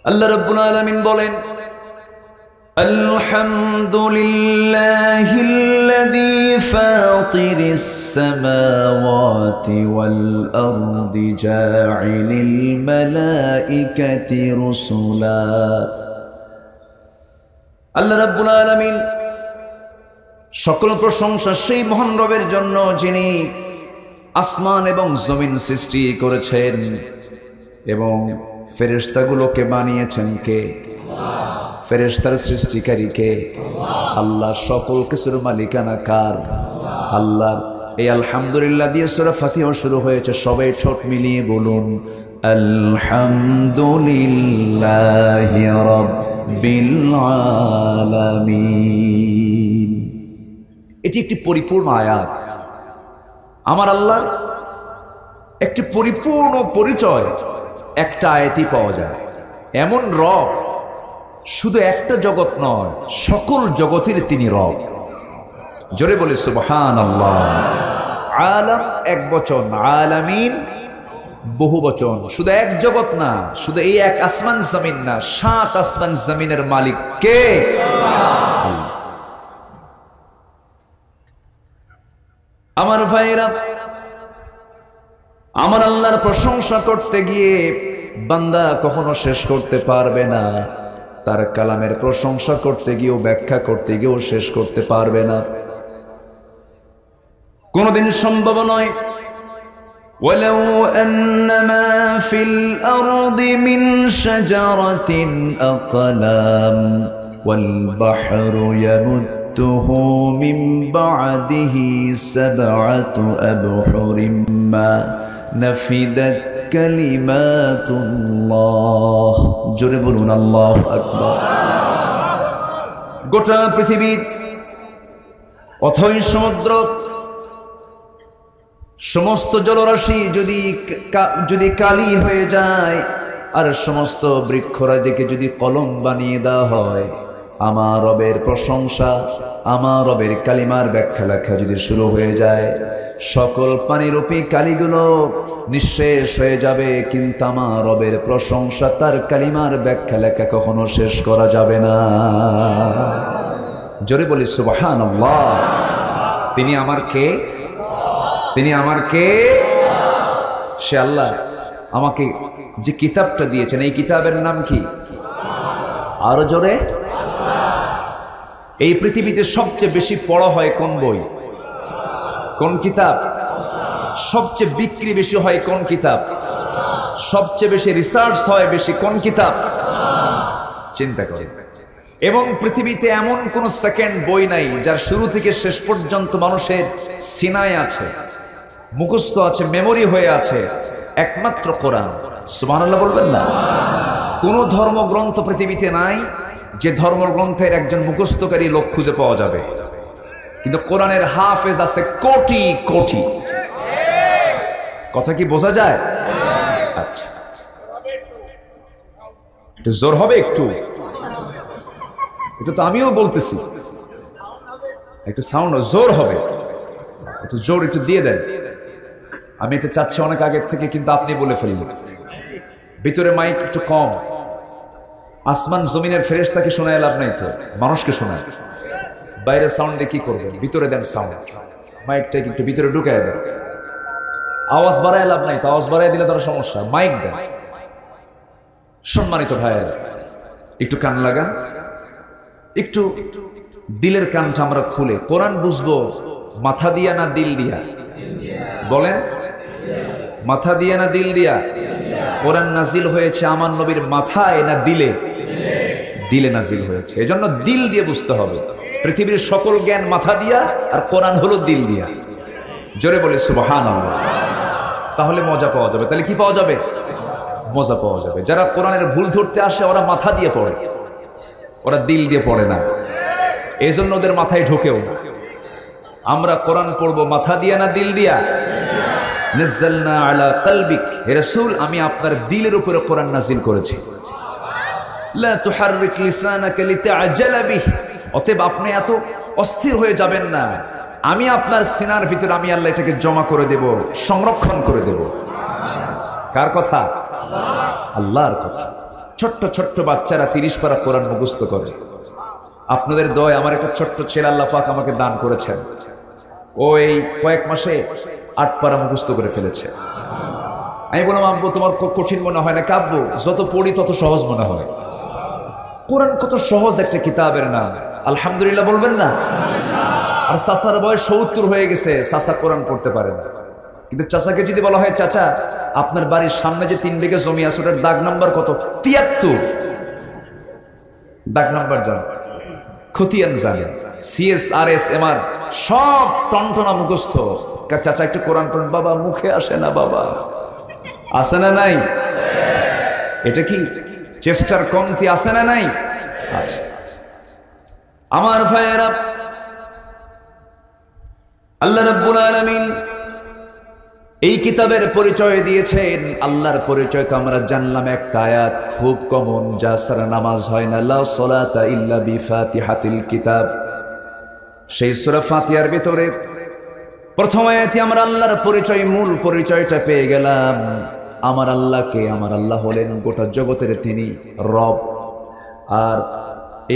আল্লাহ রাব্বুল আলামিন বলেন, আলহামদুলিল্লাহিল্লাযী ফাতিরিস সামাওয়াতি ওয়াল আরদি জাইলিল মালাইকাতি রুসুলা। আল্লাহ রাব্বুল আলামিন সকল প্রশংসা সেই মহান রবের জন্য যিনি আসমান এবং জমিন সৃষ্টি করেছেন এবং ফেরেশতাগুলোকে বানিয়েছেন কে? ফেরেশতার সৃষ্টিকারী কে? আল্লাহ। সকল কিছুর মালিকানা কার? আল্লাহ। এই আলহামদুলিল্লাহ দিয়ে সূরা ফাতিহা শুরু হয়েছে। সবাই ঠোঁট মিলিয়ে বলুন আলহামদুলিল্লাহি রাব্বিল আলামিন। এটি একটি পরিপূর্ণ আয়াত। আমার আল্লাহর একটি পরিপূর্ণ পরিচয় একটা আয়াতই পাওয়া যায়। এমন রব, শুধু একটা জগৎ নয়, সকল জগতের তিনি রব। জোরে বলে সুবহানাল্লাহ। আলাম এক বচন, আলামিন বহু বচন। শুধু এক জগৎ না, শুধু এই এক আসমান জমিন না, 7 আসমান জমিনের মালিক কে? আল্লাহ। আমার ভাইরা, আমার আল্লাহর প্রশংসা করতে গিয়ে বান্দা কখনো শেষ করতে পারবে না। তার কালামের প্রশংসা করতে গিয়েও, ব্যাখ্যা করতে গিয়েও শেষ করতে পারবে না, কোনদিন সম্ভব নয়। ওয়ালাউ আন্নামা ফিল আরদি মিন শাজারাতিন আকলাম ওয়াল বাহরু ইয়ামুদ্দুহু মিন বা'দিহি সাব'আতু আবহুরিম মা নাফিদাত কালিমাতুল্লাহ। জোরে বলুন আল্লাহু আকবার। গোটা পৃথিবী অথই সমুদ্র, সমস্ত জলরাশি যদি কালি হয়ে যায় আর সমস্ত বৃক্ষরাজিকে যদি কলম বানিয়ে দেওয়া হয়, আমার রবের প্রশংসা, আমার রবের কালিমার ব্যাখ্যা লেখা যদি শুরু হয়ে যায়, সকল পানিরূপী কালিগুলো নিঃশেষ হয়ে যাবে, কিন্তু আমার রবের প্রশংসা, তার কালিমার ব্যাখ্যা লেখা কখনো শেষ করা যাবে না। জোরে বলি সুবহানাল্লাহ। তিনি আমার কে? তিনি আমার কে? সে আল্লাহ আমাকে যে কিতাবটা দিয়েছেন, এই কিতাবের নাম কি? আরো জোরে। এই পৃথিবীতে সবচেয়ে বেশি পড়া হয় কোন বই? কোন কিতাব? সবচেয়ে বিক্রি বেশি হয় কোন কিতাব? সবচেয়ে বেশি রিসার্চ হয় বেশি কোন কিতাব? চিন্তা করুন। এবং পৃথিবীতে এমন কোন সেকেন্ড বই নাই যার শুরু থেকে শেষ পর্যন্ত মানুষের সিনায় আছে, মুখস্থ আছে, মেমোরি হয়ে আছে, একমাত্র কোরআন। সুবহানাল্লাহ বলবেন না? কোন ধর্মগ্রন্থ পৃথিবীতে নাই যে ধর্মগ্রন্থের একজন মুখস্থকারী লোক খুঁজে পাওয়া যাবে, কিন্তু কোরআনের হাফেজ আছে কোটি কোটি। কথা কি বোঝা যায়? আচ্ছা, একটু জোর হবে, একটু এটা তো আমিও বলতেছি, একটু সাউন্ড জোর হবে, একটু জোর একটু দিয়ে দেন। আমি এটা চাচ্ছি অনেক আগের থেকে, কিন্তু আপনি বলে ফেললেন। ভিতরে মাইক একটু কম। আসমান জমিনের ফেরেশতাকে শোনায় লাভ নাই তো, মানুষকে শোনায়। বাইরে সাউন্ড দিয়ে কি করবেন? ভিতরে দেন সাউন্ড। মাইকটা একটু ভিতরে ঢুকায় দেন। আওয়াজ বাড়ায় লাভ নাই তো, আওয়াজ বাড়ায় দিলে তার সমস্যা। মাইক দেন। সম্মানিত ভাইয়েরা, একটু কান লাগান, একটু দিলের কানটা আমরা খুলে কোরআন বুঝবো। মাথা দিয়া না দিল দিয়া? বলেন, মাথা দিয়া না দিল দিয়া? কোরআন নাজিল হয়েছে আমার নবীর মাথায় না দিলে? দিলে নাজিল হয়েছে, এজন্য দিল দিয়ে বুঝতে হবে। পৃথিবীর সকল জ্ঞান মাথা দিয়া, আর কোরআন হলো দিল দিয়া। জোরে বলে সুবহানাল্লাহ। তাহলে মজা পাওয়া যাবে। তাহলে কি পাওয়া যাবে? মজা পাওয়া যাবে। যারা কোরআনের ভুল ধরতে আসে ওরা মাথা দিয়ে পড়ে, ওরা দিল দিয়ে পড়ে না, এই জন্য ওদের মাথায় ঢোকেও। আমরা কোরআন পড়বো মাথা দিয়া না দিল দিয়া? নাযালনা আলা কলবিক, হে রাসূল আমি আপনার দিলের উপরে কোরআন নাজিল করেছি। লা তুহাররিক লিসানাকা লিতাআজালা বিহি, অতএব আপনি এত অস্থির হয়ে যাবেন না। আমি আপনার সিনার ভিতরে আমি আল্লাহ এটাকে জমা করে দেব, সংরক্ষণ করে দেব। কার কথা? আল্লাহর কথা। ছোট্ট ছোট্ট বাচ্চারা 30 পারা কোরআন মুখস্থ করে। আপনাদের দয় আমার একটা ছোট্ট ছেলে আল্লাহ পাক আমাকে দান করেছেন, ও এই কয়েক মাসে 8 পারা মুখস্থ করে ফেলেছে। আমি বললাম, আব্বু তোমার কঠিন মনে হয় না? কাব্য যত পড়ি তত সহজ মনে হয়। কোরআন কত সহজ একটা কিতাবের নাম, আলহামদুলিল্লাহ বলবেন না? আর চাচার বয়স 70 হয়ে গেছে, চাচা কোরআন পড়তে পারে না। কিন্তু চাচাকে যদি বলা হয়, চাচা আপনার বাড়ির সামনে যে 3 বিঘা জমি আছে ওটার দাগ নাম্বার কত? 73 দাগ নাম্বার জান, খতিয়ান জানেন, CSRS MR সব টনটনা মুখস্থ। চাচা একটু কোরআন পড়েন। বাবা মুখে আসে না, বাবা আসে না নাই? এটা কি চেষ্টার কমতি আছে না নাই? আচ্ছা আমার ভাইয়েরা, আল্লাহ রাব্বুল আলামিন এই কিতাবের পরিচয় দিয়েছেন। আল্লাহর পরিচয় তো আমরা জানলাম, একটা আয়াত খুব কমন, যা ছাড়া নামাজ হয় না, লা সালাতা ইল্লা বিফাতিহাতিল কিতাব। সেই সূরা ফাতিহার ভিতরে প্রথম আয়াতে আমরা আল্লাহর পরিচয়, মূল পরিচয়টা পেয়ে গেলাম। আমার আল্লাহকে, আমার আল্লাহ হলেন গোটা জগতের তিনি রব। আর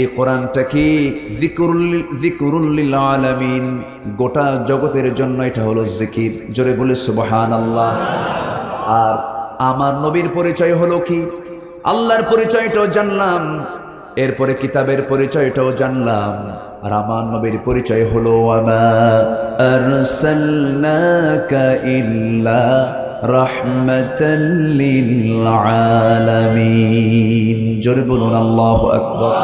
এই কোরআনটা কি যিকরুল লিল আলামিন, গোটা জগতের জন্য এটা হলো জিকির। জোরে বলে সুবহানাল্লাহ। আর আমার নবীর পরিচয় হলো কি? আল্লাহর পরিচয়টাও জানলাম, এরপরে কিতাবের পরিচয়টাও জানলাম। আর আমার নবীর পরিচয় হলো ওয়ামা আরসালনাকা ইল্লা রাহমাতাল লিল আলামিন। জোরে বলুন আল্লাহু আকবার।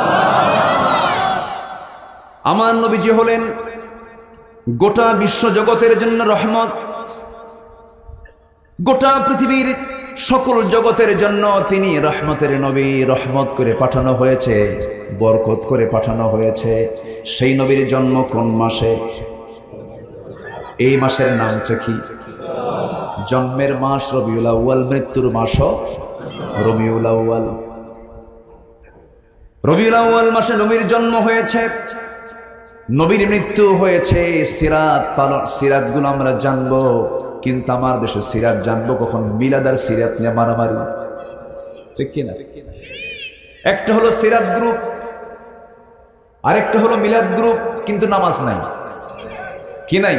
আমার নবীজি হলেন গোটা বিশ্ব জগতের জন্য রহমত, গোটা পৃথিবীর সকল জগতের জন্য তিনি রহমতের নবী। রহমত করে পাঠানো হয়েছে, বরকত করে পাঠানো হয়েছে। সেই নবীর জন্ম কোন মাসে? এই মাসের নামটা কি? জন্মের মাস রবিউল আউয়াল, মৃত্যুর মাসও রবিউল আউয়াল। রবিউল আউয়াল মাসে নবীর জন্ম হয়েছে, নবীর মৃত্যু হয়েছে। সিরাত পালন, সিরাতগুলো আমরা জানবো, কিন্তু আমার দেশে সিরাত জানবো কখন? মিলাদ আর সিরাত নিয়ে মারামারি, ঠিক কিনা? একটা হলো সিরাত গ্রুপ, আরেকটা হলো মিলাদ গ্রুপ, কিন্তু নামাজ নাই। কি নাই?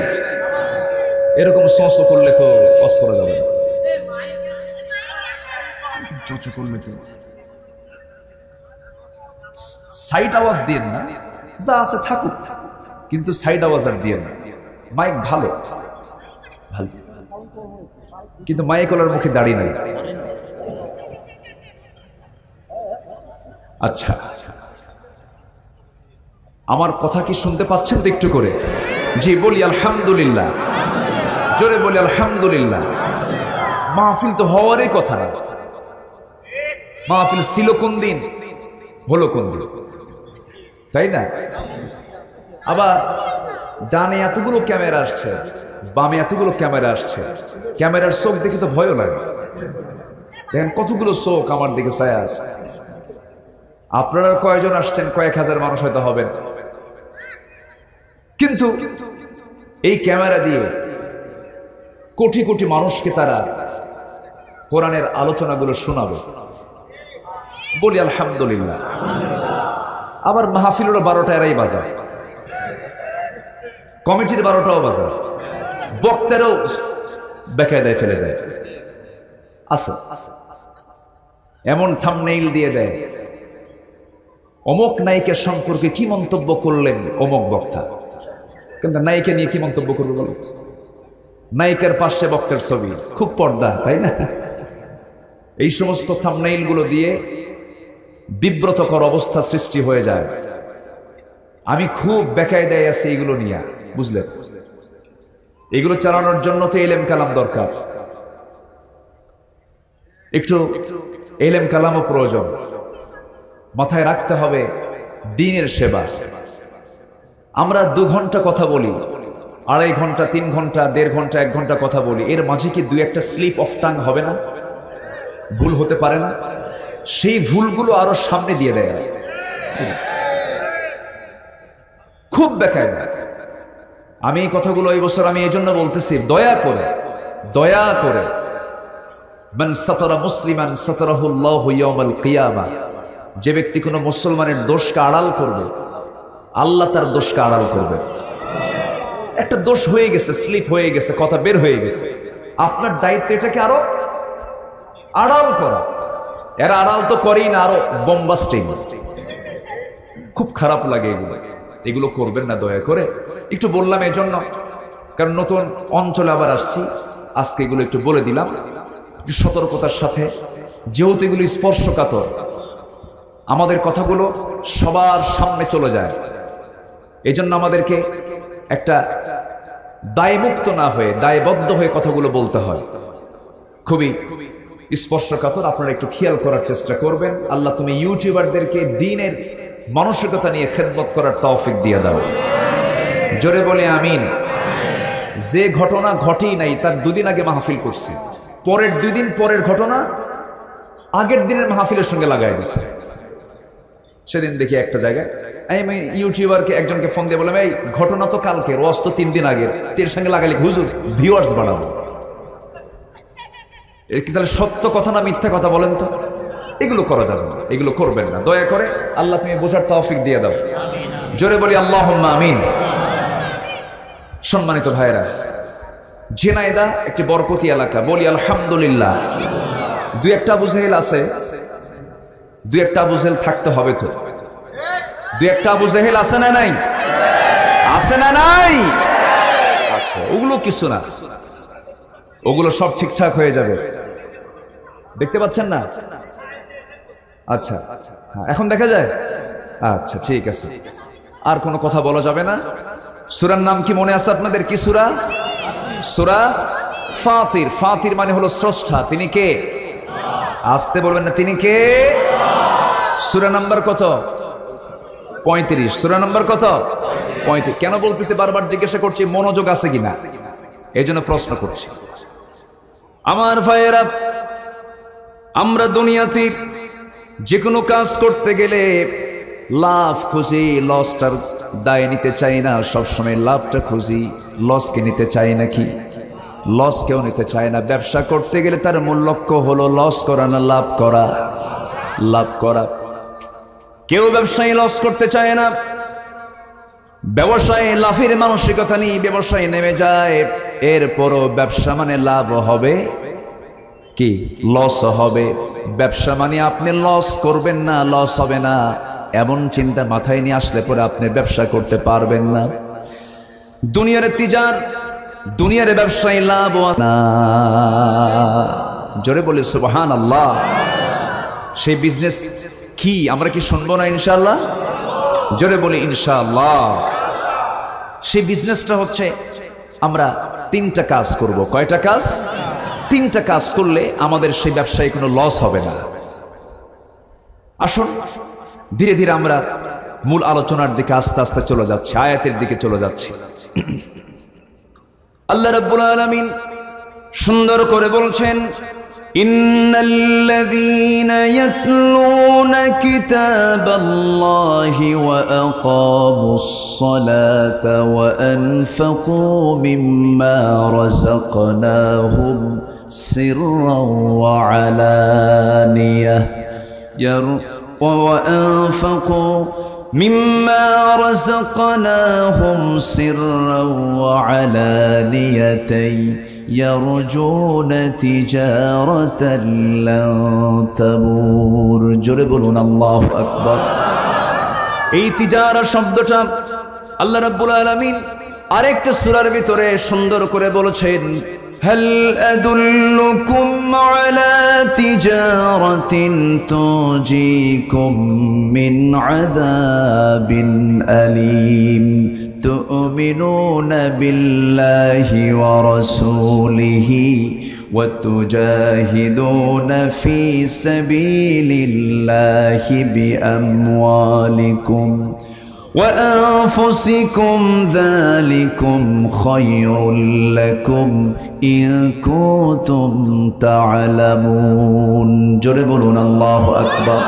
এরকম সস করলে তো অস করা যাবে না। সাইড আওয়াজ দিয়ে না, যা আছে থাকুক, কিন্তু সাইড আওয়াজ আর দিয়ে না। মাইক ভালো ভালো, কিন্তু মাইকলার মুখে দাড়ি নাই। আচ্ছা, আমার কথা কি শুনতে পাচ্ছেন তো একটু করে? জি বলি আলহামদুলিল্লাহ, জোরে বলি আলহামদুলিল্লাহ। মাহফিল তো হওয়ারই কথা না। মাহফিল ছিল কোন দিন, হলো কোন দিন, তাই না? আবার ডানে এতগুলো ক্যামেরা আসছে, বামে এতগুলো ক্যামেরা আসছে। ক্যামেরার চোখ দেখে তো ভয়ও লাগে। দেখেন কতগুলো চোখ আমার দিকে ছায়া আছে। আপনারা কয়জন আসছেন? কয়েক হাজার মানুষ হয়তো হবেন, কিন্তু এই ক্যামেরা দিয়ে কোটি কোটি মানুষকে তারা কোরআনের আলোচনাগুলো শোনাবে। বলি আলহামদুলিল্লাহ। আবার মাহফিল হলো 12টা, এরাই বাজায়, কমিটির 12টাও বাজায়, বক্তারও বেকায়দায় ফেলে দেয়। আছে এমন থাম্বনেইল দিয়ে দেয়, অমুক নায়িকার সম্পর্কে কি মন্তব্য করলেন অমুক বক্তা, কিন্তু নায়িকা নিয়ে কি মন্তব্য করবে বলো? নায়িকার পাশে বক্তার ছবি, খুব পর্দা, তাই না? এই সমস্ত থাম্বনেইল গুলো দিয়ে বিব্রতকর অবস্থা সৃষ্টি হয়ে যায়। আমি খুব বেকায়দায় আছি এইগুলো নিয়ে, বুঝলেন? এগুলো চালানোর জন্য তো ইলম কালাম দরকার, একটু ইলম কালামও প্রয়োজন। মাথায় রাখতে হবে দ্বীনের সেবা। আমরা 2 ঘন্টা কথা বলি, 2.5 ঘন্টা, 3 ঘন্টা, 1.5 ঘন্টা, 1 ঘন্টা কথা বলি, এর মাঝে কি 2-1টা স্লিপ অফ টাং হবে না? ভুল হতে পারে না? সেই ভুলগুলো আরো সামনে দিয়ে দেয়, খুব বেকায়দা। আমি এই কথাগুলো এই বছর আমি এই জন্য বলতেছি, দয়া করে মান সাতারা মুসলিমান সাতারাহুল্লাহু ইয়াউমাল কিয়ামা, যে ব্যক্তি কোনো মুসলমানের দোষকে আড়াল করবে আল্লাহ তার দোষকে আড়াল করবে। একটা দোষ হয়ে গেছে, স্লিপ হয়ে গেছে, কথা বের হয়ে গেছে, আপনার দায়িত্ব এটাকে আরো আড়াল করা। এরা আড়াল তো করেই না, আরো বোম্বাস্টিং। খুব খারাপ লাগে এগুলো, এগুলো করবেন না দয়া করে। একটু বললাম এজন্য, কারণ নতুন অঞ্চলে আবার আসছি, আজকে এগুলো একটু বলে দিলাম একটু সতর্কতার সাথে, যেহেতু এগুলো স্পর্শকাতর, আমাদের কথাগুলো সবার সামনে চলে যায়। এজন্য আমাদেরকে একটা দায়মুক্ত না হয়ে, দায়বদ্ধ হয়ে কথাগুলো বলতে হয়। খুবই স্পর্শকাতর, আপনারা একটু খেয়াল করার চেষ্টা করবেন। আল্লাহ তুমি ইউটিউবারদেরকে দ্বীনের মানসিকতা নিয়ে খেদমত করার তৌফিক দিয়ে দাও। জোরে বলে আমিন। যে ঘটনা ঘটেই নাই তার দুদিন আগে মাহফিল করছি, পরের 2 দিন পরের ঘটনা আগের দিনের মাহফিলের সঙ্গে লাগাই দিছে। সেদিন দেখি একটা জায়গায় আমি ইউটিউবারকে একজনকে ফোন দিয়ে বললাম, এই ঘটনা তো কালকে, রোজ তো 3 দিন আগে, এর সঙ্গে লাগাইলে হুজুর ভিউয়ার্স বাড়াবো। এর কি তাহলে সত্য কথা না মিথ্যা কথা বলেন তো? এগুলো করা যাবে না, এগুলো করবেন না দয়া করে। আল্লাহ তুমি বোঝার তৌফিক দিয়ে দাও। জোরে বলি আল্লাহুম্মা আমিন। সম্মানিত ভাইরা, ঝিনাইদহ একটি বরকতি এলাকা, বলি আলহামদুলিল্লাহ। 2-1টা আবু জেহেল আছে, 2-1টা আবু জেহেল থাকতে হবে তো। 2-1টা আবু জেহেল আছে না নাই? আছে না নাই? আচ্ছা, ওগুলো কিছু না, ওগুলো সব ঠিকঠাক হয়ে যাবে। দেখতে পাচ্ছেন না? আচ্ছা, এখন দেখা যায়? আচ্ছা ঠিক আছে, আর কোনো কথা বলা যাবে না। সূরার নাম কি মনে আছে আপনাদের? কি সূরা? সূরা ফাতির। ফাতির মানে হলো স্রষ্টা। তিনি কে? আসতে বলবেন না, তিনি কে? সূরা নাম্বার কত? 35। সূরা নাম্বার কত? 35। কেন বলতেছি বারবার জিজ্ঞাসা করছি, মনোযোগ আছে কিনা, এই জন্য প্রশ্ন করছি। আমার ভাইয়েরা, আমরা দুনিয়াতে যে কোনো কাজ করতে গেলে লাভ খুঁজি, লসটার দায় নিতে চাই না, সবসময় লাভটা খুঁজি, লসকে নিতে চাই নাকি? লস কেউ নিতে চায় না। ব্যবসা করতে গেলে তার মূল লক্ষ্য হলো লস করা না লাভ করা? লাভ করা। কেউ ব্যবসায়ী লস করতে চায় না, ব্যবসায় লাভের মানসিকতা নিয়ে ব্যবসায় নেমে যায়। এরপরও ব্যবসা মানে লাভ হবে কি লস হবে? ব্যবসা মানে আপনি লস করবেন না, লস হবে না, এমন চিন্তা মাথায় নিয়ে আসলে পরে আপনি ব্যবসা করতে পারবেন না। দুনিয়ার তিজার, দুনিয়ার ব্যবসায় লাভ না। জোরে বলে সুবহানাল্লাহ। সেই বিজনেস কি আমরা কি শুনবো না ইনশাআল্লাহ? জোরে বলি ইনশাআল্লাহ। সেই বিজনেসটা হচ্ছে আমরা 3টা কাজ করব। কয়টা কাজ? 3টা কাজ করলে আমাদের সেই ব্যবসায় কোনো লস হবে না। আসুন ধীরে ধীরে আমরা মূল আলোচনার দিকে আস্তে আস্তে চলে যাচ্ছি, আয়াতের দিকে চলে যাচ্ছি। আল্লাহ রাব্বুল আলামিন সুন্দর করে বলছেন, ইন্নাল্লাযীনা ইয়াতলুনা কিতাবাল্লাহি ওয়া আকামুস সালাতা ওয়া আনফাকু মিম্মা রাযাকনাহুম সিররান ওয়া আলানিয়াহ وأنفقوا مما رزقناهم سرا وعلانية يرجون تجارة لن تبور। জোরে বলুন আল্লাহু আকবার। এই তিজারা শব্দটা আল্লাহ রাব্বুল আলামিন আরেকটা সূরার ভিতরে সুন্দর করে বলেছেন, هل أدلكم على تجارة تنجيكم من عذاب أليم تؤمنون بالله ورسوله وتجاهدون في سبيل الله بأموالكم وأنفسكم ذلكم خير لكم إن كنتم تعلمون। জোরে বলুন আল্লাহু আকবার।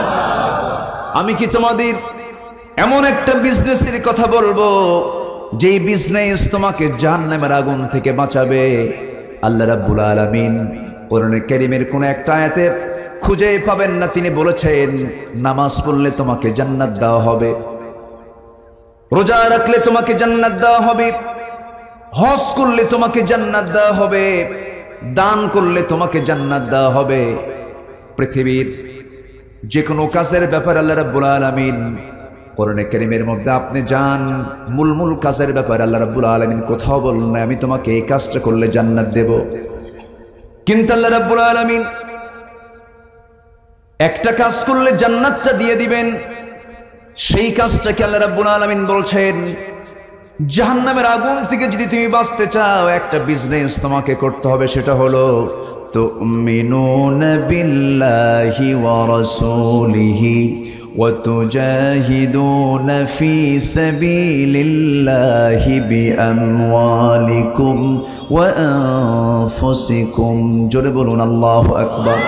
আমি কি তোমাদের এমন একটা বিজনেসের কথা বলবো যেই বিজনেস তোমাকে জাহান্নামের আগুন থেকে বাঁচাবে? আল্লাহ রাব্বুল আলামিন কোরআনে কারীমের কোন একটা আয়াতে খুঁজে পাবেন না তিনি বলেছেন নামাজ পড়লে তোমাকে জান্নাত দেওয়া হবে, রোজা রাখলে তোমাকে জান্নাত দেওয়া হবে, হজ করলে তোমাকে জান্নাত দেওয়া হবে, দান করলে তোমাকে জান্নাত দেওয়া হবে। পৃথিবীর যে কোনো কাজের ব্যাপারে আল্লাহ রাব্বুল আলামিন কোরআনে কারীমের মধ্যে আপনি যান মূল কাজের ব্যাপারে আল্লাহ রাব্বুল আলামিন কোথাও বলেন না আমি তোমাকে এই কাজটা করলে জান্নাত দেব। কিন্তু আল্লাহ রাব্বুল আলামিন একটা কাজ করলে জান্নাতটা দিয়ে দিবেন, সেই কাজটাকে আল্লাহ রাব্বুল আলামিন বলছেন জাহান্নামের আগুন থেকে যদি তুমি বাঁচতে চাও একটা বিজনেস তোমাকে করতে হবে, সেটা হলো তুমিনুনা বিল্লাহি ওয়া রাসূলিহি ওয়া তুজাহিদুনা ফি সাবিলিল্লাহি বিআমওয়ালিকুম ওয়া আনফুসিকুম। জোরে বলুন আল্লাহু আকবার।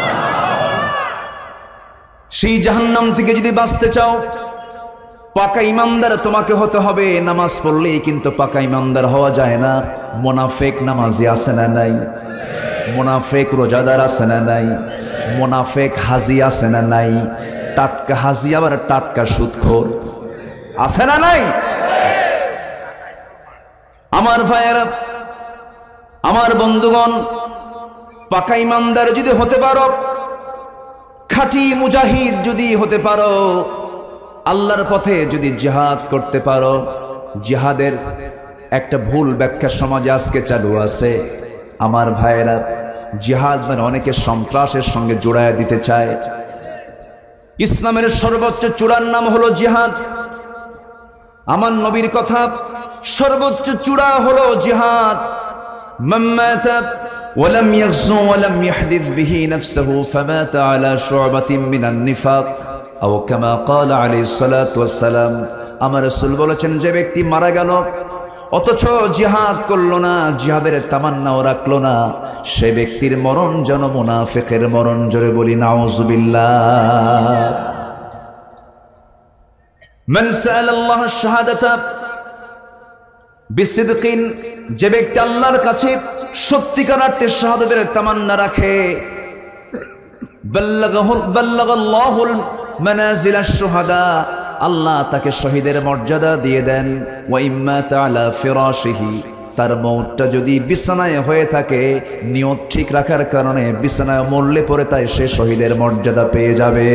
সেই জাহান্নাম থেকে যদি বাঁচতে চাও পাকা ইমানদার তোমাকে হতে হবে। নামাজ পড়লেই কিন্তু পাকা ইমানদার হওয়া যায় না। মুনাফিক নামাজি আছে না নাই? মুনাফিক রোজাদার আছে না নাই? মুনাফিক হাজি আছে না নাই? টাটকা হাজি আবার টাটকা সুদখোর আছে না নাই? আমার ভাইয়েরা, আমার বন্ধুগণ, পাকা ইমানদার যদি হতে পারো, খাঁটি মুজাহিদ যদি হতে পারো, আল্লাহর পথে যদি জিহাদ করতে পারো। জিহাদের একটা ভুল ব্যাখ্যা সমাজে আজকে চালু আছে। আমার ভাইয়েরা, জিহাদ মানে অনেকে সন্ত্রাসের সঙ্গে জোড়ায় দিতে চায়। ইসলামের সর্বোচ্চ চূড়ার নাম হলো জিহাদ। আমার নবীর কথা, সর্বোচ্চ চূড়া হলো জিহাদ। মান মাতা ওয়ালাম ইয়াগজু ওয়ালাম ইয়াহদিথ বিহি নাফসুহু ফামাতা আলা শু'বাতিন মিনান নিফাক আও কামা ক্বালা আলাইহিস সালাতু ওয়াস সালাম। আমার রাসূল বলেছেন যে ব্যক্তি মারা গেল অথচ জিহাদ করলো না, জিহাদের তামান্নাও রাখলো না, সে ব্যক্তির মরণ যেন মুনাফিকের মরণ। জোরে বলি নাউযুবিল্লাহ। মান সাআলাল্লাহ আশ-শাহাদাতা বিসিদকিন, যে ব্যক্তি আল্লাহর কাছে সত্যিকার অর্থে শাহাদাতের তামান্না রাখে, বাল্লাগাল্লাহুল মানাজিল আশ-শুহাদা, আল্লাহ তাকে শহীদের মর্যাদা দিয়ে দেন। ওয়া ইম্মা তাআলা ফিরাশিহি, তার মওতটা যদি বিছানায় হয়ে থাকে, নিয়ত ঠিক রাখার কারণে বিছানায় মরলে পরে তাই সে শহীদের মর্যাদা পেয়ে যাবে।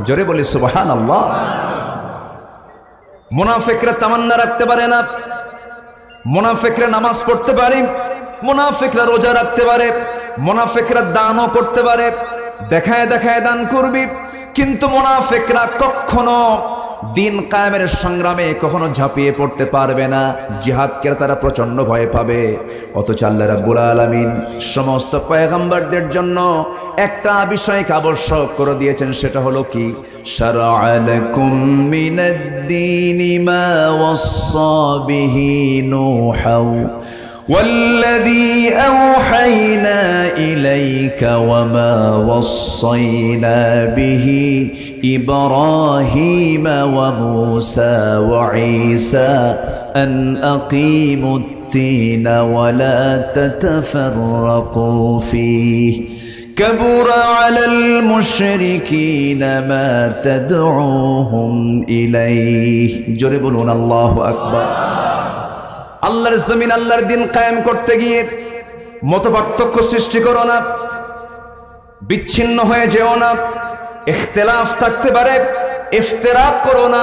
জোরে বলি সুবহানাল্লাহ। মুনাফিকরা তামান্না রাখতে পারে না। মুনাফিকরা নামাজ পড়তে পারে, মুনাফিকরা রোজা রাখতে পারে, মুনাফিকরা দানও করতে পারে, দেখায় দেখায় দান করবি, কিন্তু মুনাফিকরা কখনো দিন কায়েমের সংগ্রামে কখনো ঝাঁপিয়ে পড়তে পারবে না। জিহাদকে তারা প্রচন্ড ভয় পাবে। অথচ আল্লাহ রাব্বুল আলামিন সমস্ত পয়গম্বরদের জন্য একটা বিষয়কে আবশ্যক করে দিয়েছেন, সেটা হলো কি? শারআ লাকুম মিনাদ-দীনি মা ওয়াসসা বিহি নূহা والذي أوحينا إليك وما وصينا به إبراهيم وموسى وعيسى أن أقيموا الدين ولا تتفرقوا فيه كبر على المشركين ما تدعوهم إليه جربون الله أكبر আল্লাহর জমিন আল্লাহর দিন কায়েম করতে গিয়ে মতপার্থক্য সৃষ্টি করো না, বিচ্ছিন্ন হয়ে যেও না, ইখতিলাফ থাকতে পারে, ইফতিরাক করো না,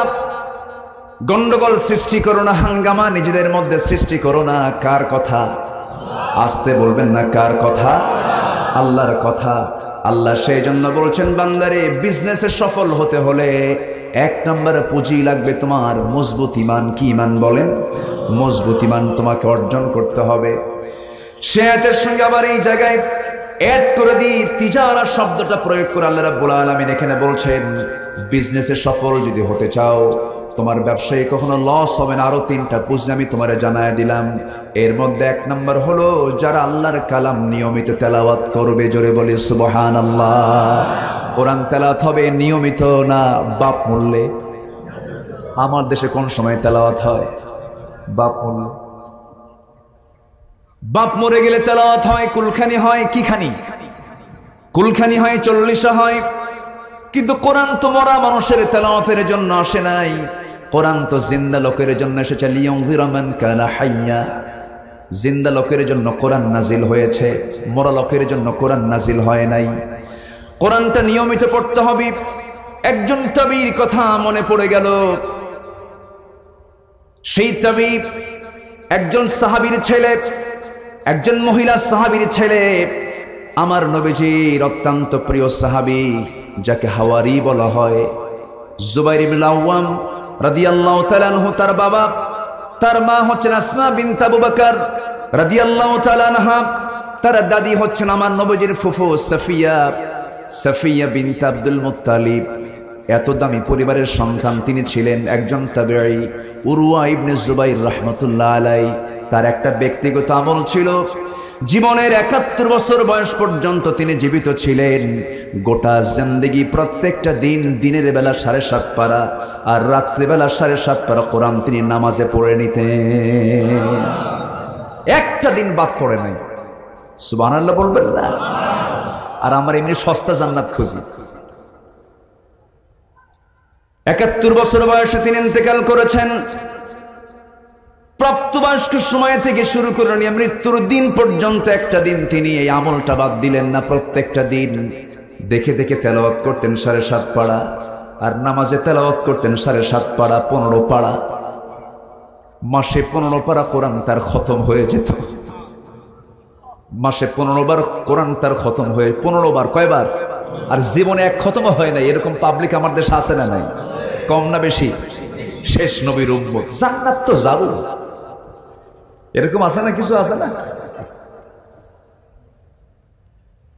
গন্ডগোল সৃষ্টি করো না, হাঙ্গামা নিজেদের মধ্যে সৃষ্টি করো না। কার কথা? আসতে বলবেন না, কার কথা? আল্লাহর কথা। আল্লাহ সেই জন্য বলছেন, বান্দারে বিজনেসে সফল হতে হলে এক নম্বরে পুঁজি লাগবে তোমার মজবুত ঈমান। কি ঈমান বলেন? মজবুত ঈমান তোমাকে অর্জন করতে হবে। সে আয়াতের সঙ্গে আবার এই জায়গায় অ্যাড করে দিই তিজারা শব্দটা প্রয়োগ করে আল্লাহ রাব্বুল আলামিন এখানে বলছেন, বিজনেসে সফল যদি হতে চাও, তোমার ব্যবসায়ী কখনো লস হবে না। আরো তিনটা পুঁজি আমি তোমারে জানায় দিলাম। এর মধ্যে এক নম্বর হলো যারা আল্লাহর কালাম নিয়মিত তেলাওয়াত করবে। জোরে বলি সুবহানাল্লাহ। কোরআন তেলাওয়াত হবে নিয়মিত, না বাপ মূল্যে। আমার দেশে কোন সময় তেলাওয়াত হয়? বাপ মূল্যে। বাপ মরে গেলে তেলাওয়াত হয়, কুলখানি হয়, কি খানি? কুলখানি হয়, চল্লিশা হয়। কিন্তু কোরআন তো মরা মানুষের তেলাওয়াতের জন্য আসে নাই, কোরআন তো জিন্দা লোকের জন্য এসেছে। লিয়ানযিরা মান কানা হাইয়া, জিন্দা লোকের জন্য কোরআন নাজিল হয়েছে, মরা লোকের জন্য কোরআন নাজিল হয় নাই। কোরআনটা নিয়মিত পড়তে হবে। একজন তাবির কথা মনে পড়ে গেল। সেই তাবি একজন সাহাবীর ছেলে, একজন মহিলা সাহাবীর ছেলে, আমার নবীজির অত্যন্ত প্রিয় সাহাবী, যাকে হাওয়ারি বলা হয়, জুবাইর ইবনে আওয়াম রাদিয়াল্লাহু তাআলা আনহু। তার বাবা, তার মা হচ্ছেন আসমা বিনত আবু বকর রাদিয়াল্লাহু তাআলা আনহা। তার দাদি হচ্ছেন আমার নবীজির ফুফু সাফিয়া বিনত আব্দুল মুত্তালিব। এত দামি পরিবারের সন্তান তিনি ছিলেন। একজন তাবেঈ উরওয়া ইবনে জুবাইর রাহমাতুল্লাহ আলাইহি, তার একটা ব্যক্তিগত আমল ছিল। জীবনের ৭১ বছর বয়স পর্যন্ত তিনি জীবিত ছিলেন। গোটা জিন্দেগি প্রত্যেকটা দিন, দিনের বেলা ৭.৫ পারা আর রাত্রিবেলা ৭.৫ পারা কোরআন তিনি নামাজে পড়ে নিতেন। একটা দিন বাদ পড়ে নাই। সুবহানাল্লাহ বলবেন না? আর আমরা এমনি সস্তা জান্নাত খুঁজি। ৭১ বছর বয়সে তিনি ইন্তেকাল করেছেন। প্রাপ্তবয়স্ক সময় থেকে শুরু করে নিয়ে মৃত্যুর দিন পর্যন্ত একটা দিন তিনি এই আমলটা বাদ দিলেন না। প্রত্যেকটা দিন দেখে দেখে তেলাওয়াত করতেন ৭.৫ পারা, আর নামাজে তেলাওয়াত করতেন ৭.৫ পারা, ১৫ পারা। মাসে ১৫ পারা কোরআন তার খতম হয়ে যেত। মাসে ১৫ বার কোরআন তার খতম হয়ে, ১৫ বার, কয়বার? আর জীবনে এক খতম হয় না। এরকম পাবলিক আমার দেশে আছে না নাই? কম না বেশি? শেষ নবীর উম্মত, জান্নাত তো যাবো, এরকম আছে না? কিছু আছে না?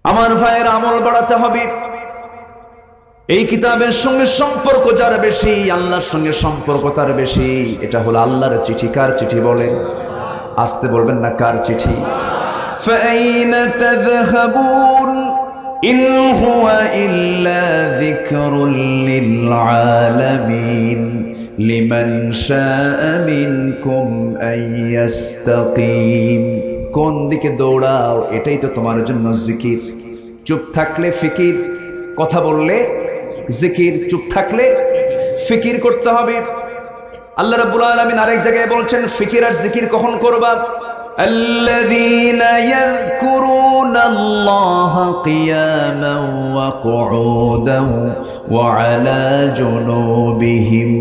আমার ভাইয়ের আমল বাড়াতে হবে। এই কিতাবের সঙ্গে সম্পর্ক যার বেশি, আল্লাহর সঙ্গে সম্পর্ক তার বেশি। এটা হলো আল্লাহর চিঠি। কার চিঠি বলেন? আসতে বলবেন না, কার চিঠি? ফাআইনা তাযহাবুন ইন হুয়া ইল্লা যিকরুল লিল আলামিন লিমান শাআ মিনকুম আইয়াস্তাকিম। কোন দিকে দৌড়াও? এটাই তো তোমার জন্য জিকির। চুপ থাকলে ফিকির, কথা বললে জিকির, চুপ থাকলে ফিকির করতে হবে। আল্লাহ রাব্বুল আলামিন আরেক জায়গায় বলছেন, ফিকির আর জিকির কখন করবা? আল্লাযীনা ইয়াযকুরুনাল্লাহা কিয়ামান ওয়া কুউদান ওয়া আলা জুনুবিহিম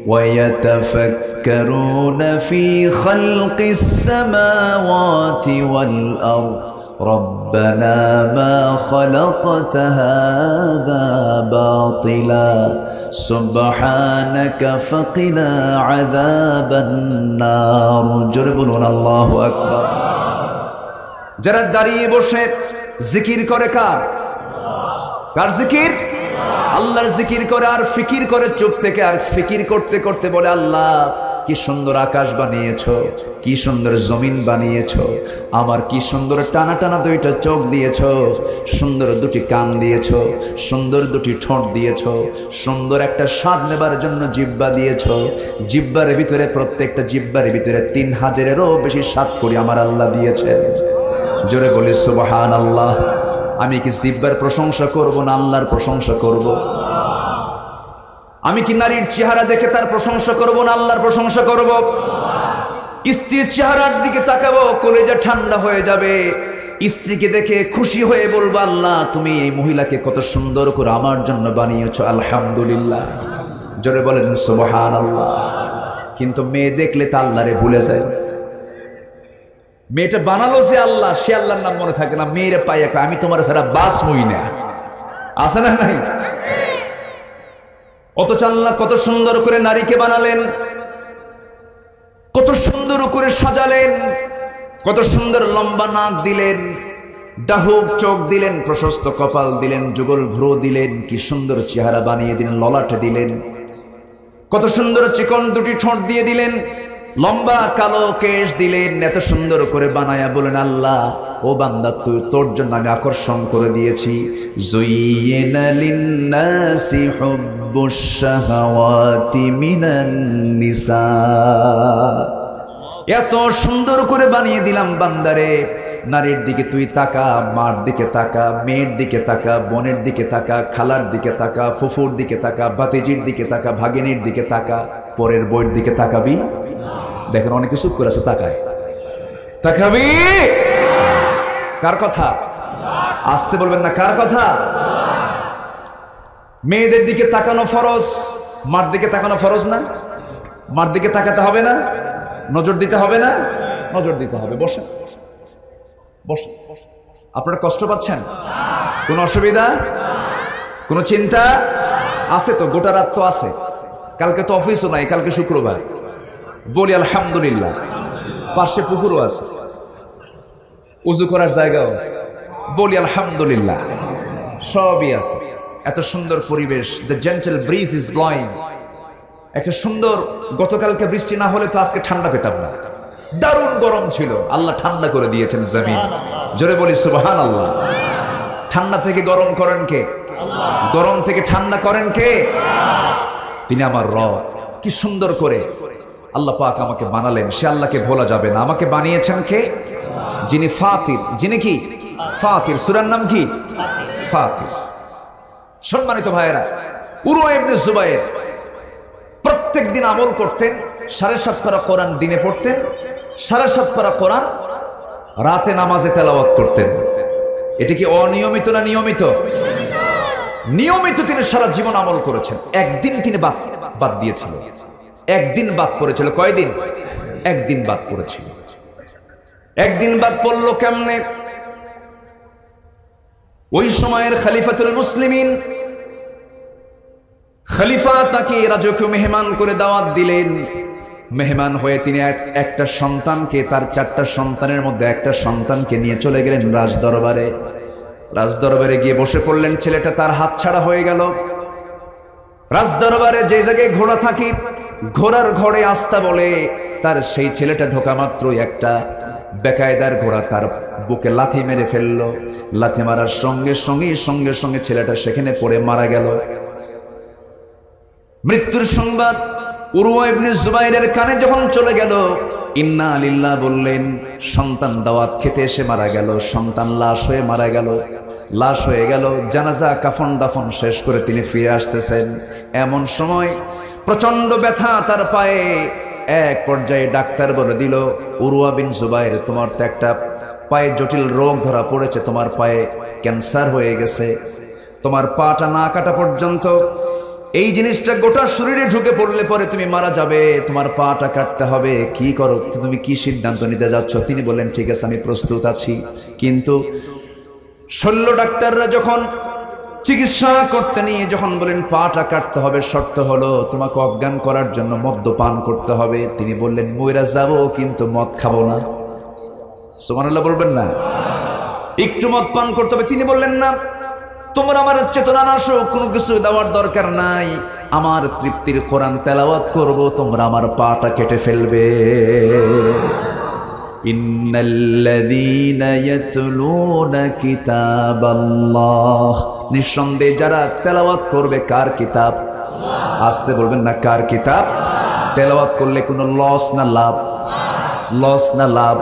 ওয়া ইয়াতাফাক্কারুনা ফী খালকিস সামাওয়াতি ওয়াল আরদ ربنا ما خلقت هذا باطلا سبحانك فقنا عذاب النار। জোরে বলুন আল্লাহু আকবার। যারা দাঁড়িয়ে বসে জিকির করে, কার? কার জিকির? আল্লাহর জিকির করে আর ফিকির করে চুপ থেকে। আর ফিকির করতে করতে বলে, আল্লাহ কি সুন্দর আকাশ বানিয়েছো, কি সুন্দর জমিন বানিয়েছো, আমার কি সুন্দর টানা টানা দুইটা চোখ দিয়েছো, সুন্দর দুটি কান দিয়েছো, সুন্দর দুটি ঠোঁট দিয়েছো, সুন্দর একটা স্বাদ নেবার জন্য জিহ্বা দিয়েছো। জিহ্বার ভিতরে, প্রত্যেকটা জিহ্বার ভিতরে ৩,০০০-এরও বেশি স্বাদ করে আমার আল্লাহ দিয়েছেন। জোরে বলি সুবহানাল্লাহ। আমি কি জিহ্বার প্রশংসা করব না আল্লাহর প্রশংসা করব? আমি কি নারীর চেহারা দেখে তার প্রশংসা করব না আল্লাহর প্রশংসা করব? স্ত্রীর চেহারার দিকে তাকাবো, কলেজা ঠান্ডা হয়ে যাবে। স্ত্রীকে দেখে খুশি হয়ে বলবো, আল্লাহ তুমি এই মহিলাকে কত সুন্দর করে আমার জন্য বানিয়েছো, আলহামদুলিল্লাহ। জোরে বলেন সুবহানাল্লাহ। কিন্তু মেয়ে দেখলে তা আল্লাহরে ভুলে যায়। মেয়েটা বানালো যে আল্লাহ, সে আল্লাহর নাম মনে থাকে না। মেয়েরে পাইয়া আমি তোমার ছাড়া বাস মই না, আছে না নাই? অথচ আল্লাহ কত সুন্দর করে নারীকে বানালেন, কত সুন্দর করে সাজালেন, কত সুন্দর লম্বা নাক দিলেন, ডাহুক চোখ দিলেন, প্রশস্ত কপাল দিলেন, যুগল ভ্রু দিলেন, কি সুন্দর চেহারা বানিয়ে দিলেন, ললাট দিলেন, কত সুন্দর চিকন দুটি ঠোঁট দিয়ে দিলেন, লম্বা কালো কেশ দিলেন। এত সুন্দর করে বানায়া বলেন, আল্লাহ ও বান্দা তুই, তোর জন্য আমি আকর্ষণ করে দিয়েছি। যুয়িনা লিন্নাসি হুব্বুশ শাহাওয়াতি মিনান নিসা। এত সুন্দর করে বানিয়ে দিলাম বান্দারে, নারীর দিকে তুই তাকা, মার দিকে তাকা, মেয়ের দিকে তাকা, বোনের দিকে তাকা, খালার দিকে তাকা, ফুফুর দিকে তাকা, ভাতিজির দিকে তাকা, ভাগিনীর দিকে তাকা, পরের বইয়ের দিকে তাকাবি? দেখেন অনেকে চুপ করে আছে, তাকায়। তাকাবি? কার কথা? আসতে বলবেন না, কার কথা? মেয়েদের দিকে তাকানো ফরজ, মার দিকে তাকানো ফরজ না? মার দিকে তাকাতে হবে না? নজর দিতে হবে না? নজর দিতে হবে। বসেন বসেন। আপনারা কষ্ট পাচ্ছেন? কোন অসুবিধা, কোন চিন্তা আছে তো? গোটা রাত তো আছে, কালকে তো অফিসও নাই, কালকে শুক্রবার। বলি আলহামদুলিল্লাহ। পাশে পুকুরও আছে, উজু করার জায়গাও আছে। বলি আলহামদুলিল্লাহ, সবই আছে। এত সুন্দর পরিবেশ, the gentle bridge is blowing. একটা সুন্দর, গতকালকে বৃষ্টি না হলে তো আজকে ঠান্ডা পেতাম না। দারুণ গরম ছিল, আল্লাহ ঠান্ডা করে দিয়েছেন জমিন। জোরে বলি সুবহানাল্লাহ। ঠান্ডা থেকে গরম করেন কে? গরম থেকে ঠান্ডা করেন কে? তিনি আমার রব। কি সুন্দর করে আল্লাহ পাক আমাকে বানালেন, সে আল্লাহকে ভোলা যাবে না। আমাকে বানিয়েছেন কে? যিনি ফাতির। যিনি কি? ফাতির। সূরার নাম কি? ফাতির। সম্মানিত ভাইয়েরা, উরওয়া ইবনে জুবায়ের প্রত্যেক দিন আমল করতেন। 7.5 পারা কোরআন দিনে পড়তেন, 7.5 পারা কোরআন রাতে নামাজে তেলাওয়াত করতেন। এটা কি অনিয়মিত না নিয়মিত? নিয়মিত তিনি সারা জীবন আমল করেছেন। একদিন তিনি বাদ দিয়েছিল, একদিন বাদ পড়েছিল। কয়দিন? একদিন বাদ পড়েছিল। একদিন বাদ পড়লো কেমনে? ওই সময়ের খলিফাতুল মুসলিমিন, খলিফা তাকে রাজকীয় মেহমান করে দাওয়াত দিলেন। মেহমান হয়ে তিনি একটা সন্তানকে, তার 4টা সন্তানের মধ্যে একটা সন্তানকে নিয়ে চলে গেলেন রাজদরবারে। রাজদরবারে গিয়ে বসে পড়লেন। ছেলেটা তার হাত ছাড়া হয়ে গেল। রাজদরবারে যে জায়গায় ঘোড়া থাকে, ঘোড়ার ঘরে আস্থা বলে, তার সেই ছেলেটা ঢোকা মাত্রই একটা বেকায়দার ঘোড়া তার বুকে লাথি মেরে ফেললো। লাথি মারার সঙ্গে সঙ্গে ছেলেটা সেখানে পড়ে মারা গেল। মৃত্যুর সংবাদ উরওয়া ইবনে জুবাইরের কানে যখন চলে গেল, ইন্না লিল্লাহ বললেন। সন্তান দাওয়াত খেতে এসে মারা গেল, সন্তান লাশ হয়ে মারা গেল, লাশ হয়ে গেল। জানাজা কাফন দাফন শেষ করে তিনি ফিরে আসতেছেন। এমন সময় প্রচন্ড ব্যথা তার পায়ে। এক পর্যায়ে ডাক্তার বলে দিল, উরওয়া বিন জুবাইর, তোমার তো একটা পায়ে জটিল রোগ ধরা পড়েছে, তোমার পায়ে ক্যান্সার হয়ে গেছে। তোমার পাটা না কাটা পর্যন্ত এই জিনিসটা গোটা শরীরে ঢুকে পড়লে পরে তুমি মারা যাবে, তোমার পাটা কাটতে হবে। কি করো তুমি, কি সিদ্ধান্ত নিতে যাচ্ছ? তিনি বললেন, ঠিক আছে আমি প্রস্তুত আছি। কিন্তু শল্য ডাক্তাররা যখন চিকিৎসা করতে নিয়ে যখন বলেন পাটা কাটতে হবে, শর্ত হলো তোমাকে অজ্ঞান করার জন্য মদ্যপান করতে হবে। তিনি বললেন, মইরা যাব কিন্তু মদ খাবো না। সুবহানাল্লাহ বলবেন না? একটু মদ পান করতে হবে। তিনি বললেন, না, তোমরা আমার চেতনা নাশো, কোনো কিছু দেওয়ার দরকার নাই। আমার তৃপ্তির কোরআন তেলাওয়াত করব, তোমরা আমার পাটা কেটে ফেলবে। ইন্নাল্লাযীনা ইয়াতলুনা কিতাবাল্লাহ, নিঃসন্দেহে যারা তেলাওয়াত করবে কার কিতাব? আসতে বলবেন না, কার কিতাব? তেলাওয়াত করলে কোনো লস না লাভ? লস না লাভ?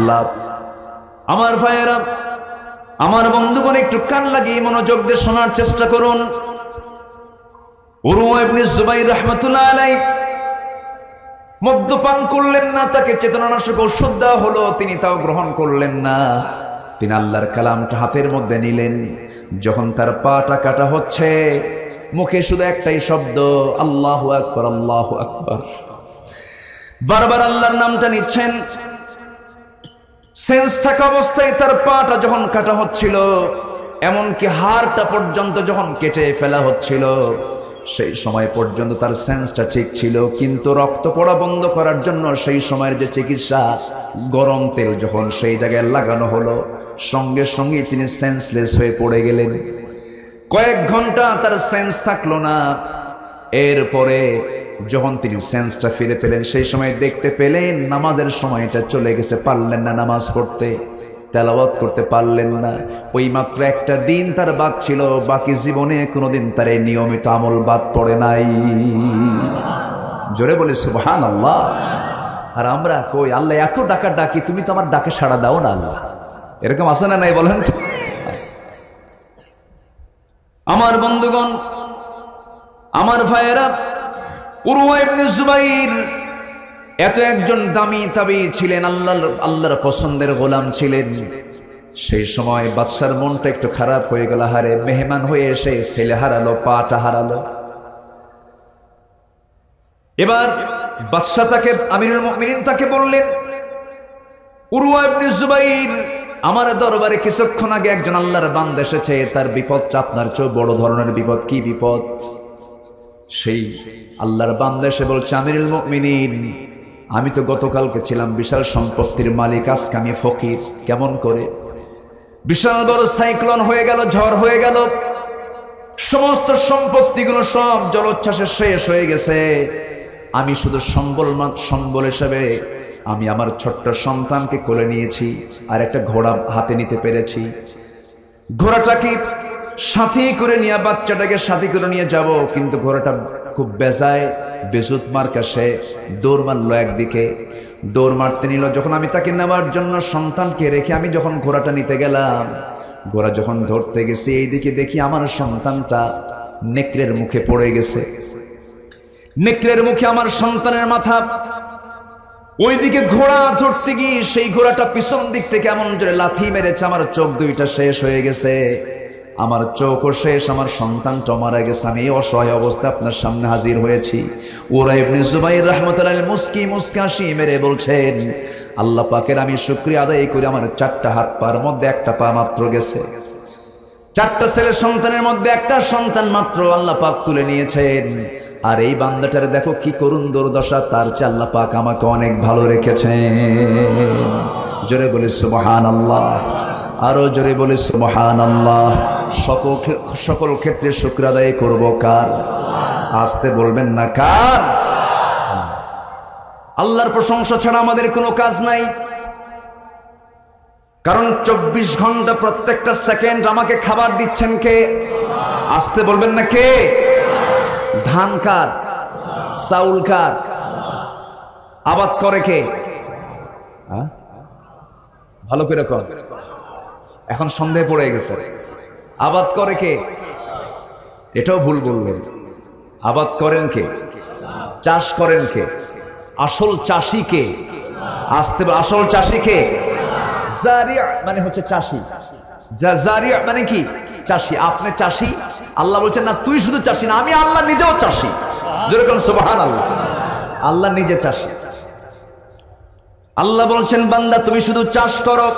লাভ। আমার ভাইয়েরা, আমার বন্ধুগণ, একটু কান লাগিয়ে মনোযোগ দিয়ে শোনার চেষ্টা করুন। উরওয়া ইবনে জুবাইর রাহমাতুল্লাহ আলাইহি মদ্যপান করলেন না, তাকে চেতনানাশক ঔষধ দেওয়া হলো, তিনি তাও গ্রহণ করলেন না। তিনি আল্লাহর কালামটা হাতের মধ্যে নিলেন। যখন তার পাটা কাটা হচ্ছে, মুখে শুধু একটাই শব্দ, আল্লাহু আকবার, আল্লাহু আকবার। বারবার আল্লাহর নামটা নিচ্ছেন। সেন্স থাকা অবস্থায় তার পাটা যখন কাটা হচ্ছিল, এমনকি হাড়টা পর্যন্ত যখন কেটে ফেলা হচ্ছিল, সেই সময় পর্যন্ত তার সেন্সটা ঠিক ছিল। কিন্তু রক্ত পড়া বন্ধ করার জন্য সেই সময়ের যে চিকিৎসা, গরম তেল যখন সেই জায়গায় লাগানো হলো, সঙ্গে সঙ্গে তিনি সেন্সলেস হয়ে পড়ে গেলেন। কয়েক ঘন্টা তার সেন্স থাকলো না। এরপরে যখন তিনি সেন্সটা ফিরে পেলেন, সেই সময় দেখতে পেলেন নামাজের সময়টা চলে গেছে, পারলেন না নামাজ পড়তে, তেলাওয়াত করতে পারলেন না। ওই মাত্র একটা দিন তার বাদ ছিল, বাকি জীবনে কোনোদিন তার এই নিয়মিত আমল বাদ পড়ে নাই। জোরে বলে সুবহানাল্লাহ। আর আমরা কই আল্লাহ এত ডাকা ডাকি, তুমি তো আমার ডাকে সাড়া দাও না আল্লাহ। এরকম আছে না নাই বলেন? আমার বন্ধুগণ, আমার ভাইয়েরা, উরওয়া ইবনে জুবাইর এত একজন দামি তাবী ছিলেন, আল্লাহর পছন্দের গোলাম ছিলেন। সেই সময় বাদশার মনটা একটু খারাপ হয়ে গেল, হারে মেহমান হয়ে এসে ছেলে হারালো, পাটা হারালো। এবার বাদশা তাকে, আমিরুল মুমিনিন তাকে বললেন, উরওয়া ইবনে জুবাইর, আমার দরবারে কিছুক্ষণ আগে একজন আল্লাহর বান্দা এসেছে, তার বিপদটা আপনার চেয়ে বড় ধরনের বিপদ। কি বিপদ? সেই আল্লাহর বান্দা এসে বলছে, আমিরুল মুমিনিন, আমি তো গতকালকে ছিলাম বিশাল সম্পত্তির মালিক, আজকে আমি ফকির। কেমন করে? বিশাল বড় সাইক্লোন হয়ে গেল, ঝড় হয়ে গেল, সমস্ত সম্পত্তিগুলো সব জলোচ্ছ্বাসে শেষ হয়ে গেছে। আমি শুধু সম্বল হিসেবে আমি আমার ছোট্ট সন্তানকে কোলে নিয়েছি, আর একটা ঘোড়া হাতে নিতে পেরেছি। ঘোড়াটাকে সাথী করে নিয়ে, বাচ্চাটাকে সাথী করে নিয়ে যাব, কিন্তু ঘোড়াটা খুব বেজায়, বেজুত মার্কা, সে দৌড় মারলো একদিকে, দৌড় মারতে নিল। যখন আমি তাকে নেওয়ার জন্য সন্তানকে রেখে আমি যখন ঘোড়াটা নিতে গেলাম, ঘোড়া যখন ধরতে গেছি, এইদিকে দেখি আমার সন্তানটা নেকড়ের মুখে পড়ে গেছে। নেকড়ের মুখে আমার সন্তানের মাথা। ওইদিকে ঘোড়া ধরতে গিয়ে সেই ঘোড়াটা পিছন দিক থেকে এমন জোরে লাথি মেরেছে, আমার চোখ দুইটা শেষ হয়ে গেছে, আমার চোখও শেষ, আমার সন্তানটা মারা গেছে। আমি এই অসহায় অবস্থায় আপনার সামনে হাজির হয়েছি। উরওয়া ইবনে জুবাইর রাহমাতুল্লাহ আলাইহি মুস্কি হাসি মেরে বলছেন, আল্লাহ পাকের আমি শুকরিয়া আদায় করি, আমার 4টা হাত পার মধ্যে একটা পা মাত্র গেছে। 4টা ছেলে সন্তানের মধ্যে একটা সন্তান মাত্র আল্লাহ পাক তুলে নিয়েছেন। আর এই বান্দাটার দেখো কি করুণ দুর্দশা, তার চেয়ে আল্লাহ পাক আমাকে অনেক ভালো রেখেছেন। জোরে বলি সুবহানাল্লাহ, আরো জোরে বলি সুবহানাল্লাহ। সকল ক্ষেত্রে শুকর আদায় করব কার? আসতে বলবেন না, কার? আল্লাহর প্রশংসা ছাড়া আমাদের কোনো কাজ নাই। কারণ 24 ঘন্টা প্রত্যেকটা সেকেন্ড আমাকে খাবার দিচ্ছেন কে? আসতে বলবেন না, কে? ধান কার? চাউল কার? আবাদ করে কে? ভালো করে কর, এখন সন্দেহ পড়ে গেছে। আবাদ করে কে? এটাও ভুল বললেন। আবাদ করেন কে? চাষ করেন কে? আসল চাষি কে? আসতে, আসল চাষি কে? জারিয়া মানে হচ্ছে চাষি। জারিয়া মানে কি? চাষি। আপনি চাষি? আল্লাহ বলছেন না তুই শুধু চাষি না, আমি আল্লাহ নিজেও চাষি। যেরকম সুবহানাল্লাহ, আল্লাহ নিজে চাষি। আল্লাহ বলছেন, বান্দা তুমি শুধু চাষ করো,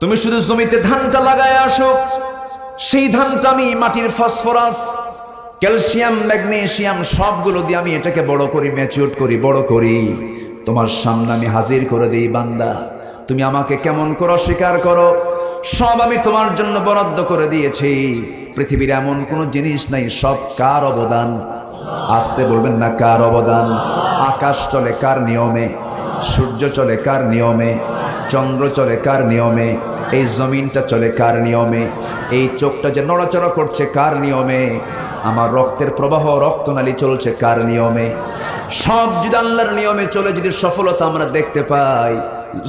তুমি শুধু জমিতে ধানটা লাগায় আসো, সেই ধানটা আমি মাটির ফসফরাস, ক্যালসিয়াম, ম্যাগনেসিয়াম সবগুলো দিয়ে আমি এটাকে বড় করি, ম্যাচিউর করি, বড় করি, তোমার সামনে আমি হাজির করে দিই। বান্দা তুমি আমাকে কেমন করো স্বীকার করো, সব আমি তোমার জন্য বরাদ্দ করে দিয়েছি। পৃথিবীর এমন কোন জিনিস নাই, সব কার অবদান? আসতে বলবেন না, কার অবদান? আকাশ চলে কার নিয়মে? সূর্য চলে কার নিয়মে? চন্দ্র চলে কার নিয়মে? এই জমিনটা চলে কার নিয়মে? এই চোখটা যে নড়াচড়া করছে কার নিয়মে? আমার রক্তের প্রবাহ, রক্তনালী চলছে কার নিয়মে? সব যদি আল্লাহর নিয়মে চলে, যদি সফলতা আমরা দেখতে পাই,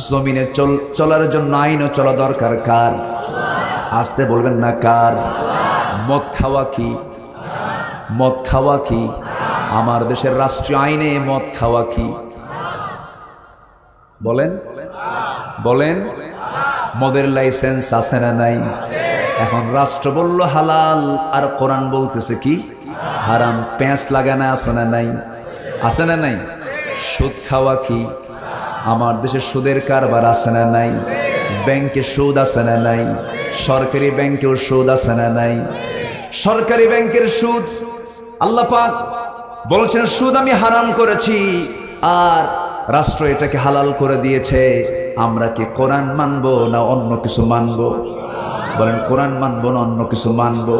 জমিনে চলার জন্য আইনও চলা দরকার কার? আসতে বলবেন না, কার? মদ খাওয়া কি? মদ খাওয়া কি? আমার দেশের রাষ্ট্রীয় আইনে মদ খাওয়া কি? বলেন বলেন। মদের লাইসেন্স আছে না নাই? এখন রাষ্ট্র বলল হালাল, আর কোরআন বলতেছে কি? হারাম। প্যাঁচ লাগানো আছে না নাই? আছে না নাই? সুদ খাওয়া কি? আমার দেশে সুদের কারবার আছে না নাই? ব্যাংকে সুদ আছে না নাই? সরকারি ব্যাংকেও সুদ আছে না নাই? সরকারি ব্যাংকের সুদ আল্লাহ পাক বলছেন সুদ আমি হারাম করেছি, আর রাষ্ট্র এটাকে হালাল করে দিয়েছে। আমরা কি কোরআন মানবো না অন্য কিছু মানবো? বলেন, কোরআন মানবো না অন্য কিছু মানবো?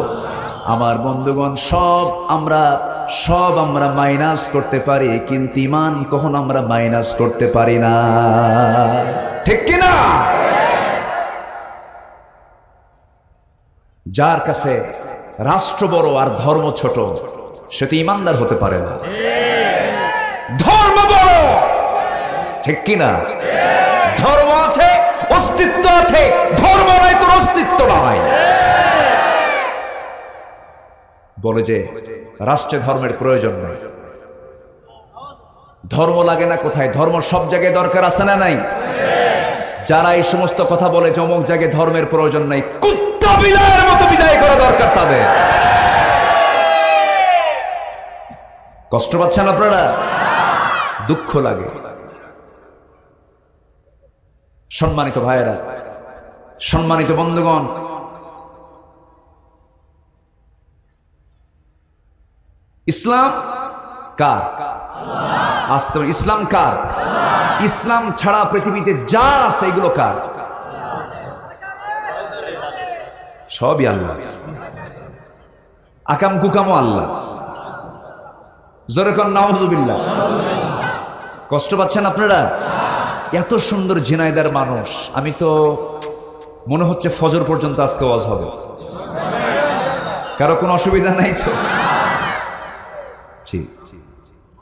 আমার বন্ধুগণ, সব আমরা মাইনাস করতে পারি, কিন্তু ঈমান কখনো আমরা মাইনাস করতে পারি না। ঠিক কি না? যার কাছে রাষ্ট্র বড় আর ধর্ম ছোট, সে তো ঈমানদার হতে পারে না। ধর্ম বড় ঠিক কিনা? ধর্ম আছে, অস্তিত্ব আছে, ধর্ম নাই তোর অস্তিত্ব নাই। বলে যে রাষ্ট্রে ধর্মের প্রয়োজন নেই, ধর্ম লাগে না কোথায়? ধর্ম সব জায়গায় দরকার আছে না নাই? যারা এই সমস্ত কথা বলে অমুক জায়গায় ধর্মের প্রয়োজন নাই, কুত্তা বিড়ালের মতো বিদায় করা দরকার তাদের। কষ্ট পাচ্ছেন আপনারা? দুঃখ লাগে। সম্মানিত ভাইয়েরা, সম্মানিত বন্ধুগণ, ইসলাম কার? আসতে ইসলাম কার? ইসলাম ছাড়া পৃথিবীতে যা আছে এগুলো কার? সবই আল্লাহ। আকাম কুকামও আল্লাহ। জোরে কোন নাউজুবিল্লাহ। কষ্ট পাচ্ছেন আপনারা? এত সুন্দর ঝিনাইদার মানুষ, আমি তো মনে হচ্ছে ফজর পর্যন্ত আজকে ওয়াজ হবে। কারো কোনো অসুবিধা নাই তো?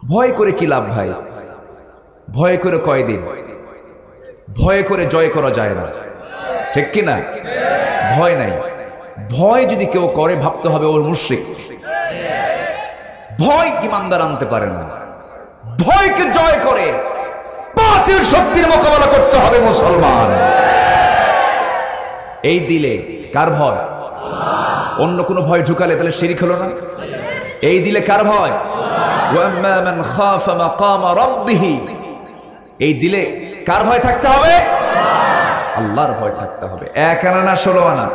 ভয় করে কি লাভ ভাই? ভয় করে কয়দিন? ভয় করে জয় করা যায় না, ঠিক কি না? ভয় নাই। ভয় যদি কেউ করে ভাবতে হবে ওর মুশরিক। ভয় ইমানদার আনতে পারে না। ভয়কে জয় করে বাতিল শক্তির মোকাবেলা করতে হবে মুসলমান। এই দিলে কার ভয়? অন্য কোনো ভয় ঢুকালে তাহলে শিরক হলো না? এই দিলে কার ভয়? ওয়াম্মা মান খাফা মাকামা রাব্বিহি। এই দিলে কার ভয় থাকতে হবে? আল্লাহর ভয় থাকতে হবে। এক আনা না 16 আনা?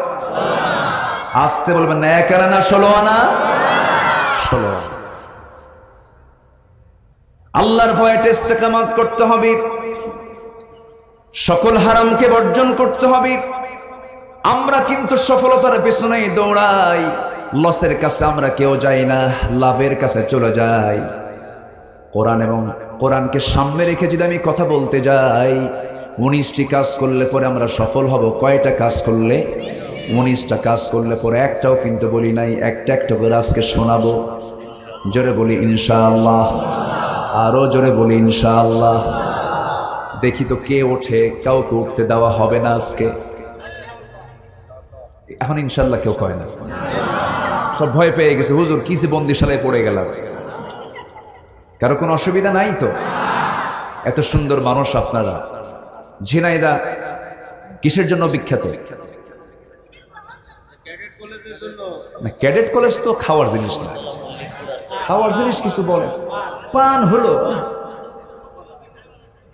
আসতে বলবেন না, এক আনা না 16 আনা? 16 আনা। আল্লাহর ভয়ে ইস্তেকামাত করতে হবে, সকল হারামকে বর্জন করতে হবে। আমরা কিন্তু সফলতার পেছনেই দৌড়াই, লসের কাছে আমরা কেউ যাই না, লাভের কাছে চলে যাই। কোরআন এবং কোরআনকে সামনে রেখে যদি আমি কথা বলতে যাই, 19টি কাজ করলে পরে আমরা সফল হব। কয়টা কাজ করলে? 19টা কাজ করলে পরে একটাও কিন্তু বলি নাই, একটা একটা করে আজকে শোনাবো। জোরে বলি ইনশাআল্লাহ, আরো জোরে বলি ইনশাআল্লাহ। দেখি তো কে ওঠে। কাউকে উঠতে দেওয়া হবে না আজকে। এখন ইনশাআল্লাহ কেউ কয় না, সব ভয় পেয়ে গেছে। হুজুর কিসে বন্দিশালায় পড়ে গেলাম। কারো কোনো অসুবিধা নাই তো? এত সুন্দর মানুষ আপনারা। ঝিনাইদা কিসের জন্য বিখ্যাত? না, ক্যাডেট কলেজ তো খাওয়ার জিনিস না। খাওয়ার জিনিস কিছু বলে। পান হলো,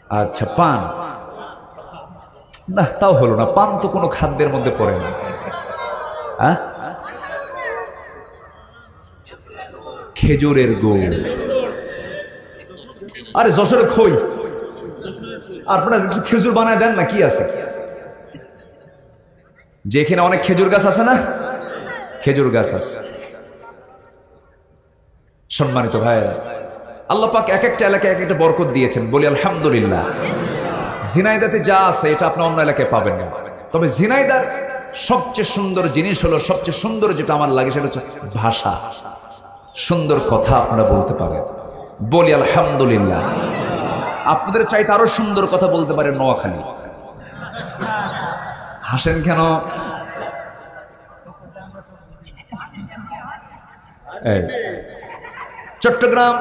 আচ্ছা পান না, তাও হলো না। পান তো কোনো খাদ্যের মধ্যে পড়ে না। হ্যাঁ, খেজুরের গুড়। আরে যশোরে খই, আপনারা একটু খেজুর বানায় দেন না, কি আছে? যেখানে অনেক খেজুর গাছ আছে না, খেজুর গাছ আছে। সম্মানিত ভাইয়েরা, আল্লাহ পাক এক একটা এলাকায় এক একটা বরকত দিয়েছেন, বলি আলহামদুলিল্লাহ। ঝিনাইদাতে যা আছে এটা আপনি অন্য এলাকায় পাবেন না। তবে ঝিনাইদার সবচেয়ে সুন্দর জিনিস হলো, সবচেয়ে সুন্দর যেটা আমার লাগে সেটা হচ্ছে ভাষা। সুন্দর কথা আপনারা বলতে পারেন, বলি আলহামদুলিল্লাহ। আপনাদের চাইতে আরো সুন্দর কথা বলতে পারেন নোয়াখালী। হাসেন কেন? চট্টগ্রাম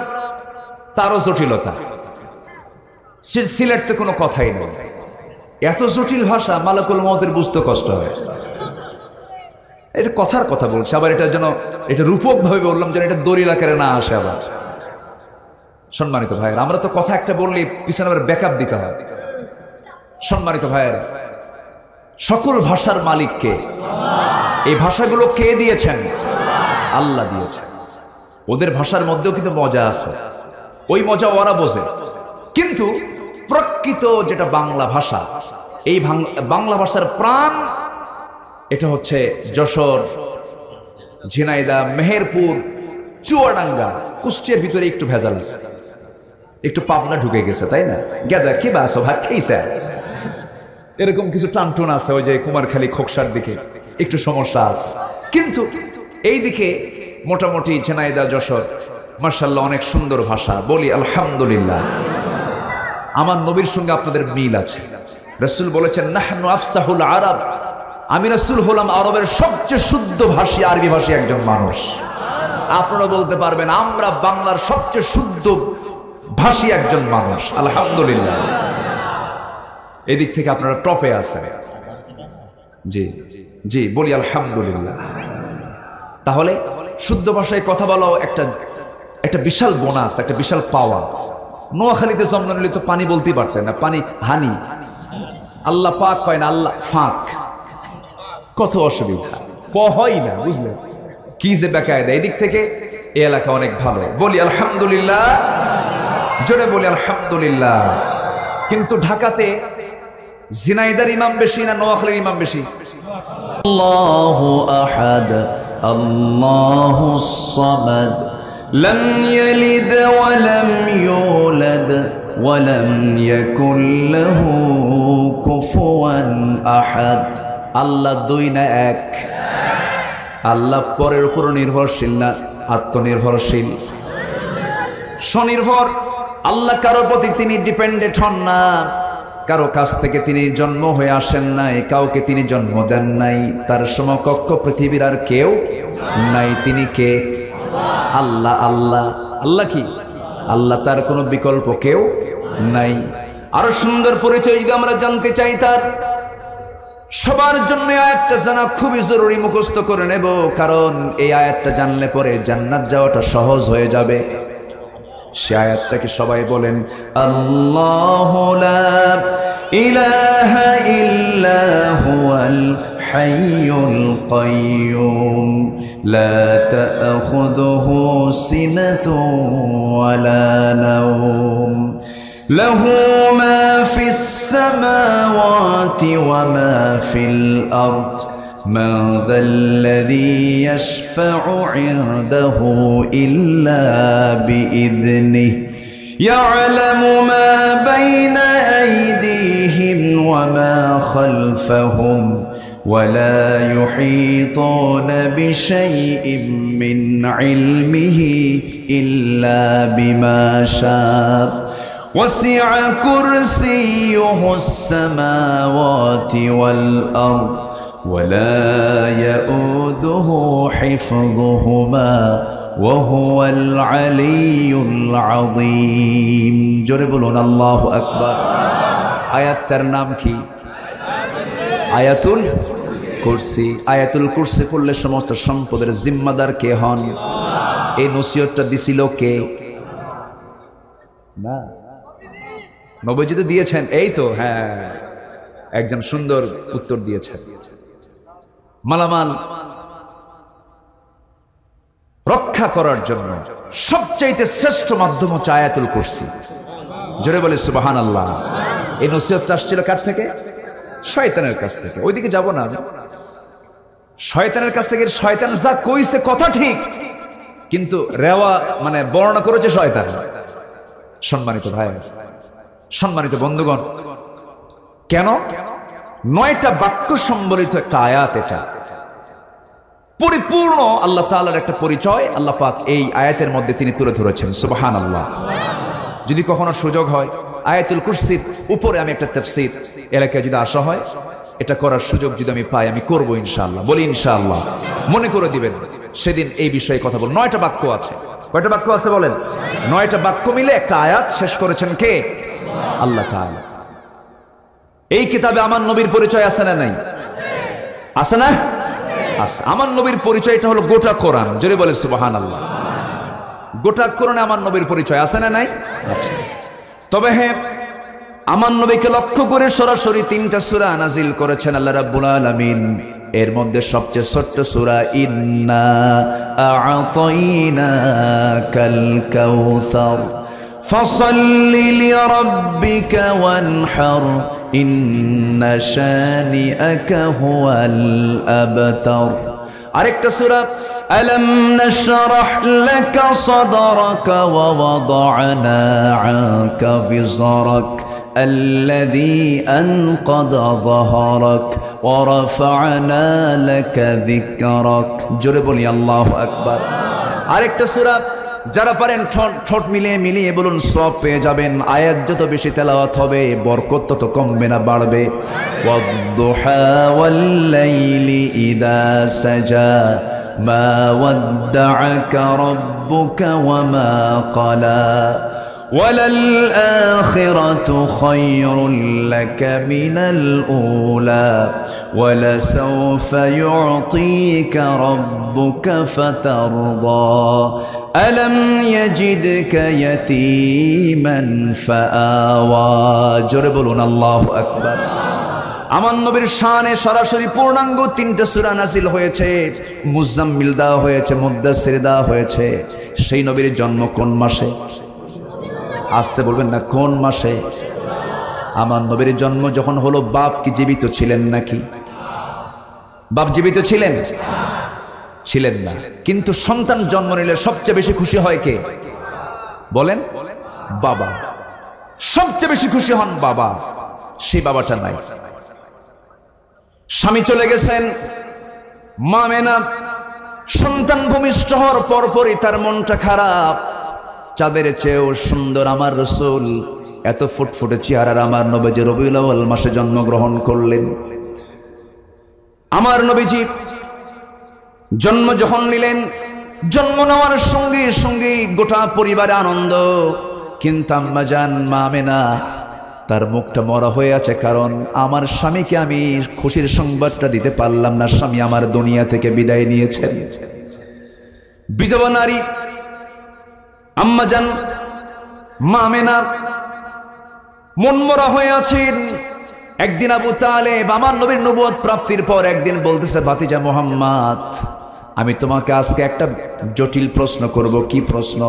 তারও জটিলতা। সিলেটে কোনো কথাই নেই, এত জটিল ভাষা, মালাকুল মউতের বুঝতে কষ্ট হয়। এটা কথার কথা বলছে, আবার এটা যেন এটা রূপক ভাবে বললাম যেন এটা দলিল আকারে না আসে আবার। সম্মানিত ভাইয়েরা, আমরা তো কথা একটা বললে পিছনে আবার ব্যাকআপ দিতে হয়। সম্মানিত ভাইয়েরা, সকল ভাষার মালিক কে? এই ভাষাগুলো কে দিয়েছেন? আল্লাহ দিয়েছেন। ওদের ভাষার মধ্যেও কিন্তু মজা আছে, ওই মজা ওরা বোঝে। কিন্তু প্রকৃত যেটা বাংলা ভাষা, এই বাংলা ভাষার প্রাণ এটা হচ্ছে যশোর, ঝিনাইদা, মেহেরপুর, চুয়াডাঙ্গা, কুষ্টিয়ার ভিতরে একটু ভেজাল আছে, একটু পাবনা ঢুকে গেছে, তাই না? গেদা কি বাসো ভাত খেয়েছে, এরকম কিছু টানটুন আছে। ওই যে কুমারখালী, খোকসার দিকে একটু সমস্যা আছে। কিন্তু এই দিকে মোটামুটি ঝিনাইদা, যশোর, মাশাআল্লাহ অনেক সুন্দর ভাষা, বলি আলহামদুলিল্লাহ। আমার নবীর সঙ্গে আপনাদের মিল আছে। রাসূল বলেছেন নাহনু আফসাহুল আরব, আমি রাসূল হলাম আরবের সবচেয়ে শুদ্ধ ভাষী আরবি ভাষী একজন মানুষ। আপনারা বলতে পারবেন আমরা বাংলার সবচেয়ে শুদ্ধ ভাষী একজন মানুষ, আলহামদুলিল্লাহ। এদিক থেকে আপনারা টপে আছেন। জি জি বলি আলহামদুলিল্লাহ। তাহলে শুদ্ধ ভাষায় কথা বলাও একটা বিশাল বোনাস, একটা বিশাল পাওয়া। নোয়াখালীতে জন্ম নিলে তো পানি বলতেই পারতেন না, পানি হানি। আল্লাহ পাক কয় না, আল্লাহ ফাঁক। কত অসুবিধা, হয় না, বুঝলেন কি যে বেকায়দা। এদিক থেকে এই এলাকা অনেক ভালো, বলি আলহামদুলিল্লাহ, জোরে বলি আলহামদুলিল্লাহ। কিন্তু ঢাকাতে জিনাইদার ইমাম বেশি না নোয়াখালীর ইমাম বেশি? আল্লাহু আহাদ আল্লাহুস সামাদ লাম ইয়ালিদ ওয়া লাম ইউলাদ ওয়া লাম ইয়াকুল লাহু কুফুয়ান আহাদ। আল্লাহ দুই না এক? আল্লাহ পরের উপর নির্ভরশীল না আত্মনির্ভরশীল? স্বনির্ভর। আল্লাহ কারোর প্রতি তিনি ডিপেন্ডেন্ট হন না, কারো কাছ থেকে তিনি জন্ম হয়ে আসেন নাই, কাউকে তিনি জন্ম দেন নাই, তার সমকক্ষ পৃথিবীর আর কেউ নাই। তিনি কে? আল্লাহ। আল্লাহ আল্লাহ কি? আল্লাহ, তার কোনো বিকল্প কেউ নাই। আরো সুন্দর পরিচয় যদি আমরা জানতে চাই তার, সবার জন্য আয়াতটা জানা খুবই জরুরি, মুখস্থ করে নেব, কারণ এই আয়াতটা জানলে পরে জান্নাত যাওয়াটা সহজ হয়ে যাবে। সে আয়াতটাকে সবাই বলেন, আল্লাহু লা ইলাহা ইল্লা হুয়াল হাইয়ুল কাইয়্যুম লা তা'খুযুহু সিনাতুন ওয়া লা নাওম লাহু মা ফিস সামাওয়াতি ওয়া মা ফিল আরদ ما ذا الذي يشفع عنده إلا بإذنه يعلم ما بين أيديهم وما خلفهم ولا يحيطون بشيء من علمه إلا بما شاء وسع كرسيه السماوات والأرض ولا يؤوده حفظهما وهو العلي العظيم জোরে বলুন আল্লাহু আকবার। আয়াতটার নাম কি? আয়াতুল কুরসি। আয়াতুল কুরসি পড়লে সমস্ত সম্পদের জিম্মাদার কে হন? এই নসিহতটা দিছিল কে? না, নবীজি তো দিয়েছেন। এই তো, হ্যাঁ, একজন সুন্দর উত্তর দিয়েছেন। মালামাল রক্ষা করার জন্য সবচাইতে শ্রেষ্ঠ মাধ্যম হচ্ছে আয়াতুল কুরসি। জোরে বলে সুবহানাল্লাহ। এই নসিহতটা আসছিল কার থেকে? শয়তানের কাছ থেকে। ওইদিকে যাব না, শয়তানের কাছ থেকে। শয়তান যা কইছে কথা ঠিক, কিন্তু রেওয়া মানে বর্ণনা করেছে শয়তান। সম্মানিত ভাই, সম্মানিত বন্ধুগণ, কেন? 9টা বাক্য সম্বলিত একটা আয়াত। এটা পরিপূর্ণ আল্লাহ তাআলার একটা পরিচয় আল্লাহ পাক এই আয়াতের মধ্যে তিনি তুলে ধরেছেন। সুবহানাল্লাহ। যদি কখনো সুযোগ হয় আয়াতুল কুরসির উপরে আমি একটা তাফসীর এলাকায় যদি আসা হয়, এটা করার সুযোগ যদি আমি পাই, আমি করব ইনশাআল্লাহ। বলি ইনশাআল্লাহ। মনে করে দিবেন সেদিন এই বিষয়ে কথা বল। 9টা বাক্য আছে। কয়টা বাক্য আছে বলেন? 9টা বাক্য মিলে একটা আয়াত শেষ করেছেন কে? আল্লাহ তাআলা। এই কিতাবে আমার নবীর পরিচয় আছে না নাই? আছে না? আছে। আমার নবীর পরিচয়টা হলো গোটা কোরআন। জোরে বলে সুবহানাল্লাহ। গোটা কোরআনে আমার নবীর পরিচয় আছে না নাই? আছে। তবে হ্যাঁ, আমার নবীকে লক্ষ্য করে সরাসরি 3টা সূরা নাজিল করেছেন আল্লাহ রাব্বুল আলামিন। এর মধ্যে সবচেয়ে ছোট্ট সূরা ইন্না আ'তাইনাকাল কাউসার ফাসাল্লি লিরাব্বিকা ওয়ানহার ইন্না শানিআকা হুয়াল আবতার। আরেকটা সূরা আলাম নাশরাহ লাকা সাদরাকা ওয়া ওয়াদা'না আনকা ফিজরাক الذي أنقض ظهرك ورفعنا لك ذكرك। জোরে বলি আল্লাহু আকবার। আরেকটা সূরা যারা পারেন ঠোঁট মিলিয়ে মিলিয়ে বলুন সওয়াব পেয়ে যাবেন। আয়াত যত বেশি তেলাওয়াত হবে বরকত তত কমবে না বাড়বে। ওয়াদ-দুহা ওয়াল-লাইলি ইযা সাজা মা ওয়াদ্দা'আকা রাব্বুকা ওয়া মা ক্বালা وَلَلْآخِرَةُ خَيْرٌ لَكَ مِنَ الْأُولَى وَلَسَوْفَ يُعْطِيكَ رَبُّكَ فَتَرْضَى أَلَمْ يَجِدْكَ يَتِيمًا فَآوَى জোরে বলুন আল্লাহু আকবার। আমার নবীর শানে সরাসরি পূর্ণাঙ্গ 3টা সূরা নাযিল হয়েছে। মুজাম্মিল দেওয়া হয়েছে, মুদ্দাসসির দেওয়া হয়েছে। সেই নবীর জন্ম কোন মাসে? আসতে বলবেন না, কোন মাসে? আমার নবীর জন্ম যখন হলো, বাপ কি জীবিত ছিলেন নাকি? বাপ জীবিত ছিলেন? ছিলেন না। কিন্তু সন্তান জন্ম নিলে সবচেয়ে বেশি খুশি হয় কে? বলেন। বাবা। সবচেয়ে বেশি খুশি হন বাবা। সেই বাবাটা নাই। স্বামী চলে গেছেন, মা মেনা সন্তান ভূমিষ্ঠ হওয়ার পরপরই তার মনটা খারাপ। চাঁদের চেয়েও সুন্দর আমার রাসূল, এত ফুটফুটে চেহারার আমার নবীজি রবিউল আউয়াল মাসে জন্মগ্রহণ করলেন। আমার নবীজি জন্ম যখন নিলেন, জন্ম নেওয়ার সঙ্গে সঙ্গে গোটা পরিবারে আনন্দ। কিন্তু আম্মা জান মা আমেনা তার মুখটা মরা হয়ে আছে, কারণ আমার স্বামীকে আমি খুশির সংবাদটা দিতে পারলাম না। স্বামী আমার দুনিয়া থেকে বিদায় নিয়েছেন। বিধবা নারী আম্মা জান মা আমেনা মনমরা হয়ে আছেন। একদিন আবু তালেব আমার নবীর নবুয়ত প্রাপ্তির পর একদিন বলতেছে, ভাতিজা মুহাম্মদ, আমি তোমাকে আজকে একটা জটিল প্রশ্ন করব। কি প্রশ্ন?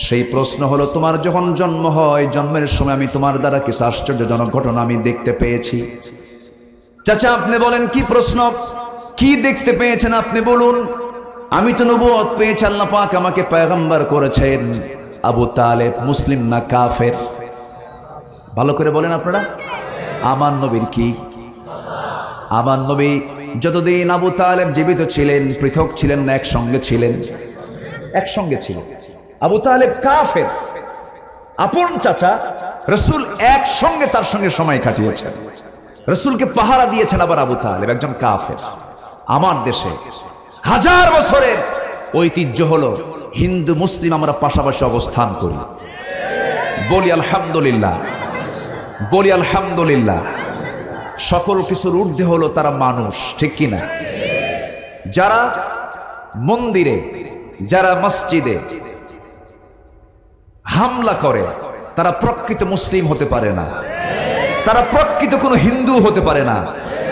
সেই প্রশ্ন হলো, তোমার যখন জন্ম হয়, জন্মের সময় আমি তোমার দ্বারা কিছু আশ্চর্যজনক ঘটনা আমি দেখতে পেয়েছি। চাচা আপনি বলেন কি প্রশ্ন? কি দেখতে পেয়েছেন আপনি বলুন। আমি তো নবুয়ত পেয়েছি, আল্লাহ পাক আমাকে পয়গম্বর করেছেন। আবু তালেব মুসলিম না কাফের? ভালো করে বলেন আপনারা। আমার নবীর কি? আমার নবী যতদিন আবু তালেব জীবিত ছিলেন পৃথক ছিলেন না, একসঙ্গে ছিলেন? একসঙ্গে ছিলেন। আবু তালেব কাফের, আপন চাচা। রাসূল একসঙ্গে তার সঙ্গে সময় কাটিয়েছেন, রাসূলকে পাহারা দিয়েছেন। আবার আবু তালেব একজন কাফের। আমার দেশে 1000 বছরের ঐতিহ্য হলো হিন্দু মুসলিম আমরা পাশাপাশি অবস্থান করি। বলি আলহামদুলিল্লাহ, বলি আলহামদুলিল্লাহ। সকল কিছুর ঊর্ধ্বে হলো তারা মানুষ, ঠিক কিনা? যারা মন্দিরে, যারা মসজিদে হামলা করে তারা প্রকৃত মুসলিম হতে পারে না, তারা প্রকৃত কোনো হিন্দু হতে পারে না।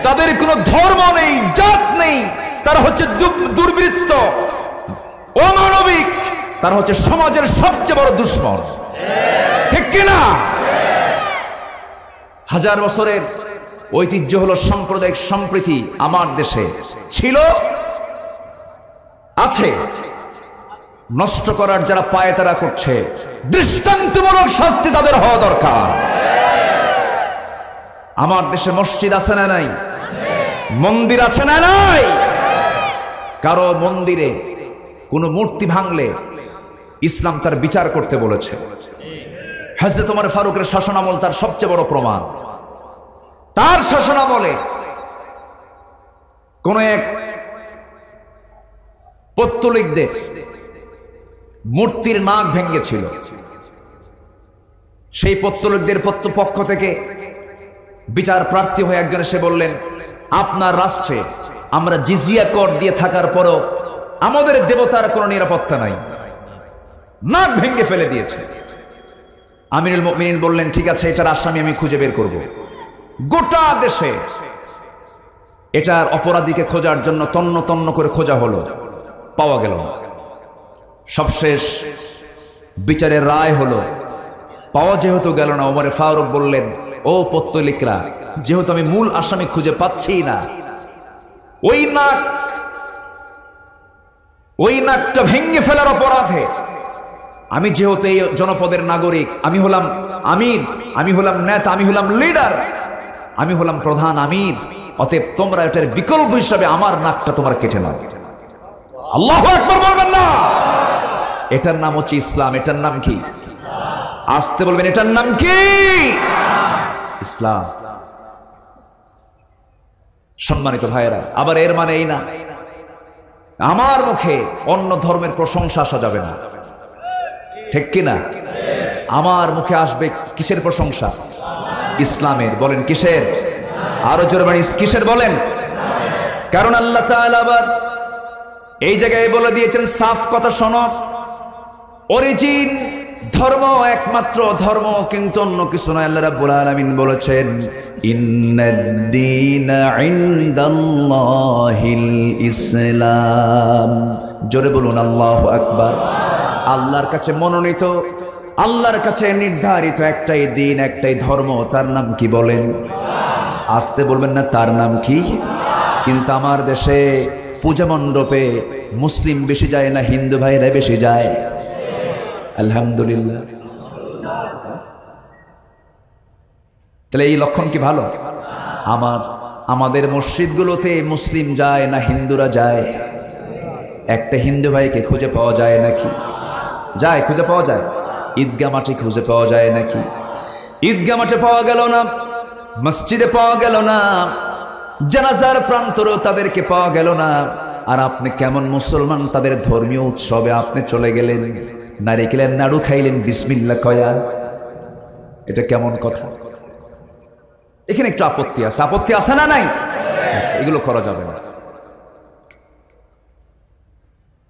তাদের কোনো ধর্ম নেই, জাত নেই। তারা হচ্ছে দুর্বৃত্ত, অমানবিক। তারা হচ্ছে সমাজের সবচেয়ে বড় দুশ্মন, ঠিক কিনা? 1000 বছরের ঐতিহ্য হলো সাম্প্রদায়িক সম্প্রীতি। আমার দেশে ছিল, আছে। নষ্ট করার যারা পায় তারা করছে। দৃষ্টান্তমূলক শাস্তি তাদের হওয়া দরকার। আমার দেশে মসজিদ আছে না নাই? মন্দির আছে না নাই? কারো মন্দিরে কোনো মূর্তি ভাঙলে ইসলাম তার বিচার করতে বলেছে। হযরত ওমর ফারুকের শাসনামল তার সবচেয়ে বড় প্রমাণ। তার শাসনামলে কোন এক পত্তলিকদের মূর্তির নাক ভেঙেছিল। সেই পত্তলিকদের পক্ষ থেকে বিচার প্রার্থী হয়ে একজন এসে বললেন, আপনার রাষ্ট্রে আমরা জিজিয়া কর দিয়ে থাকার পরও আমাদের দেবতার কোনো নিরাপত্তা নাই, নাক ভেঙে ফেলে দিয়েছে। আমিরুল মুমিনিন বললেন, ঠিক আছে, এটার আসামি আমি খুঁজে বের করব। গোটা দেশে এটার অপরাধীকে খোঁজার জন্য তন্ন তন্ন করে খোঁজা হলো, পাওয়া গেল না। সবশেষ বিচারের রায় হলো, পাওয়া যেহেতু গেল না, ওমর ফারুক বললেন, ও পত্তলিকরা, যেহেতু আমি মূল আসামি খুঁজে পাচ্ছি না, ওই নাকটা ভেঙে ফেলার অপরাধে আমি যেহেতু এই জনপদের নাগরিক, আমি হলাম আমির, আমি হলাম নেতা, আমি হলাম লিডার, আমি হলাম প্রধান আমির, অতএব তোমরা এটার বিকল্প হিসাবে আমার নাকটা তোমরা কেটে নাও। আল্লাহু আকবার বলবেন না? এটার নাম হচ্ছে ইসলাম। এটার নাম কি? আসতে বলবেন, এটার নাম কি? ইসলাম। সম্মানিত ভাইয়েরা, আবার এর মানে এই না আমার মুখে অন্য ধর্মের প্রশংসা আসা যাবে না, ঠিক কিনা? আমার মুখে আসবে কিসের প্রশংসা? ইসলামের। বলেন কিসের? আরো জোরে বলেন কিসের বলেন। কারণ আল্লাহ তাআলা আবার এই জায়গায় বলে দিয়েছেন সাফ কথা, শোনো, অরিজিন ধর্ম একমাত্র ধর্ম, কিন্তু অন্য কিছু নয়। আল্লাহ রাব্বুল আলামিন বলেছেন ইন্নাদ-দীনা ইনদাল্লাহিল ইসলাম। জোরে বলুন আল্লাহু আকবার। আল্লাহর কাছে মনোনীত, আল্লাহর কাছে নির্ধারিত একটাই দিন, একটাই ধর্ম, তার নাম কি বলেন? আসতে বলবেন না, তার নাম কি? কিন্তু আমার দেশে পূজা মণ্ডপে মুসলিম বেশি যায় না হিন্দু ভাইরা বেশি যায়? আলহামদুলিল্লাহ। তাহলে এই লক্ষণ কি ভালো? আমাদের মসজিদগুলোতে মুসলিম যায় না হিন্দুরা যায়? একটা হিন্দু ভাইকে খুঁজে পাওয়া যায় নাকি? যায়, খুঁজে পাওয়া যায়। ঈদগাহ মাঠে খুঁজে পাওয়া যায় নাকি? ঈদগাহ মাঠে পাওয়া গেল না, মসজিদে পাওয়া গেল না, জানাজার প্রান্তরেও তাদেরকে পাওয়া গেল না। আর আপনি কেমন মুসলমান, তাদের ধর্মীয় উৎসবে আপনি চলে গেলেন, নারিকেলের নাড়ু খাইলেন বিসমিল্লাহ কয়া। এটা কেমন কথা? এখানে একটু আপত্তি আছে। আপত্তি আছে না নাই? এগুলো করা যাবে না।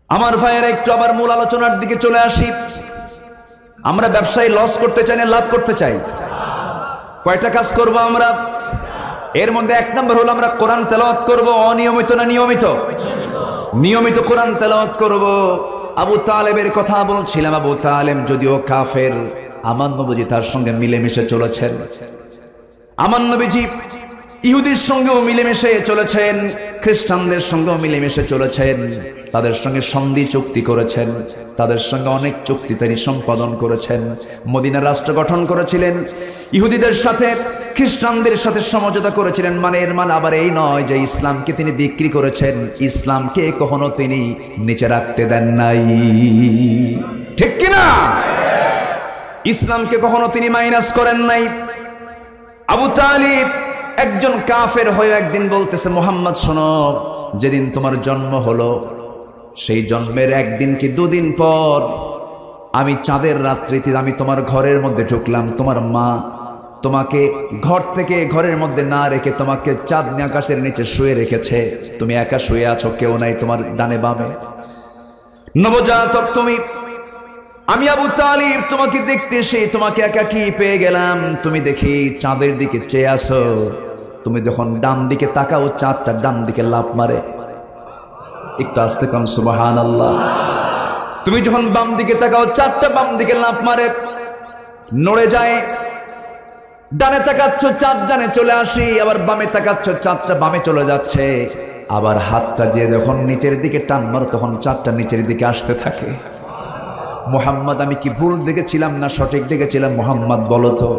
আমার ভাইয়েরা, একটু আবার মূল আলোচনার দিকে চলে আসি। আমরা ব্যবসায় লস করতে চাই না লাভ করতে চাই? কয়টা কাজ করব আমরা? এর মধ্যে এক নম্বর হলো আমরা কোরআন তেলাওয়াত করব। অনিয়মিত না নিয়মিত? নিয়মিত কোরআন তেলাওয়াত করব। আবু তালেবের কথা বলছিলাম। আবু তালেব যদিও কাফের, আমার নবীজি তার সঙ্গে মিলেমিশে চলেছেন। আমার নবীজি ইহুদির সঙ্গেও মিলেমিশে চলেছেন, খ্রিস্টানদের সঙ্গেও মিলেমিশে চলেছেন, তাদের সঙ্গে সন্ধি চুক্তি করেছেন, তাদের সঙ্গে অনেক চুক্তি তিনি সম্পাদন করেছেন। মদিনার রাষ্ট্র গঠন করেছিলেন, ইহুদিদের সাথে খ্রিস্টানদের সাথে সমঝোতা করেছিলেন। মানে এর মানে আবার এই নয় যে ইসলামকে তিনি বিক্রি করেছেন, ইসলামকে কখনো তিনি নিচে রাখতে দেন নাই, ঠিক কিনা? ইসলামকে কখনো তিনি মাইনাস করেন নাই। আবু তালিব একজন কাফের হয়ে একদিন বলতেছে, মোহাম্মদ শোনো, যেদিন তোমার জন্ম হলো সেই জন্মের একদিন কি দুদিন পর আমি চাঁদের রাত্রিতে আমি তোমার ঘরের মধ্যে ঢুকলাম। তোমার মা তোমাকে ঘর থেকে ঘরের মধ্যে না রেখে তোমাকে চাঁদনি আকাশের নিচে শুয়ে রেখেছে। তুমি একা শুয়ে আছো, কেউ নাই তোমার ডানে বামে, নবজাতক তুমি। আমি আবু তালিব তোমাকে দেখতে এসে তোমাকে একাকী পেয়ে গেলাম। তুমি দেখি চাঁদের দিকে চেয়ে আসো, তুমি যখন ডান দিকে তাকাও চাঁদটা ডান দিকে লাফ মারে। একটু আস্তে কোন সুবহানাল্লাহ। তুমি যখন বাম দিকে তাকাও চাঁদটা বাম দিকে লাফ মারে, নড়ে যায়। ডানে তাকাচ্ছ চাঁদ ডানে চলে আসি, আবার বামে তাকাচ্ছ চাঁদটা বামে চলে যাচ্ছে। আবার হাতটা দিয়ে যখন নিচের দিকে টান মারো তখন চাঁদটা নিচের দিকে আসতে থাকে। মুহাম্মদ, আমি কি ভুল দেখেছিলাম না সঠিক দেখেছিলাম? মুহাম্মদ বলো তো।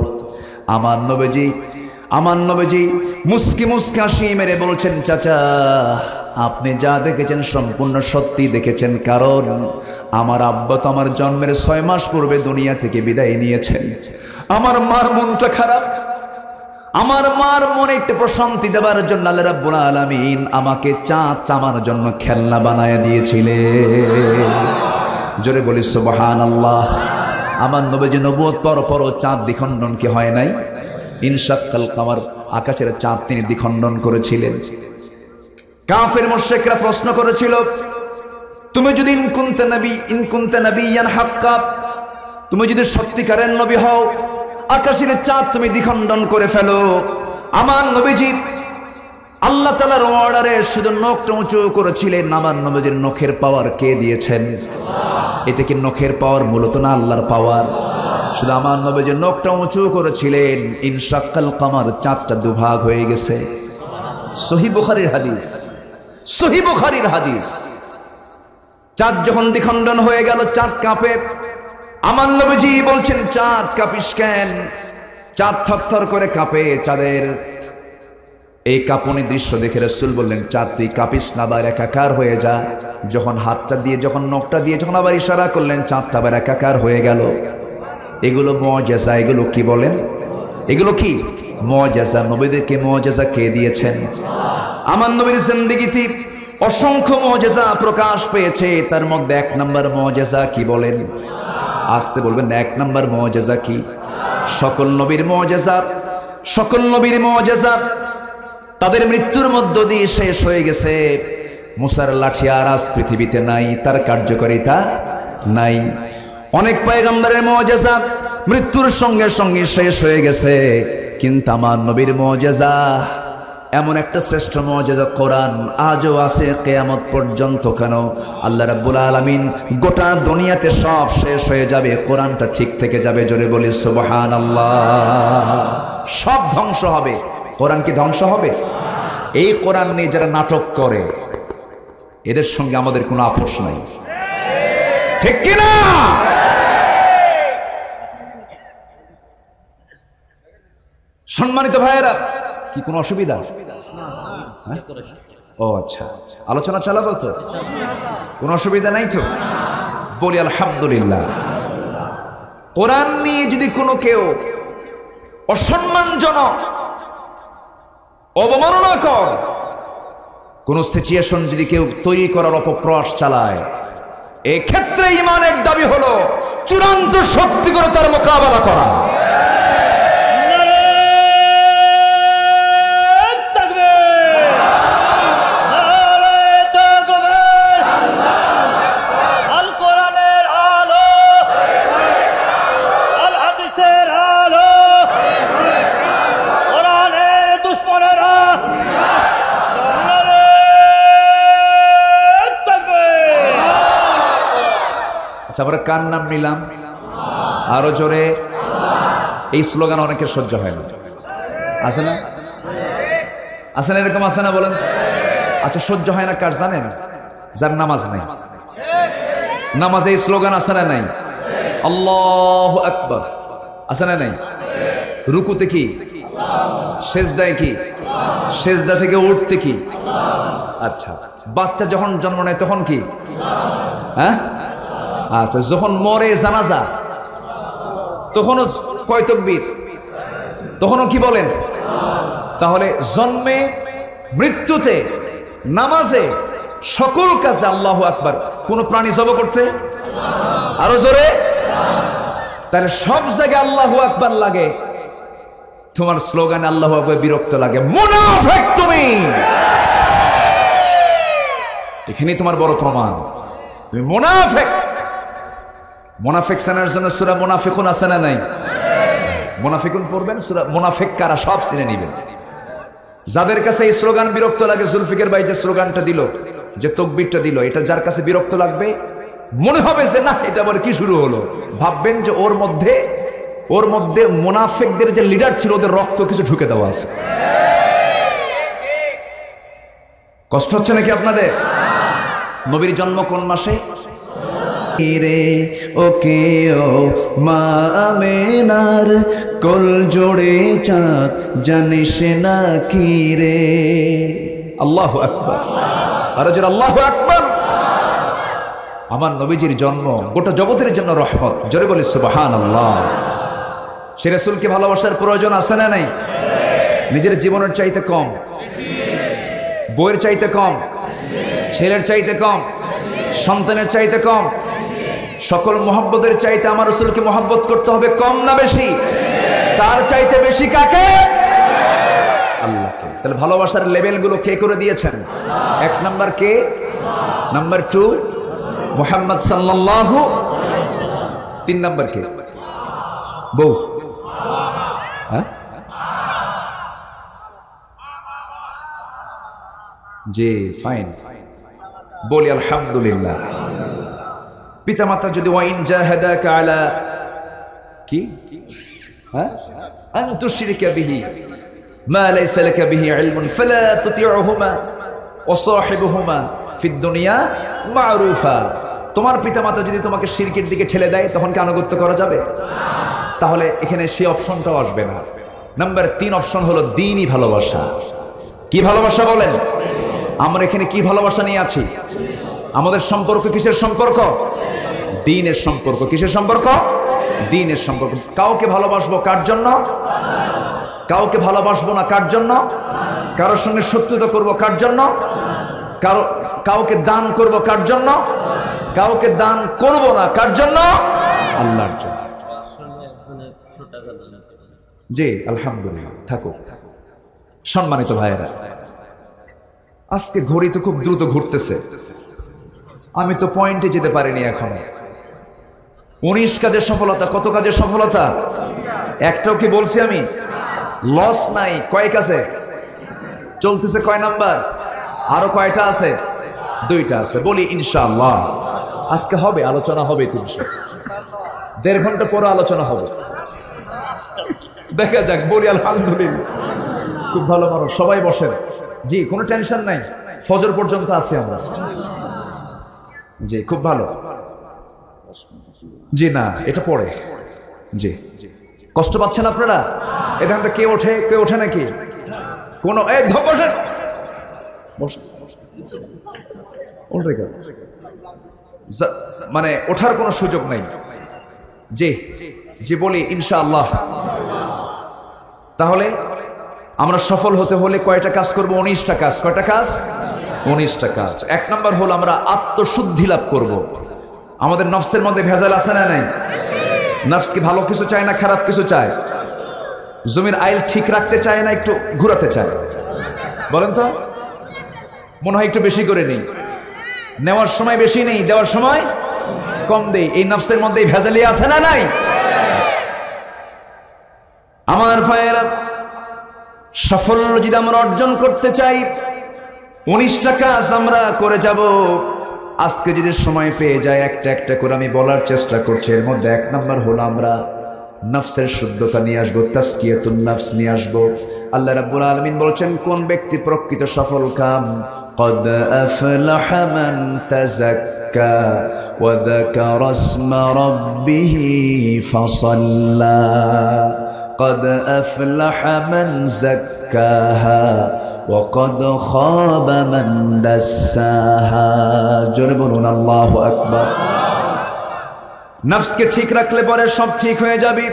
আমার নবীজি মুস্কি মুস্কি হাসি মেরে বলছেন, চাচা আপনি যা দেখেছেন সম্পূর্ণ সত্যি দেখেছেন, কারণ আমার আব্বা তো আমার জন্মের 6 মাস পূর্বে দুনিয়া থেকে বিদায় নিয়েছেন। আমার মার মনটা খারাপ, আমার মার মনে একটু প্রশান্তি দেওয়ার জন্য আল্লাহ রাব্বুল আলামিন আমাকে চাঁদ আমার জন্য খেলনা বানায় দিয়েছিলেন। জোরে বলি সুবহানাল্লাহ। আমার নবীজি নবুয়ত পর চাঁদ দ্বিখণ্ডন কি হয় নাই? ইনশাক্কাল কামার, আকাশের চাঁদ তিনি দ্বিখণ্ডন করেছিলেন। কাফের মুশরিকরা প্রশ্ন করেছিল, তুমি যদি ইন কুনতা নাবিয়ান হাক্কা, তুমি যদি সত্যিকারের নবী হও, আকাশের চাঁদ তুমি দ্বিখণ্ডন করে ফেলো। আমার নবীজি আল্লাহ তাআলার অর্ডারে শুধু নখটা উঁচু করেছিলেন। আমার নবীজির নখের পাওয়ার কে দিয়েছেন? এটা কি নখের পাওয়ার মূলত না আল্লাহর পাওয়ার? শুধু আমার নবীজির নখটা উঁচু করেছিলেন, ইনশাক্কাল কামার চাঁদটা দুভাগ হয়ে গেছে। সহিহ বুখারীর হাদিস, সহিহ বুখারীর হাদিস। চাঁদ যখন দ্বিখণ্ডন হয়ে গেল চাঁদ কাঁপে। আমার নবীজি বলছেন, চাঁদ কাঁপিস কেন? চাঁদ থরথর করে কাঁপে। চাঁদের এই কাঁপুনি দৃশ্য দেখে রাসূল বললেন, চাঁদ তুই কাঁপিস না, আবার একাকার হয়ে যা। যখন হাতটা দিয়ে, যখন নখটা দিয়ে, যখন আবার ইশারা করলেন, চাঁদটা আবার একাকার হয়ে গেল। এগুলো মুআজিজা। এগুলো কি বলেন? এগুলো কি মুআজিজা। নবীদেরকে মুআজিজা কে দিয়েছেন? আমার নবীর জিন্দেগিতে অসংখ্য মুআজিজা প্রকাশ পেয়েছে, তার মধ্যে এক নম্বর মুআজিজা কি বলেন? আসতে বলবেন, এক নম্বর মুআজিজা কি? সকল নবীর মুআজিজা, সকল নবীর মুআজিজা তাদের মৃত্যুর মধ্য দিয়ে শেষ হয়ে গেছে। মুসার লাঠি আর আজ পৃথিবীতে নাই, তার কার্যকারিতা নাই। অনেক পয়গম্বরের মুআজিজা মৃত্যুর সঙ্গে সঙ্গে শেষ হয়ে গেছে, কিন্তু আমার নবীর মুআজিজা এমন একটা শ্রেষ্ঠ মুআজিজা কোরআন আজও আছে কিয়ামত পর্যন্ত। কেন? আল্লাহ রাব্বুল আলামিন গোটা দুনিয়াতে সব শেষ হয়ে যাবে, কোরআনটা ঠিক থেকে যাবে। জোরে বলি সুবহানাল্লাহ। সব ধ্বংস হবে, কোরআন কি ধ্বংস হবে? এই কোরআন নিয়ে যারা নাটক করে এদের সঙ্গে আমাদের কোনো আপোষ নাই, ঠিক কি না? সম্মানিত ভাইয়েরা, কি কোনো অসুবিধা? ও আচ্ছা, আলোচনা চালাবো তো, কোনো অসুবিধা নাই তো? বলি আলহামদুলিল্লাহ। কোরআন নিয়ে যদি কোনো কেউ অসম্মানজনক, অবমাননাকর কোন সিচুয়েশন যদি কেউ তৈরি করার অপপ্রয়াস চালায়, এই ক্ষেত্রে ঈমানের দাবি হলো চূড়ান্ত শক্তি করে তার মোকাবেলা করা। আমরা কার নাম নিলাম? আরো জোরে। এই স্লোগান অনেকের সহ্য হয় না, আছে না? আছে না? এরকম আছে না? বলেন। আচ্ছা, সহ্য হয় না কার জানেন? যার নামাজ নেই। নামাজে এই স্লোগান আছে না নাই? আল্লাহু আকবার আছে না নাই? রুকুতে কি? সেজদায় কি? সেজদা থেকে উঠতে কি? আচ্ছা, বাচ্চা যখন জন্ম নেয় তখন কি? হ্যাঁ, আচ্ছা, যখন মরে জানাজা তখনও কয় তাকবীর? তখনও কি বলেন? তাহলে জন্মে, মৃত্যুতে, নামাজে, সকল কাজে আল্লাহু আকবার। কোন প্রাণী জব করছে? আরো জোরে। তাহলে সব জায়গায় আল্লাহু আকবার লাগে, তোমার স্লোগানে আল্লাহু আকবার বিরক্ত লাগে। মুনাফিক তুমি! এখানে তোমার বড় প্রমাণ, তুমি মুনাফিক। মুনাফিক চেনার জন্য সূরা মুনাফিকুন আছে না নাই? মুনাফিকুন পড়বেন, সূরা মুনাফিক কারা সব চিনে নেবেন। যাদের কাছে এই স্লোগান বিরক্ত লাগে, জুলফিকার ভাই যে স্লোগানটা দিল, যে তাকবীরটা দিল, এটা যার কাছে বিরক্ত লাগবে, মনে হবে যে না, এটা আবার কি শুরু হলো, ভাববেন যে ওর মধ্যে মুনাফিকদের যে লিডার ছিল, ওদের রক্ত কিছু ঢুকে দেওয়া আছে। কষ্ট হচ্ছে নাকি আপনাদের? নবীর জন্ম কোন মাসে? রে ওকে ও মা আমেনার কোল জোড়ে চাঁদ জানিস না কি রে। আল্লাহু আকবার। আর জোরে আল্লাহু আকবার। আমার নবীজির জন্ম গোটা জগতের জন্য রহমত। জোরে বলি সুবহানাল্লাহ। সে রাসূলকে ভালোবাসার প্রয়োজন আছে না নাই? নিজের জীবনের চাইতে কম, বইয়ের চাইতে কম, ছেলের চাইতে কম, সন্তানের চাইতে কম, সকল মোহাব্বতের চাইতে আমার রাসূলকে মোহাব্বত করতে হবে। কম না বেশি? তার চাইতে বেশি কাকে? আল্লাহকে। তাহলে ভালোবাসার লেভেলগুলো কে করে দিয়েছেন? এক নাম্বার কে? নাম্বার 2 মুহাম্মদ সাল্লাল্লাহু। 3 নাম্বার কে? বউ। হ্যাঁ, জি, ফাইন। বলি আলহামদুলিল্লাহ। পিতামাতা যদি ওয়াইন জাহাদাকা আলা কি আন তুশরিকা বিহি মা লাইসা লাকা বিহি ইলমুন ফালা তুতিউহুমা ওয়া সাহিবুহুমা ফিদ দুনিয়া মারুফা। তোমার পিতামাতা যদি তোমাকে শিরকের দিকে ঠেলে দেয়, তখন কি আনুগত্য করা যাবে? তাহলে এখানে সেই অপশনটাও আসবে না। নাম্বার 3 অপশন হলো দ্বীনি ভালোবাসা। কি ভালোবাসা বলেন? আমরা এখানে কি ভালোবাসা নিয়ে আছি? আমাদের সম্পর্ক কিসের সম্পর্ক? দ্বীনের সম্পর্ক। কিসের সম্পর্ক? দ্বীনের সম্পর্ক। কাউকে ভালোবাসবো কার জন্য? কাউকে ভালোবাসবো না কার জন্য? কারোর সঙ্গে শত্রুতা করব কার জন্য? কাউকে দান করব কার জন্য? কাউকে দান করব না কার জন্য? আল্লাহর জন্য। জি আলহামদুলিল্লাহ। থাকুক। সম্মানিত ভাইয়েরা, আজকে ঘড়ি তো খুব দ্রুত ঘুরতেছে, আমি তো পয়েন্টে যেতে পারিনি এখন। 19 কাজের সফলতা। কত কাজের সফলতা? একটাও কি বলছি আমি? লস নাই। কয় কাজে চলতেছে? কয় নাম্বার? আরো কয়টা আছে? 2টা আছে। বলি ইনশাআল্লাহ আজকে হবে, আলোচনা হবে। 1.5 ঘন্টা পরে আলোচনা হবে, দেখা যাক। বলি আলহামদুলিল্লাহ। খুব ভালো মানুষ, সবাই বসেন। জি কোনো টেনশন নাই, ফজর পর্যন্ত আছি আমরা। জি খুব ভালো। জি না এটা পড়ে। জি কষ্ট পাচ্ছেন আপনারা? এখান থেকে কেউ ওঠে, কেউ ওঠে নাকি? কোনো বসেন মানে ওঠার কোনো সুযোগ নাই। জি জি বলি ইনশাআল্লাহ। তাহলে আমরা সফল হতে হলে কয়টা কাজ করব? 19টা কাজ। কয়টা কাজ? 19টা কাজ। 1 নাম্বার হলো আমরা আত্মশুদ্ধি লাভ করব। আমাদের নফসের মধ্যে ভেজাল আছে না নাই? নফস কি ভালো কিছু চায় না খারাপ কিছু চায়? জমির আইল ঠিক রাখতে চায় না একটু ঘুরাতে চায়? বলেন তো। মনে হয় একটু বেশি করে নেই, নেওয়ার সময় বেশি নেই, দেওয়ার সময় কম দেই। এই নফসের মধ্যে ভেজালি আছে না নাই? আমার ভাইয়েরা, সাফল্য যদি আমরা অর্জন করতে চাই 19টা কাজ আমরা করে যাব। আজকে যদি সময় পেয়ে যায় একটা একটা করে আমি বলার চেষ্টা করছি। এর মধ্যে 1 নাম্বার হলো আমরা নফসের শুদ্ধতা নিয়ে আসবো, তাসকিয়াতুন নফস নিয়ে আসবো। আল্লাহ রাব্বুল আলামিন বলছেন কোন ব্যক্তি প্রকৃত সফল কাম? قد أفلح من تزكى وذكر اسم ربه فصلى قد أفلح من زكاها وقد خاب من دساها جربون الله أكبر। নফসকে ঠিক রাখলে পরে সব ঠিক হয়ে যাবে।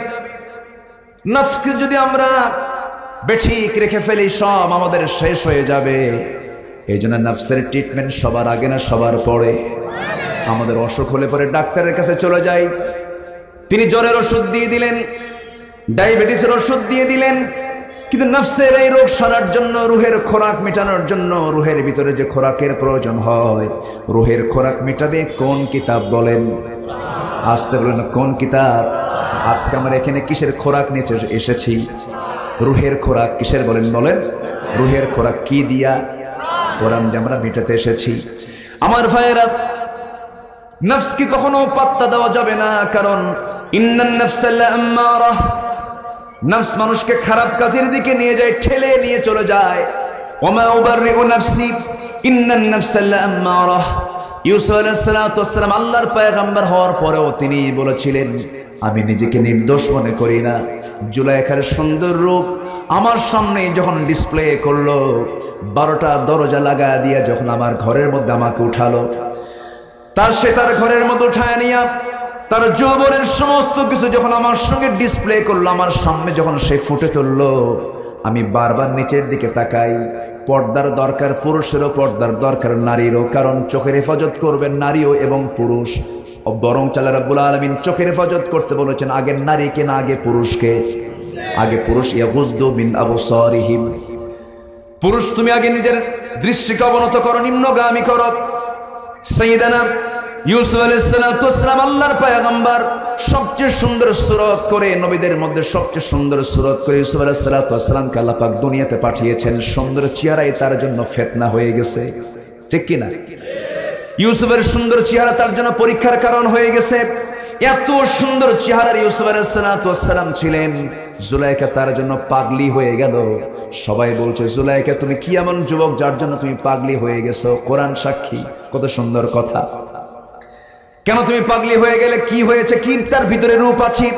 নফসকে যদি আমরা বেঠিক রেখে ফেলি সব আমাদের শেষ হয়ে যাবে। এই জন্য নফসের ট্রিটমেন্ট সবার আগে না সবার পরে? আমাদের অসুখ হলে পরে ডাক্তারের কাছে চলে যাই, তিনি জ্বরের ওষুধ দিয়ে দিলেন, ডায়াবেটিসের ওষুধ দিয়ে দিলেন, কিন্তু নফসের এই রোগ সারার জন্য, রুহের খোরাক মেটানোর জন্য, রুহের ভিতরে যে খোরাকের প্রয়োজন হয়, রুহের খোরাক মেটাবে কোন কিতাব বলেন? আসতে বলেন কোন কিতাব? আজকে আমরা এখানে কিসের খোরাক নিয়ে এসেছি? রুহের খোরাক কিসের বলেন? বলেন রুহের খোরাক কি দিয়া? কোরআন দিয়ে আমরা মেটাতে এসেছি। আমার ভাইয়েরা, নফসকে কখনো পাত্তা দেওয়া যাবে না, কারণ ইন্নান নাফসা লাআম্মারাহ, নফস মানুষকে খারাপ কাজের দিকে নিয়ে যায়, ঠেলে নিয়ে চলে যায়। ওমা উবাররিউ নাফসি ইন্নান নাফসা লাআম্মারাহ। ইউসুফ আলাইহিস সালাতু ওয়াস সালাম আল্লাহর পয়গম্বর হওয়ার পরেও তিনি বলেছিলেন আমি নিজেকে নির্দোষ মনে করি না। জুলাইখার সুন্দর রূপ আমার সামনে যখন ডিসপ্লে করলো, 12টা দরজা লাগায় দিয়ে যখন আমার ঘরের মধ্যে আমাকে উঠালো, তার ঘরের মধ্যে উঠায় নিয়ে তার যৌবনের সমস্ত কিছু যখন আমার সঙ্গে ডিসপ্লে করলো, আমার সামনে যখন সে ফুটে তুললো, আমি বারবার নিচের দিকে তাকাই। পর্দার দরকার পুরুষেরও, পর্দার দরকার নারীরও, কারণ চোখের হেফাজত করবেন নারীও এবং পুরুষ। বরং আল্লাহ রাব্বুল আলামিন চোখের হেফাজত করতে বলেছেন আগে নারীকে না আগে পুরুষকে? আগে পুরুষ। ইয়াগুযদু মিন আবসারিহিম, পুরুষ তুমি আগে নিজের দৃষ্টিকে অবনত করো, নিম্নগামী করো। সাইয়েদানা ইউসুফ আলাইহিস সালাতু ওয়াস সালাম আল্লাহর পয়গম্বর, সবচেয়ে সুন্দর সুরত করে, নবীদের মধ্যে সবচেয়ে সুন্দর সুরত করে ইউসুফ আলাইহিস সালাতু ওয়াস সালামকে আল্লাহ পাক দুনিয়াতে পাঠিয়েছেন। সুন্দর চেহারাই তার জন্য ফিতনা হয়ে গেছে, ঠিক কি না? ইউসুফের সুন্দর চেহারা তার জন্য পরীক্ষার কারণ হয়ে গেছে। এত সুন্দর চেহারার ইউসুফ আলাইহিস সালাতু ওয়াস সালাম ছিলেন, জুলাইখা তার জন্য পাগলি হয়ে গেল। সবাই বলছে জুলাইখা তুমি কি এমন যুবক যার জন্য তুমি পাগলি হয়ে গেছো? কোরআন সাক্ষী, কত সুন্দর কথা। কেন তুমি পাগলি হয়ে গেলে? কি হয়েছে? কি তার ভিতরে রূপ আছে?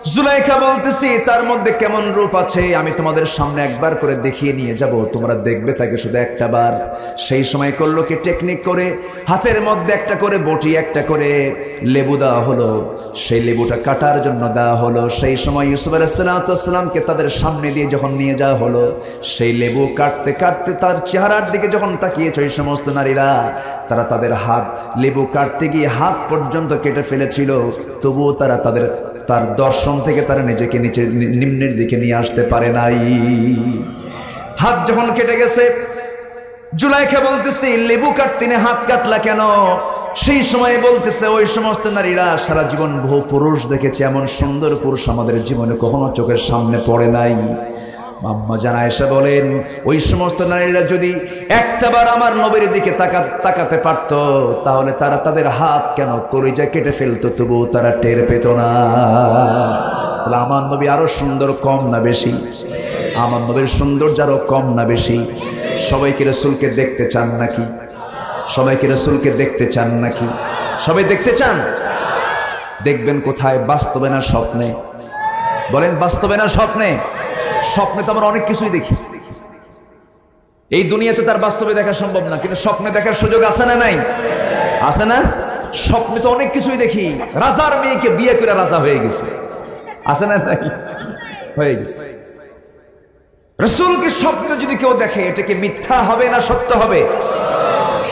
জুলাইখা বলতেছি তার মধ্যে কেমন রূপ আছে আমি তোমাদের সামনে একবার করে দেখিয়ে নিয়ে যাব, তোমরা দেখবে তাকে শুধু একটা বার। সেই সময় করলো কি টেকনিক করে হাতের মধ্যে একটা করে বটি, একটা করে লেবু দেওয়া হলো, সেই লেবুটা কাটার জন্য দেওয়া হলো। সেই সময় ইউসুফ আলাইহিস সালামকে তাদের সামনে দিয়ে যখন নিয়ে যাওয়া হলো, সেই লেবু কাটতে কাটতে তার চেহারার দিকে যখন তাকিয়েছে ওই সমস্ত নারীরা, তারা তাদের হাত লেবু কাটতে গিয়ে হাত পর্যন্ত কেটে ফেলেছিল, তবুও তারা তার দর্শন থেকে তারা নিজেকে নিচে নিম্নের দিকে নিয়ে আসতে পারে নাই। হাত যখন কেটে গেছে, জুলাইখা বলতেছে লেবু কাটতে না হাত কাটলা কেন? সেই সময় বলতেছে ওই সমস্ত নারীরা সারা জীবন বহু পুরুষ দেখেছে, এমন সুন্দর পুরুষ আমাদের জীবনে কখনো চোখের সামনে পড়ে নাই। আম্মা জান আয়েশা বলেন ওই সমস্ত নারীরা যদি একটাবার আমার নবীর দিকে তাকাতে পারত, তাহলে তারা তাদের হাত কেন কলিজা কেটে ফেলতো, তবুও তারা টের পেত না। তাহলে আমার নবী আরো সুন্দর কম না বেশি? আমার নবীর সৌন্দর্য আরো কম না বেশি? সবাইকে রাসূলকে দেখতে চান নাকি? সবাইকে রাসূলকে দেখতে চান নাকি? সবাই দেখতে চান? দেখবেন কোথায়? বাস্তবে না স্বপ্নে? বলেন বাস্তবে না স্বপ্নে? স্বপ্নে তো আমরা অনেক কিছুই দেখি, এই দুনিয়াতে তার বাস্তবে দেখা সম্ভব না, কিন্তু স্বপ্নে দেখার সুযোগ আছে না নাই? আছে না? স্বপ্নে তো অনেক কিছুই দেখি। রাজার মেয়েকে বিয়ে করে রাজা হয়ে গেছে, আছে না নাই? হয়ে গেছে। রাসূলকে স্বপ্নে যদি কেউ দেখে, এটা কি মিথ্যা হবে না সত্য হবে?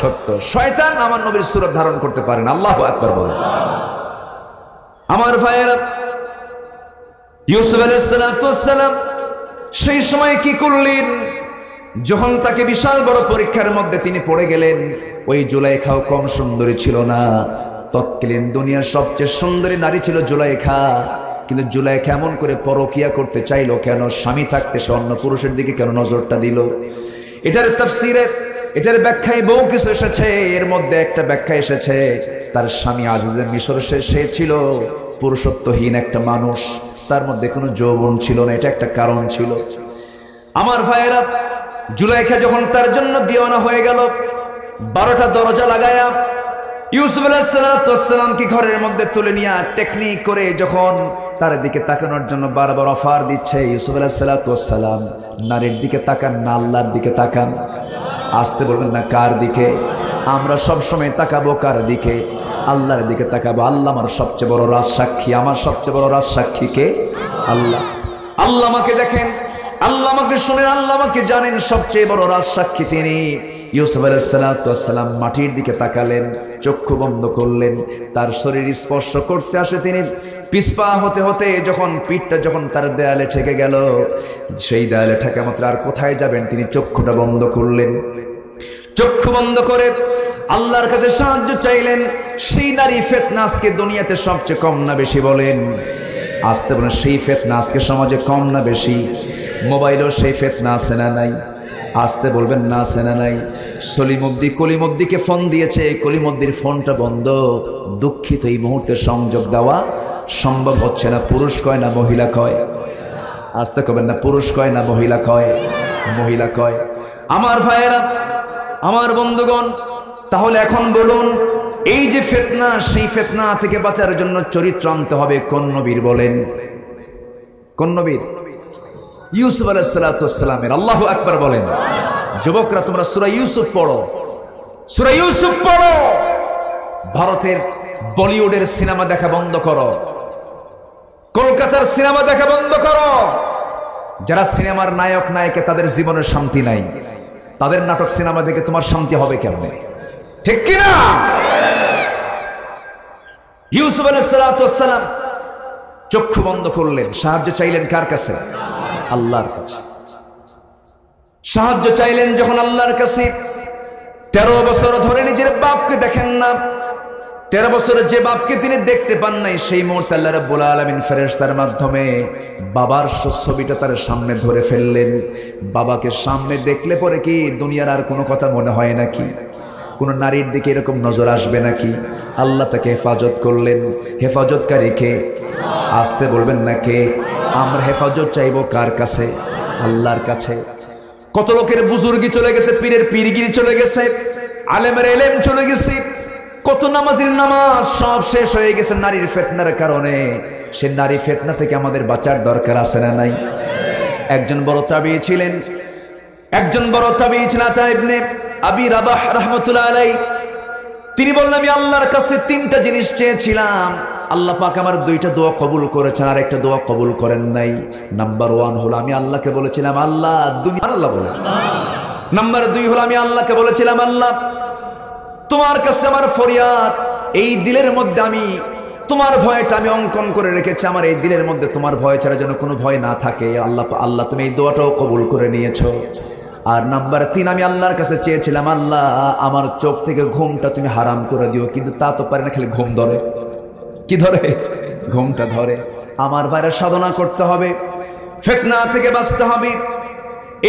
সত্য। শয়তান আমার নবীর সূরত ধারণ করতে পারে না। আল্লাহু আকবার বলেন। আমার ভাইয়েরা, ইউসুফ আলাইহিস সালাম সেই সময় কি করলেন? যখন তাকে বিশাল বড় পরীক্ষার মধ্যে তিনি পড়ে গেলেন, ওই জুলাইখাও কম সুন্দরী ছিল না। তৎকালীন দুনিয়ার সবচেয়ে সুন্দরী নারী ছিল জুলাইখা। কিন্তু জুলাইখা এমন করে পরকিয়া করতে চাইলো কেন? স্বামী থাকতে সে অন্য পুরুষের দিকে কেন নজরটা দিল? এটার তাফসীরে, এটার ব্যাখ্যায় বহু কিছু এসেছে। এর মধ্যে একটা ব্যাখ্যা এসেছে, তার স্বামী আজিজে মিশর সে ছিল পুরুষত্বহীন একটা মানুষ, তার মধ্যে কোনো যৌবন ছিল না, এটা একটা কারণ ছিল। আমার ভাইয়েরা, জুলাইখা যখন তার জন্য দিওয়ানা হয়ে গেল, 12টা দরজা লাগায়া ইউসুফ আলাইহিস সালামকে ঘরের মধ্যে তুলে নিয়ে টেকনিক করে যখন তার দিকে তাকানোর জন্য বারবার অফার দিচ্ছে, ইউসুফ আলাইহিস সালাম নারীর দিকে তাকান না আল্লাহর দিকে তাকান। আসতে বলবেন না কার দিকে? আমরা সব সময় তাকাবো কার দিকে? আল্লাহর দিকে তাকাবো। আল্লাহ আমার সবচেয়ে বড় রাজ সাক্ষী, আমার সবচেয়ে বড় রাজ সাক্ষী কে? আল্লাহ। আল্লাহ আমাকে দেখেন, আল্লাহ আমাকে শুনেন, আল্লাহ আমাকে জানেন, সবচেয়ে বড় রাজ সাক্ষী তিনি। ইউসুফ আলাইহিস সালাম মাটির দিকে তাকালেন, চক্ষু বন্ধ করলেন, তার শরীর স্পর্শ করতে আসে তিনি পিছপা হতে হতে যখন পিঠটা যখন তার দেয়ালে ঠেকে গেল, সেই দেয়ালে ঠেকা মাত্র আর কোথায় যাবেন, তিনি চক্ষুটা বন্ধ করলেন। চক্ষু বন্ধ করে আল্লাহর কাছে সাহায্য চাইলেন। সেই নারী ফিতনা আজকে দুনিয়াতে সবচেয়ে কম না বেশি? বলেন আসতে বলেন। সেই ফিতনা আজকে সমাজে কম না বেশি? মোবাইলও সেই ফিতনা আছে না নাই? আসতে বলবেন না আছে না নাই? কলিমদ্দিকে ফোন দিয়েছে, কলিমদ্দির ফোনটা বন্ধ। দুঃখিত, এই মুহূর্তে সংযোগ দেওয়া সম্ভব হচ্ছে না। পুরুষ কয় না মহিলা কয়? আসতে কবেন না, পুরুষ কয় না মহিলা কয়? মহিলা কয়। আমার ভাইয়েরা, আমার বন্ধুগণ, তাহলে এখন বলুন, এই যে ফিতনা, সেই ফিতনা থেকে বাঁচার জন্য চরিত্র আনতে হবে কোন নবীর? বলেন কোন নবীর? ইউসুফ আলাইহিস সালামের। আল্লাহু আকবার বলেন। যুবকরা তোমরা সূরা ইউসুফ পড়ো, সূরা ইউসুফ পড়ো। ভারতের বলিউডের সিনেমা দেখা বন্ধ করো, কলকাতার সিনেমা দেখা বন্ধ করো। যারা সিনেমার নায়ক নায়িকা তাদের জীবনে শান্তি নাই, তাদের নাটক সিনেমা দেখে তোমার শান্তি হবে কেমনে? ঠিক কিনা? ইউসুফ আলাইহিস সালাম চক্ষু বন্ধ করলেন, সাহায্য চাইলেন কার কাছে? আল্লাহর কাছে। সাহায্য চাইলেন যখন আল্লাহর কাছে, 13 বছর ধরে নিজের বাপকে দেখেন না, 13 বছরে যে বাপকে তিনি দেখতে পান নাই, সেই মুহূর্তে আল্লাহ রাব্বুল আলামিন ফেরেশতার মাধ্যমে বাবার ছবিটা তার সামনে ধরে ফেললেন। বাবাকে সামনে দেখলে পরে কি দুনিয়ার আর কোনো কথা মনে হয় নাকি? কোন নারীর দিকে এরকম নজর আসবে নাকি? আল্লাহ তাকে হেফাজত করলেন। হেফাজতকারী কে? আসতে বলবেন না কে? আমরা হেফাজত চাইবো কার কাছে? আল্লাহর কাছে। কত লোকের বুজুর্গি চলে গেছে, পীরের পীরগিরি চলে গেছে, আলেমের এলেম চলে গেছে, কত নামাজের নামাজ সব শেষ হয়ে গেছে নারীর ফিতনার কারণে। সে নারী ফিতনা থেকে আমাদের বাঁচার দরকার আছে না নাই? একজন বড় তাবিঈ ছিলেন, আতা ইবনে আবি রাবাহ রাহমাতুল্লাহ আলাইহি। তিনি বললেন, আমি আল্লাহর কাছে 3টা জিনিস চেয়েছিলাম, আল্লাহ পাক আমার 2টা দোয়া কবুল করেছেন, আর একটা দোয়া কবুল করেন নাই। নাম্বার 1 হলো আমি আল্লাহকে বলেছিলাম, আল্লাহ দুনিয়া, আল্লাহ বলে। নাম্বার 2 হলো আমি আল্লাহকে বলেছিলাম, আল্লাহ তোমার কাছে আমার ফরিয়াদ, এই দিলের মধ্যে আমি তোমার ভয়টা আমি অঙ্কন করে রেখেছি, আমার এই দিলের মধ্যে তোমার ভয় ছাড়া যেন কোনো ভয় না থাকে। আল্লাহ তুমি এই দোয়াটাও কবুল করে নিয়েছো। আর নাম্বার 3 আমি আল্লাহর কাছে চেয়েছিলাম, আল্লাহ আমার চোখ থেকে ঘুমটা তুমি হারাম করে দিও। কিন্তু তা তো পারে না, খালি ঘুম ধরে। কি ধরে? ঘুমটা ধরে। আমার বাইরে সাধনা করতে হবে, ফিতনা থেকে বাঁচতে হবে।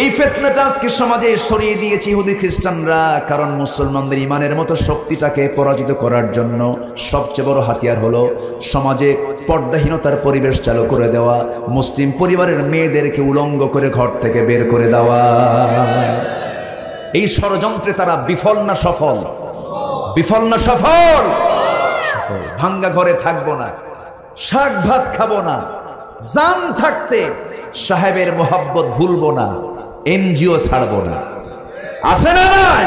এই ফিতনাটা আজকে সমাজে সরিয়ে দিয়েছে ইহুদি খ্রিস্টানরা, কারণ মুসলমানদের ইমানের মতো শক্তিটাকে পরাজিত করার জন্য সবচেয়ে বড় হাতিয়ার হলো সমাজে পর্দাহীনতার পরিবেশ চালু করে দেওয়া, মুসলিম পরিবারের মেয়েদেরকে উলঙ্গ করে ঘর থেকে বের করে দেওয়া। এই ষড়যন্ত্রে তারা বিফল না সফল? বিফল না সফল? ভাঙ্গা ঘরে থাকবো না, শাক ভাত খাবো না, জান থাকতে সাহেবের মোহাব্বত ভুলবো না, এনজিও ছাড়বো না। আছে না নাই?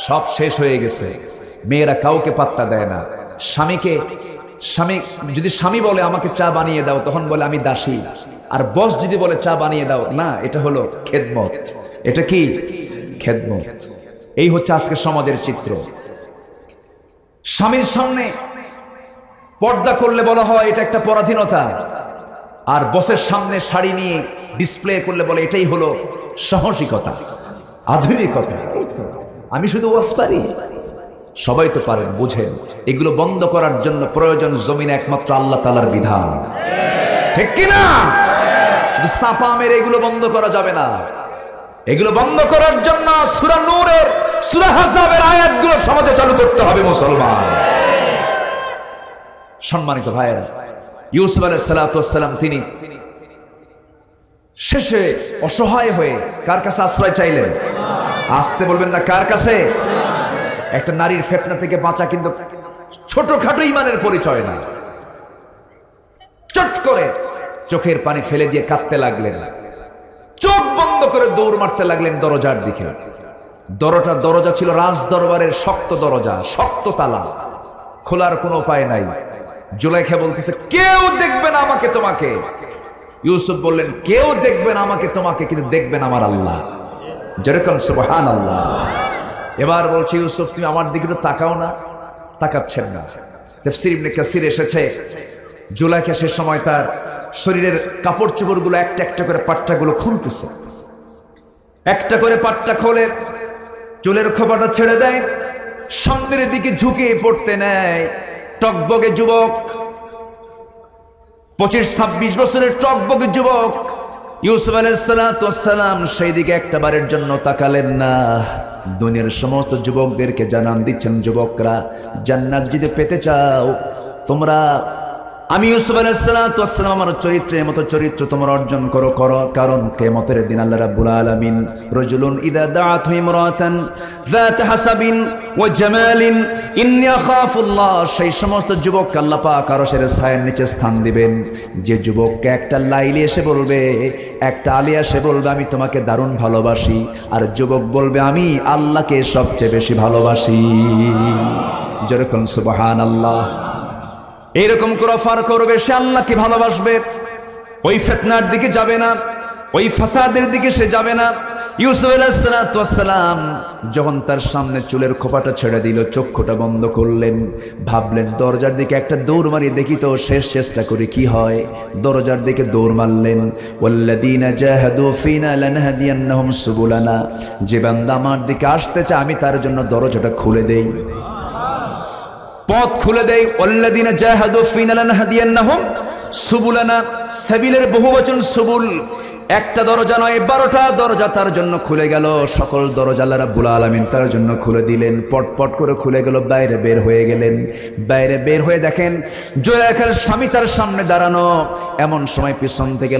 সব শেষ হয়ে গেছে। মেয়েরা কাউকে পাত্তা দেয় না। স্বামী যদি স্বামী বলে আমাকে চা বানিয়ে দাও, তখন বলে আমি দাসী। আর বস যদি বলে চা বানিয়ে দাও, না, এটা হলো খেদমত। এটা কি? খেদমত। এই হচ্ছে আজকে সমাজের চিত্র। স্বামীর সামনে পর্দা করলে বলা হয় এটা একটা পরাধীনতা, আর বসের সামনে শাড়ি নিয়ে ডিসপ্লে করলে বলে এটাই হলো সাহসিকতা, আধুনিকতা। আমি শুধু ওয়াজ পারি, সবাই তো পারেন, বুঝেন। এগুলো বন্ধ করার জন্য প্রয়োজন জমিনে একমাত্র আল্লাহ তাআলার বিধান, ঠিক কিনা? শুধু চাপা মেরে এগুলো বন্ধ করা যাবে না। এগুলো বন্ধ করার জন্য সূরা নূরের, সূরা আহজাবের আয়াতগুলো সমাজে চালু করতে হবে মুসলমান। সম্মানিত ভাইয়েরা, ইউসুফ আলাইহিস সালাতু ওয়াস সালাম তিনি শেষে অসহায় হয়ে কার কাছে আশ্রয় চাইলেন? আসতে বলবেন না, কার কাছে? একটা নারীর ফিতনা থেকে বাঁচা কিন্তু ছোটখাটো ঈমানের পরিচয় না। চট করে চোখের পানি ফেলে দিয়ে কাঁদতে লাগলেন, চোখ বন্ধ করে দৌড় মারতে লাগলেন দরজার দিকে। দরজা ছিল রাজ দরবারের শক্ত দরজা, শক্ত তালা, খোলার কোনো উপায় নাই। জুলাইখা বলতেছে, কেউ দেখবে না আমাকে তোমাকে। ইউসুফ বললেন, কেউ দেখবে না আমাকে তোমাকে, কিন্তু দেখবেন আমার আল্লাহ। যেরকম সুবহানাল্লাহ। এবার বলছে, ইউসুফ তুমি আমার দিকে একটু তাকাও না। তাকাচ্ছেন না। তাফসীর ইবনে কাসির এসেছে, জুলাইখা সে সময় তার শরীরের কাপড় চোপড়গুলো একটা একটা করে পাট্টাগুলো খুলতেছে। একটা করে পাট্টা খোলে, চুলের খোপাটা ছেড়ে দেয়, সামনের দিকে ঝুঁকে পড়তে নেয়। টকবগে যুবক, 25-26 বছরের টকবগে যুবক ইউসুফ আলাইহিস সালাতু ওয়াস সালাম সেই দিকে একটা বারের জন্য তাকালেন না। দুনিয়ার সমস্ত যুবকদেরকে জানান দিচ্ছেন, যুবকরা, জান্নাত যদি পেতে চাও তোমরা আমি ইউসুফ আলাইহিস সালাতু ওয়াস সালাম আমার চরিত্রের মতো চরিত্র তোমরা অর্জন করো। কারণ কিয়ামতের দিন আল্লাহ রাব্বুল আলামিন রাজুলুন ইদা দাআতহু ইমরাতান যাত হাসাবিন ওয়া জামালিন ইন্নী আখাফুল্লাহ, সেই সমস্ত যুবককে আল্লাহ পাক আরশের ছায়ার নিচে স্থান দিবেন। যে যুবককে একটা লাইলি এসে বলবে, একটা আলিয়া এসে বলবে আমি তোমাকে দারুণ ভালোবাসি, আর যুবক বলবে আমি আল্লাহকে সবচেয়ে বেশি ভালোবাসি। যেরকম সুবহানাল্লাহ। এইরকম করে অফার করবে, সে আল্লাহকে ভালোবাসবে, ওই ফিতনার দিকে যাবে না, ওই ফাসাদের দিকে সে যাবে না। ইউসুফ আলাইহিস সালাতু ওয়াস সালাম যখন তার সামনে চুলের খোপাটা ছেড়ে দিল, চক্ষুটা বন্ধ করলেন, ভাবলেন দরজার দিকে একটা দৌড় মারি দেখি তো, শেষ চেষ্টা করে কি হয়। দরজার দিকে দৌড় মারলেন। ওয়াল্লাযীনা জাহাদু ফীনা লানহাদিয়ান্নাহুম সুবুলানা, যে বান্দা আমার দিকে আসতে চায় আমি তার জন্য দরজাটা খুলে দেই, পথ খুলে দেই। ওয়াল্লাযীনা জাহাদু ফীনা লানহাদিয়ান্নাহুম সুবুলানা, সাবিলের বহুবচন সুবুল। একটা দরজা নয় 12টা দরজা তার জন্য খুলে গেল। সকল দরজা আল্লাহ রাব্বুল আলামিন তার জন্য খুলে দিলেন। পটপট করে খুলে গেল, বাইরে বের হয়ে গেলেন। বাইরে বের হয়ে দেখেন জুলাইখার স্বামী তার সামনে দাঁড়ানো। এমন সময় পিছন থেকে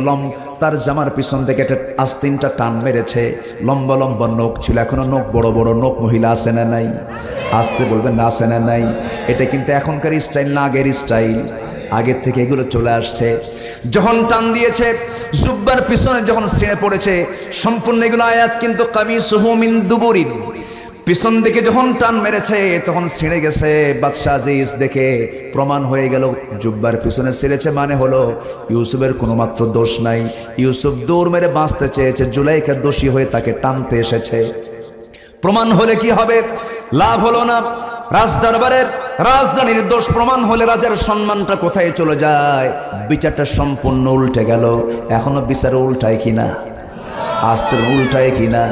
তার জামার পিছন থেকে একটা আস্তিনটা টান মেরেছে। লম্বা লম্বা নখ ছিল, এখনো নখ বড় বড় নখ। মহিলা আছে না নাই? আসতে বলবেন না, আছে না নাই? এটা কিন্তু এখনকার স্টাইল না, আগের স্টাইল। আগের থেকে এগুলো চলে আসছে। যখন টান দিয়েছে জুব্বার পিছনে যখন ছিঁড়ে পড়েছে, সম্পূর্ণ এগুলো আয়াত কিন্তু কামিসুহু মিন দুবুরিন, পিছন দিকে যখন টান মেরেছে তখন ছিঁড়ে গেছে। বাদশা আজিজ দেখে প্রমাণ হয়ে গেল জুব্বার পিছনে ছিঁড়েছে, মানে হলো ইউসুফের কোনো মাত্র দোষ নাই। ইউসুফ দৌড় মেরে বাঁচতে চেয়েছে, জুলাইখা দোষী হয়ে তাকে টানতে এসেছে। প্রমাণ হলে কি হবে? লাভ হলো না। রাজদরবারের রাজধানীর দোষ প্রমাণ হলে রাজার সম্মানটা কোথায় চলে যায়? বিচারটা সম্পূর্ণ উল্টে গেল। এখনো বিচার উল্টায় কিনা? আস্তে উল্টায় কিনা?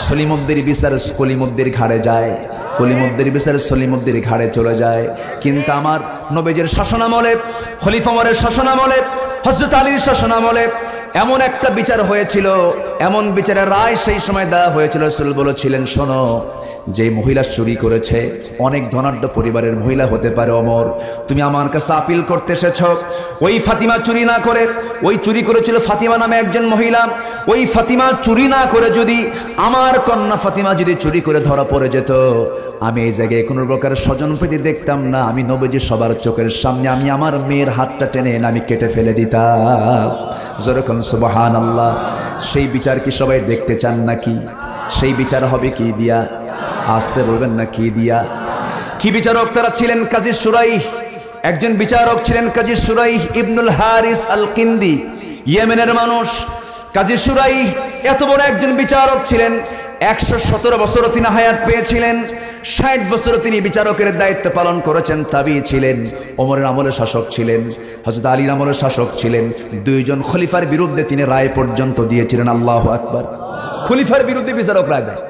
সলিমুদ্দির বিচার কলিমুদ্দির ঘাড়ে যায়, কলিমুদ্দির বিচার সলিমুদ্দির ঘাড়ে চলে যায়। কিন্তু আমার নবীজির শাসনামলে, খলিফা ওমরের শাসনামলে, হযরত আলীর শাসনামলে এমন একটা বিচার হয়েছিল, এমন বিচারের রায় সেই সময় দেওয়া হয়েছিল। রাসূল বলেছিলেন, শোনো, যে মহিলা চুরি করেছে, অনেক ধনাঢ্য পরিবারের মহিলা হতে পারে, ওমর তুমি আমার কাছে আপিল করতে এসেছ। ওই ফাতিমা চুরি না করে, ওই চুরি করেছিল ফাতিমা নামে একজন মহিলা, ওই ফাতিমা চুরি না করে যদি আমার কন্যা ফাতিমা যদি চুরি করে ধরা পড়ে যেত, আমি এই জায়গায় কোনো প্রকার স্বজনপ্রীতি দেখতাম না। আমি নবীজি সবার চোখের সামনে আমি আমার মেয়ের হাতটা টেনে এনে আমি কেটে ফেলে দিতাম। যেরকম সুবহানাল্লাহ। সেই বিচার কি সবাই দেখতে চান নাকি? সেই বিচার হবে কি দিয়া? আসতে বলবেন না, কি দিয়া? কি বিচারক তারা ছিলেন? কাজী সুরাইহ, একজন বিচারক ছিলেন কাজী সুরাইহ ইবনুল হারিস আল কিন্দি, ইয়েমেনের মানুষ। কাজী সুরাইহ এত বড় একজন বিচারক ছিলেন। 117 বছর তিনি হায়াত পেয়েছিলেন। 60 বছর তিনি বিচারকের দায়িত্ব পালন করেছেন। তাবি ছিলেন, ওমরের আমলের শাসক ছিলেন, হযরত আলীর আমলের শাসক ছিলেন। 2 জন খলিফার বিরুদ্ধে তিনি রায় পর্যন্ত দিয়েছিলেন। আল্লাহু আকবার। খলিফার বিরুদ্ধে বিচারক রায় দেয়,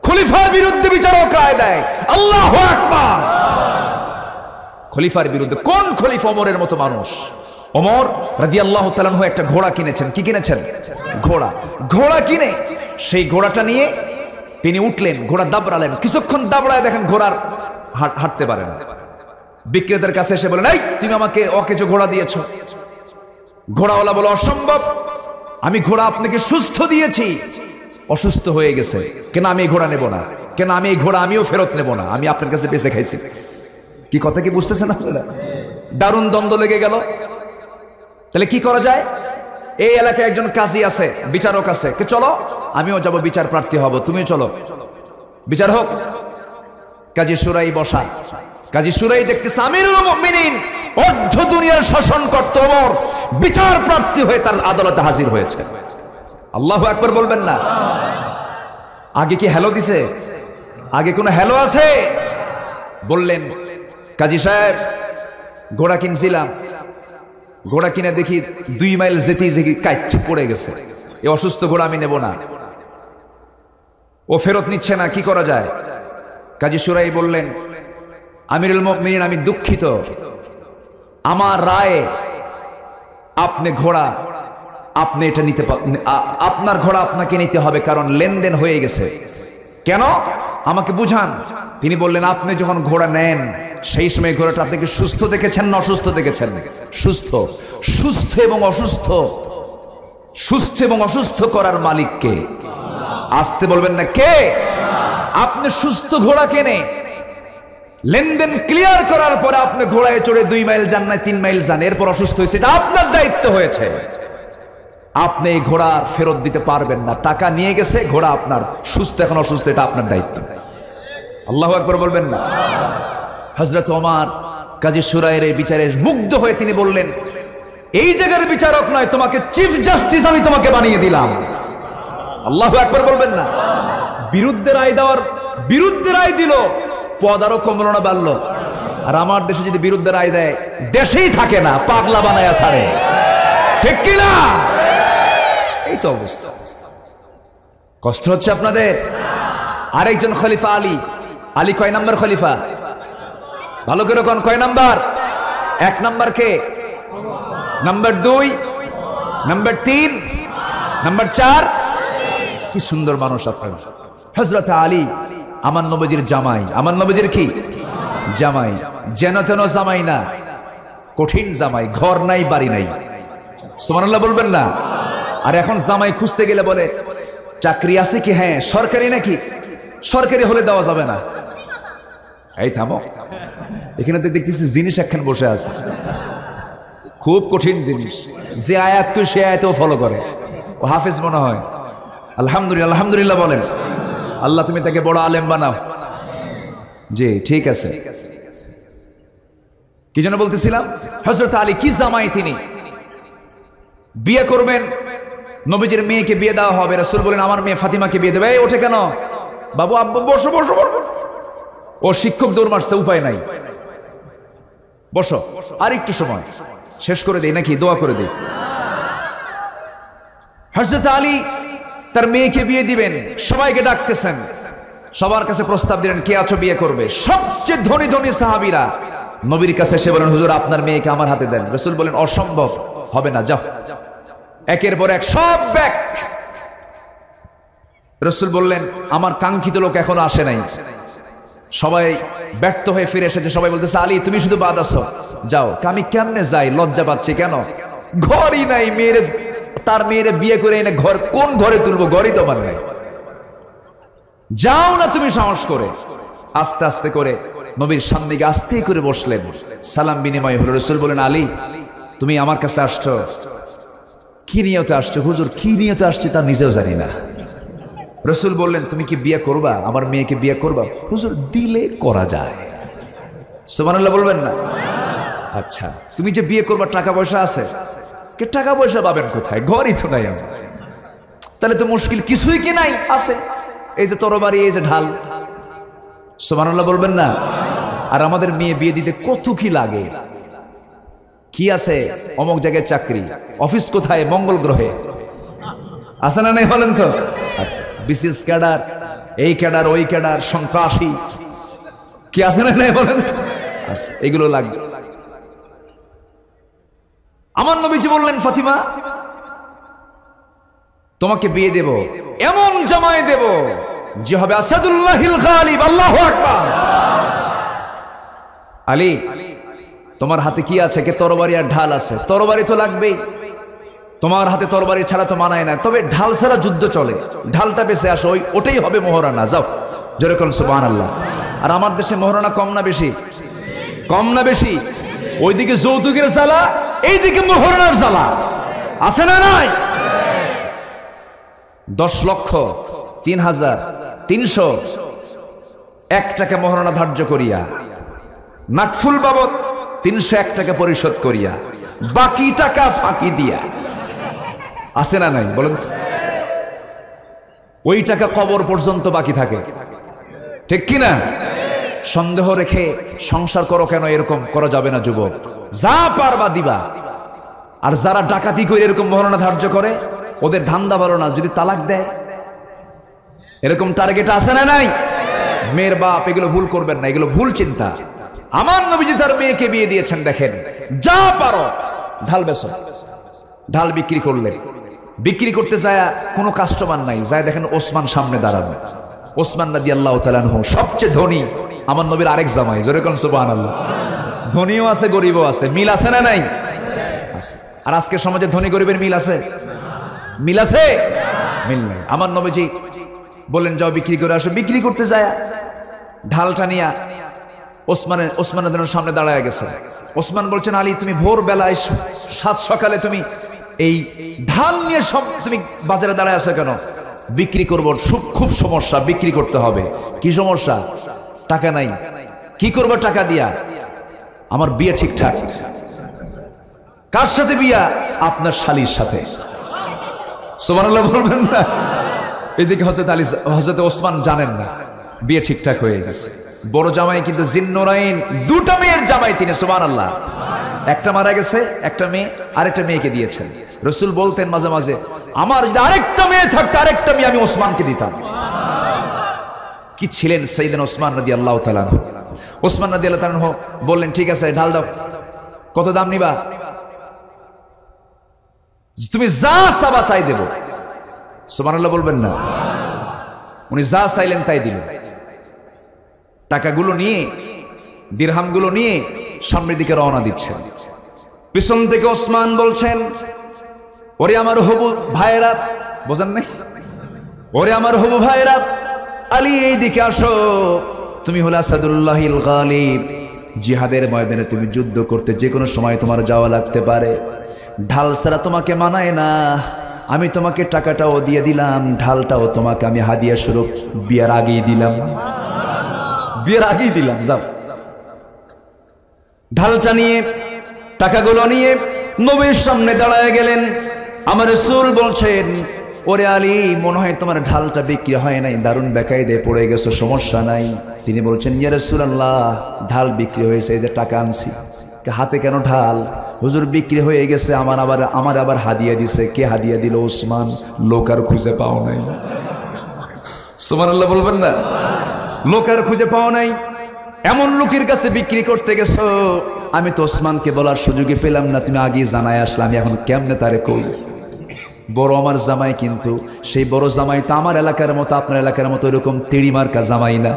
খলিফার বিরুদ্ধে বিচারক রায় দেয়। আল্লাহু আকবার। খলিফার বিরুদ্ধে। কোন খলিফা? ওমরের মতো মানুষ। ওমর রাদিয়াল্লাহু তাআলা আনহু একটা ঘোড়া কিনেছেন। কি কিনেছেন? ঘোড়া। ঘোড়া কিনে সেই ঘোড়াটা নিয়ে তিনি উঠলেন, ঘোড়া দাবড়ালেন। কিছুক্ষণ দাবড়ায় দেখেন ঘোড়ার হাঁটতে পারে না। বিক্রেতার কাছে এসে বলেন, এই তুমি আমাকে অকেজো ঘোড়া দিয়েছো। ঘোড়াওয়ালা বলে, অসম্ভব, আমি ঘোড়া আপনাকে সুস্থ দিয়েছি, অসুস্থ হয়ে গেছে। কেন আমি এই ঘোড়া নেব না? কেন আমি এই ঘোড়া আমিও ফেরত নেব না? আমি আপনার কাছে বেঁচে খাইছি। কি কথা কি বুঝতেছেন আপনারা? দারুণ দ্বন্দ্ব লেগে গেল। তাহলে কি করা যায়? এই এলাকায় একজন কাজী আছে, বিচারক আছে, কে চলো আমিও যাব, বিচার প্রার্থী হব, তুমিও চলো, বিচার হোক। কাজী সুরাই বসা। কাজী সুরাই দেখতেছে আমিরুল মুমিনিন অর্ধ দুনিয়ার শাসনকর্তা ওমর বিচার প্রার্থী হয়ে তার আদালতে হাজির হয়েছে। আল্লাহু আকবার বলবেন না? আগে কি হ্যালো দিছে? আগে কোনো হ্যালো আছে? বললেন, কাজী সাহেব ঘোড়া কিনছিলাম, ঘোড়া কিনে দেখি 2 মাইল যেতেই দেখি কাইট পড়ে গেছে। এই অসুস্থ ঘোড়া আমি নেব না। ও ফেরত নিচ্ছে না, কি করা যায়? কাজী সুরাই বললেন, আমিরুল মুমিনিন আমি দুঃখিত, আমার রায়ে আপনি ঘোড়া, আপনি এটা নিতে আপনার ঘোড়া আপনাকে নিতে হবে, কারণ লেনদেন হয়ে গেছে। কেন? আমাকে বুঝান। তিনি বললেন, আপনি যখন ঘোড়া নেন সেই সময় ঘোড়াটা আপনি কি সুস্থ দেখেছেন না অসুস্থ দেখেছেন? সুস্থ। সুস্থ এবং অসুস্থ, সুস্থ এবং অসুস্থ করার মালিক কে? আসতে বলবেন না, কে? আপনি সুস্থ ঘোড়া কেনে লেনদেন ক্লিয়ার করার পরে আপনি ঘোড়ায় চড়ে 2 মাইল যান না 3 মাইল যান, এরপর অসুস্থ হয়েছে, এটা আপনার দায়িত্ব হয়েছে। আপনি এই ঘোড়া ফেরত দিতে পারবেন না। টাকা নিয়ে গেছে, ঘোড়া আপনার, সুস্থ এখন অসুস্থ এটা আপনার দায়িত্ব। আল্লাহু আকবার বলবেন না? হযরত ওমর কাজী সুরাইয়ের এই বিচারে মুগ্ধ হয়ে তিনি বললেন, এই জায়গার বিচারক নয়, তোমাকে চিফ জাস্টিস আমি তোমাকে বানিয়ে দিলাম। আল্লাহু আকবার বলবেন না? বিরুদ্ধে রায় দেওয়ার, বিরুদ্ধে রায় দিল, পদ আরো কমলো না বাড়লো? আর আমার দেশে যদি বিরুদ্ধে রায় দেয় দেশেই থাকে না, পাগলা বানায়া ছাড়ে, ঠিক কিনা? এই তো অবস্থা। কষ্ট হচ্ছে আপনাদের? আরেকজন খলিফা আলী। আলী কয় নাম্বার খলিফা? ভালো করে কোন কয় নাম্বার? 1 নাম্বার কে? নাম্বার 2, নাম্বার 3, নাম্বার 4, কি সুন্দর মানুষ আপনারা। হযরত আলী আমার নবীজির জামাই, আমার নবীজির কি জামাই, যেন তেন জামাই না, কঠিন জামাই, ঘর নাই বাড়ি নাই, সুবহানাল্লাহ বলবেন না। আর এখন জামাই খুঁজতে গেলে বলে চাকরি আছে কি, হ্যাঁ সরকারি নাকি, সরকারি হলে দেওয়া যাবে না। এই থামো, এখানে তো দেখতেছি জিনিস একখান বসে আছে, খুব কঠিন জিনিস, যে আয়াত কেউ সে আয়াতেও ফলো করে, ও হাফেজ মনে হয়। আলহামদুলিল্লাহ, আলহামদুলিল্লাহ বলেন। আল্লাহ তুমি তাকে বড় আলেম বানাও। জি ঠিক আছে। কি যেন বলতেছিলাম, হযরত আলী কি জামাই, তিনি বিয়ে করবেন, নবীজির মেয়েকে বিয়ে দেওয়া হবে। রাসূল বলেন আমার মেয়ে ফাতিমাকে বিয়ে দেবে। এই ওঠে কেন বাবু, আব্বু বসো বসো বসো। ও শিক্ষক দৌড় মারছে, উপায় নাই, বসো আর একটু সময় শেষ করে দেই নাকি দোয়া করে দেই। হযরত আলী তার মেয়েকে বিয়ে দিবেন, সবাইকে ডাকতেছেন, সবার কাছে প্রস্তাব দিলেন কে আছো বিয়ে করবে। সবচেয়ে ধনী ধনী সাহাবীরা নবীর কাছে এসে বলেন হুজুর আপনার মেয়েকে আমার হাতে দেন। রাসূল বলেন অসম্ভব, হবে না, যাও। একের পর এক সব ব্যাক। রাসূল বললেন আমার কাঙ্ক্ষিত লোক এখনো আসে নাই। সবাই ব্যর্থ হয়ে ফিরে এসেছে, সবাই বলতেছে আলী তুমি শুধু বাদ আছো, যাও। আমি কেমনে যাই, লজ্জা পাচ্ছি, কেন, ঘরই নাই, মেয়ের তার মেয়েরে বিয়ে করে এনে ঘর, কোন ঘরে তুলবো, ঘরই তো আমার নাই, যাও না তুমি সাহস করে। আস্তে আস্তে করে নবীর সামনে গিয়ে আস্তে করে বসলেন, সালাম বিনিময় হলো। রাসূল বলেন আলী তুমি আমার কাছে আসছো, কি নিয়তে আসছো? হুজুর কি নিয়তে আসছি তা নিজেও জানি না। রাসূল বললেন তুমি কি বিয়ে করবা, আমার মেয়েকে বিয়ে করবা? হুজুর দিলে করা যায়, সুবহানাল্লাহ বলবেন না? আচ্ছা তুমি যে বিয়ে করবা টাকা পয়সা আছে? কে টাকা পয়সা পাবেন কোথায়, ঘরই তো নাই আমার। তাহলে তো মুশকিল, কিছুই কি নাই, আছে এই যে তরবারি, এই যে ঢাল, সুবহানাল্লাহ বলবেন না? আর আমাদের মেয়ে বিয়ে দিতে কত কি লাগে, কি আছে, অমুক জায়গায় চাকরি, অফিস কোথায়, মঙ্গল গ্রহে, আছে না নাই বলেন তো? আছে, বিসিএস ক্যাডার, এই ক্যাডার ওই ক্যাডার, সন্ত্রাসী, কি আছে না নাই বলেন তো? আছে, এগুলো লাগবে। আমার নবীজি বললেন ফাতিমা তোমাকে বিয়ে দেব, এমন জামাই দেব যে হবে আসাদুল্লাহিল গালিব, আল্লাহু আকবার। আলী তোমার হাতে কি আছে? কে তরবারি আর ঢাল আছে। তরবারি তো লাগবেই, তোমার হাতে তরবারি ছাড়া তো মানায় না, তবে ঢাল ছাড়া যুদ্ধ চলে, ঢালটা বেঁচে আসো, ওটাই হবে মোহরানা, যাও। যেরকম সুবহানাল্লাহ। আর আমার দেশে মোহরানা কম না বেশি? কম না বেশি? ওইদিকে যৌতুকের জ্বালা, এইদিকে মোহরানার জ্বালা, আছে না নাই? 10,03,301 টাকা মোহরানা ধার্য করিয়া, নাকফুল বাবদ 301 টাকা পরিশোধ করিয়া, বাকি টাকা ফাঁকি দিয়া, আছে না নাই বলেন তো? ওই টাকা কবর পর্যন্ত বাকি থাকে, ঠিক কিনা? সন্দেহ রেখে সংসার করো কেন, এরকম করা যাবে না যুবক, যা পারবা দিবা। আর যারা ডাকাতি করে এরকম মোহরানা ধার্য করে, ওদের ধান্দা ভালো না, যদি তালাক দেয়, এরকম টার্গেট আছে না নাই? মেয়ের বাপ এগুলো ভুল করবেন না, এগুলো ভুল চিন্তা। আমার নবীজি তার মেয়েকে বিয়ে দিয়েছেন, দেখেন যা পারো ঢাল বেচো। ঢাল বিক্রি করলে, বিক্রি করতে যায় কোনো কাস্টমার নাই, যায় দেখেন ওসমান সামনে দাঁড়ানো। ওসমান রাদিয়াল্লাহু তাআলা আনহু সবচেয়ে ধনী, আমার নবীর আরেক জামাই, জোরে কোন সুবহানাল্লাহ। ধনীও আছে গরিবও আছে, মিল আছে না নাই? আর আজকে সমাজে ধনী গরিবের মিল আছে? মিল আছে? মিল নাই। আমার নবীজি বললেন যাও বিক্রি করে আসো। বিক্রি করতে যায় ঢালটা নিয়ে ওসমানের সামনে দাঁড়ায় গেছে। ওসমান বলছেন আলী তুমি ভোর বেলায়, সাত সকালে তুমি এই ঢাল নিয়ে তুমি বাজারে দাঁড়ায় আছো কেন? বিক্রি করবো, খুব সমস্যা, বিক্রি করতে হবে। কি সমস্যা? টাকা নাই। কি করবো টাকা দিয়া? আমার বিয়ে ঠিকঠাক। কার সাথে বিয়া? আপনার শালীর সাথে। সুবহানাল্লাহ বলবেন না? এদিকে হযরত ওসমান জানেন না বিয়ে ঠিকঠাক হয়ে গেছে। বড় জামাই কিন্তু জিন্নুরাইন, দুটো মেয়ের জামাই তিনি, সুবহানাল্লাহ। একটা মারা গেছে, একটা মেয়ে, আরেকটা মেয়েকে দিয়েছেন। রাসূল বলতেন মাঝে মাঝে আমার যদি আরেকটা মেয়ে থাকতো, আরেকটা মেয়ে আমি ওসমানকে দিতাম। কি ছিলেন সাইয়েদনা ওসমান রাদিয়াল্লাহু তাআলা আনহু। ওসমান রাদিয়াল্লাহু তাআলা আনহু বললেন ঠিক আছে ঢাল দাও, কত দাম নিবা? তুমি যা চাবা তাই দেব। সুবহানাল্লাহ বলবেন না? উনি যা চাইলেন তাই দিলেন। টাকাগুলো নিয়ে, দিরহামগুলো নিয়ে সামনের দিকে রওনা দিচ্ছেন। পিছন থেকে ওসমান বলছেন, ওরে আমার হবু ভাইরা, বোঝেন নাই? ওরে আমার হবু ভাইরা, আলী এই দিকে আসো, তুমি হলো আসাদুল্লাহিল গালিব, জিহাদের ময়দানে তুমি যুদ্ধ করতে যে কোনো সময় তোমার যাওয়া লাগতে পারে, ঢাল ছাড়া তোমাকে মানায় না। আমি তোমাকে টাকাটাও দিয়ে দিলাম, ঢালটাও তোমাকে আমি হাদিয়া স্বরূপ বিয়ার আগেই দিলাম, বিয়ের আগেই দিলাম, যাও। ঢালটা নিয়ে, টাকাগুলো নিয়ে নবীর সামনে দাঁড়ায় গেলেন। আমার রাসূল বলছেন, ওরে আলী, মনে হয় তোমার ঢালটা বিক্রি হয় নাই, দারুণ বেকায়দায় পড়ে গেছো, সমস্যা নাই। তিনি বলছেন, ইয়া রাসূলুল্লাহ, ঢাল বিক্রি হয়েছে, এই যে টাকা আনছি। হাতে কেন ঢাল? হুজুর বিক্রি হয়ে গেছে, আমার আবার হাদিয়া দিছে। কে হাদিয়া দিল? ওসমান। লোক আর খুঁজে পাও নাই। সুবহানাল্লাহ বলবেন না? লোক আর খুঁজে পাও নাই, এমন লোকের কাছে বিক্রি করতে গেছো। আমি তো ওসমানকে বলার সুযোগই পেলাম না, তুমি আগেই জানায় আসলাম, আমি এখন কেমনে তারে কই? বড় আমার জামাই, কিন্তু সেই বড় জামাই তো আমার এলাকার মতো, আপনার এলাকার মতো এরকম তেড়ি মার্কা জামাই না।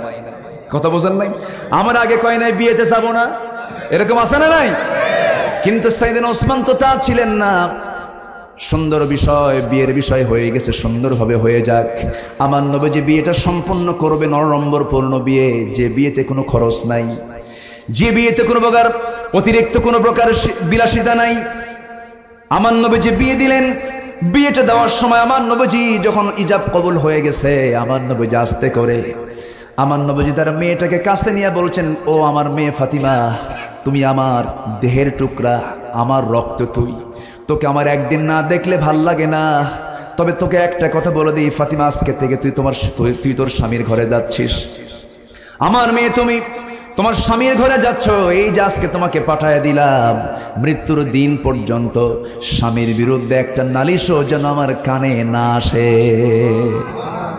কথা বোঝেন নাই? আমার আগে কয় নাই বিয়েতে যাব না, এরকম আছে না নাই? কিন্তু সাইয়েদনা ওসমান তো তা ছিলেন না। সুন্দর বিষয়, বিয়ের বিষয় হয়ে গেছে, সুন্দরভাবে হয়ে যাক। আমার নবীজি বিয়েটা সম্পূর্ণ করবে, নরম্বরপূর্ণ বিয়ে, যে বিয়েতে কোনো খরচ নাই, যে বিয়েতে কোনো প্রকার অতিরিক্ত কোনো প্রকার বিলাসিতা নাই। আমার নবীজি বিয়ে দিলেন। বিয়েটা দেওয়ার সময় আমার নবীজি যখন ইজাব কবুল হয়ে গেছে, আমার নবীজি আস্তে করে, আমার নবীজি তার মেয়েটাকে কাছে নিয়ে বলছেন, ও আমার মেয়ে ফাতিমা, তুমি আমার দেহের টুকরা, আমার রক্ত তুই, তোকে আমার একদিন না দেখলে ভাল লাগে না। তবে তোকে একটা কথা বলে দিই ফাতিমা, আজকে থেকে তুই তোর স্বামীর ঘরে যাচ্ছিস। আমার মেয়ে, তুমি তোমার স্বামীর ঘরে যাচ্ছ। এই যে আজকে তোমাকে পাঠায় দিলাম, মৃত্যুর দিন পর্যন্ত স্বামীর বিরুদ্ধে একটা নালিশও যেন আমার কানে না আসে।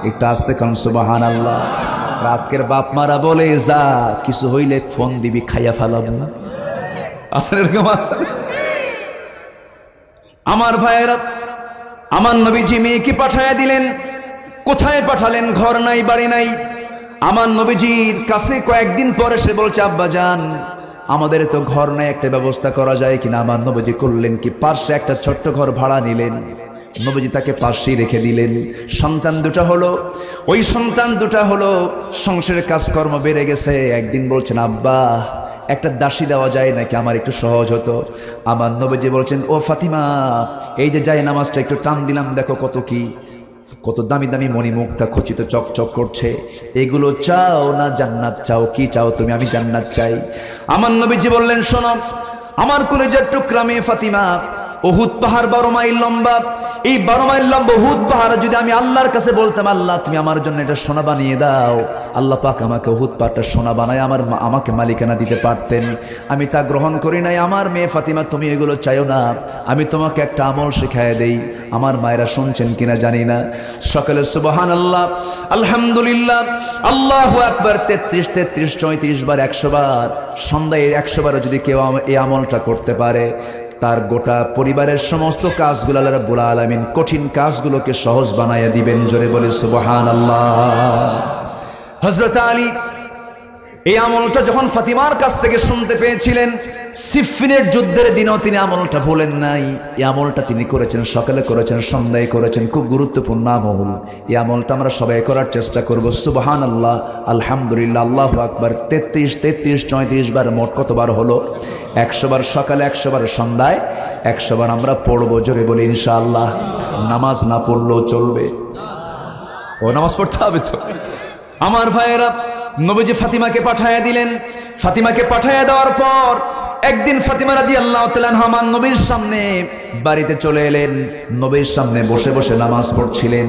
একটু আস্তে কান সুবহানাল্লাহ। আজকের বাপ মারা বলে, যা কিছু হইলে ফোন দিবি, খাইয়া ফেলাবো। আসলে এরকম আছে? আমার ভাইয়েরা, আমার নবীজি মেয়েকে পাঠায় দিলেন। কোথায় পাঠালেন? ঘর নাই, বাড়ি নাই। আমার নবীজির কাছে কয়েকদিন পরে সে বলছে, আব্বা জান, আমাদের তো ঘর নাই, একটা ব্যবস্থা করা যায় কিনা? আমার নবীজি করলেন কি, পার্শ্বে একটা ছোট্ট ঘর ভাড়া নিলেন। নবীজি তাকে পাশেই রেখে দিলেন। সন্তান দুটা হলো। ওই সন্তান দুটা হলো, সংসারের কাজকর্ম বেড়ে গেছে। একদিন বলছেন, আব্বা, একটা দাসী দেওয়া যায় নাকি, আমার একটু সহজ হতো। আমার নবীজি বলছেন, ও ফাতিমা, এই যে যায় নামাজটা একটু টান দিলাম, দেখো কত দামি দামি মণিমুক্তা খচিত চকচক করছে। এগুলো চাও না জান্নাত চাও? কি চাও তুমি? আমি জান্নাত চাই। আমার নবীজি বললেন, শোনো, আমার কলিজার টুকরা মেয়ে ফাতিমা, উহুদ পাহাড় 12 মাইল লম্বা। এই 12 মাইল লম্বা উহুদ পাহাড় যদি আমি আল্লাহর কাছে বলতাম, আল্লাহ তুমি আমার জন্য এটা সোনা বানিয়ে দাও, আল্লাহ পাক আমাকে উহুদ পাহাড়টা সোনা বানায় আমাকে মালিকানা দিতে পারতেন। আমি তা গ্রহণ করি নাই। আমার মেয়ে ফাতিমা, তুমি এগুলো চাইও না, আমি তোমাকে একটা আমল শিখায় দেই। আমার মায়েরা শুনছেন কিনা জানি না, সকালে সুবহানাল্লাহ, আলহামদুলিল্লাহ, আল্লাহু আকবার 33, 34 বার, 100 বার, সন্ধ্যায় 100 বার যদি কেউ এই আমলটা করতে পারে, তার গোটা পরিবারের সমস্ত কাজগুলো আল্লাহ রাব্বুল আলামিন কঠিন কাজগুলোকে সহজ বানাইয়া দিবেন। জোরে বলে সুবহানাল্লাহ। হযরত আলী এই আমলটা যখন ফাতিমার কাছ থেকে শুনতে পেয়েছিলেন, সিফিনের যুদ্ধের দিনও তিনি আমলটা ভুলেন নাই। এই আমলটা তিনি করেছেন, সকালে করেছেন, সন্ধ্যায় করেছেন। খুব গুরুত্বপূর্ণ আমল। এই আমলটা আমরা সবাই করার চেষ্টা করব। সুবহানাল্লাহ, আলহামদুলিল্লাহ, আল্লাহু আকবার 33, 34 বার, মোট কতবার হলো? 100 বার সকালে, 100 বার সন্ধ্যায়, 100 বার আমরা পড়বো। জোরে বলি ইনশাআল্লাহ। নামাজ না পড়লেও চলবে। ও নামাজ পড়তে হবে তো। আমার ভাইয়েরা, নবীজি ফাতিমাকে পাঠায়া দিলেন। ফাতিমাকে পাঠায়া দেওয়ার পর একদিন ফাতিমা রাদিয়াল্লাহু তাআলা আনহা আমার নবীর সামনে বাড়িতে চলে এলেন। নবীর সামনে বসে বসে নামাজ পড়ছিলেন।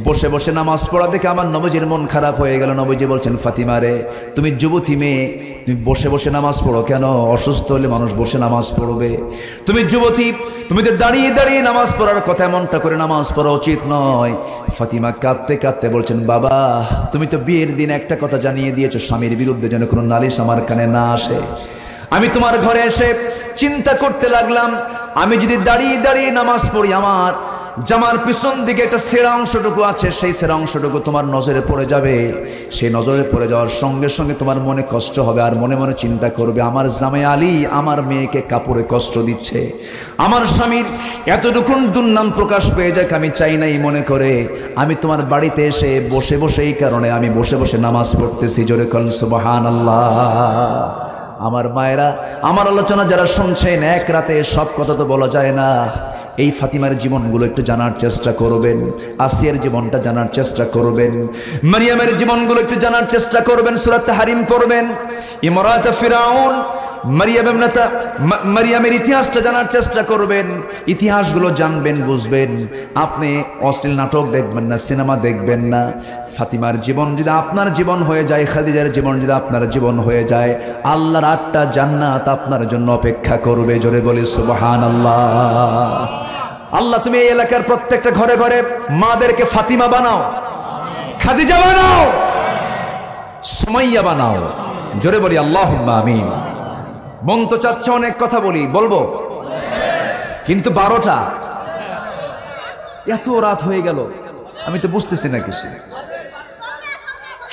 বসে বসে নামাজ পড়া দেখে আমার নবীজির মন খারাপ হয়ে গেল। নবীজি বলছেন, ফাতিমা রে, তুমি যুবতী মেয়ে, তুমি বসে বসে নামাজ পড়ো কেন? অসুস্থ হলে মানুষ বসে নামাজ পড়বে। তুমি যুবতী, তুমি তো দাঁড়িয়ে দাঁড়িয়ে নামাজ পড়ার কথা, এমনটা করে নামাজ পড়া উচিত নয়। ফাতিমা কাঁদতে কাঁদতে বলছেন, বাবা, তুমি তো বিয়ের দিন একটা কথা জানিয়ে দিয়েছো, স্বামীর বিরুদ্ধে যেন কোনো নালিশ আমার কানে না আসে। আমি তোমার ঘরে এসে চিন্তা করতে লাগলাম, আমি যদি দাঁড়িয়ে দাঁড়িয়ে নামাজ পড়ি, আমার জামার পিছন দিকে একটা ছেঁড়া অংশটুকু আছে, সেই ছেঁড়া অংশটুকু তোমার নজরে পড়ে যাবে। সেই নজরে পড়ে যাওয়ার সঙ্গে সঙ্গে তোমার মনে কষ্ট হবে, আর মনে মনে চিন্তা করবে আমার জামাই আলী আমার মেয়েকে কাপড়ে কষ্ট দিচ্ছে, আমার স্বামীর এতটুকুন দুর্নাম প্রকাশ পেয়ে যাক আমি চাই নাই মনে করে আমি তোমার বাড়িতে এসে বসে বসে, এই কারণে আমি বসে বসে নামাজ পড়তেছি। জোরে কোন সুবহানাল্লাহ। আমার মায়েরা, আমার আলোচনা যারা শুনছেন, এক রাতে সব কথা তো বলা যায় না। এই ফাতিমার জীবনগুলো একটু জানার চেষ্টা করবেন, আসিয়ার জীবনটা জানার চেষ্টা করবেন, মারিয়ামের জীবনগুলো একটু জানার চেষ্টা করবেন, সূরা তাহরিম পড়বেন, ইমরাত ফিরাউন, মারিয়ামের ইতিহাসটা জানার চেষ্টা করবেন, ইতিহাসগুলো জানবেন, বুঝবেন। আপনি অশ্লীল নাটক দেখবেন না, সিনেমা দেখবেন না। ফাতিমার জীবন যদি আপনার জীবন হয়ে যায়, খাদিজার জীবন যদি আপনার জীবন হয়ে যায়, আল্লাহর 8টা জান্নাত আপনার জন্য অপেক্ষা করবে। জোরে বলি সুবহানাল্লাহ। আল্লাহ তুমি এই এলাকার প্রত্যেকটা ঘরে ঘরে মাদেরকে ফাতিমা বানাও, খাদিজা বানাও, সুমাইয়া বানাও। জোরে বলি আল্লাহুম্মা আমিন। মন তো চাচ্ছে অনেক কথা বলবো, কিন্তু 12টা, এত রাত হয়ে গেল, আমি তো বুঝতেছি না কিছু।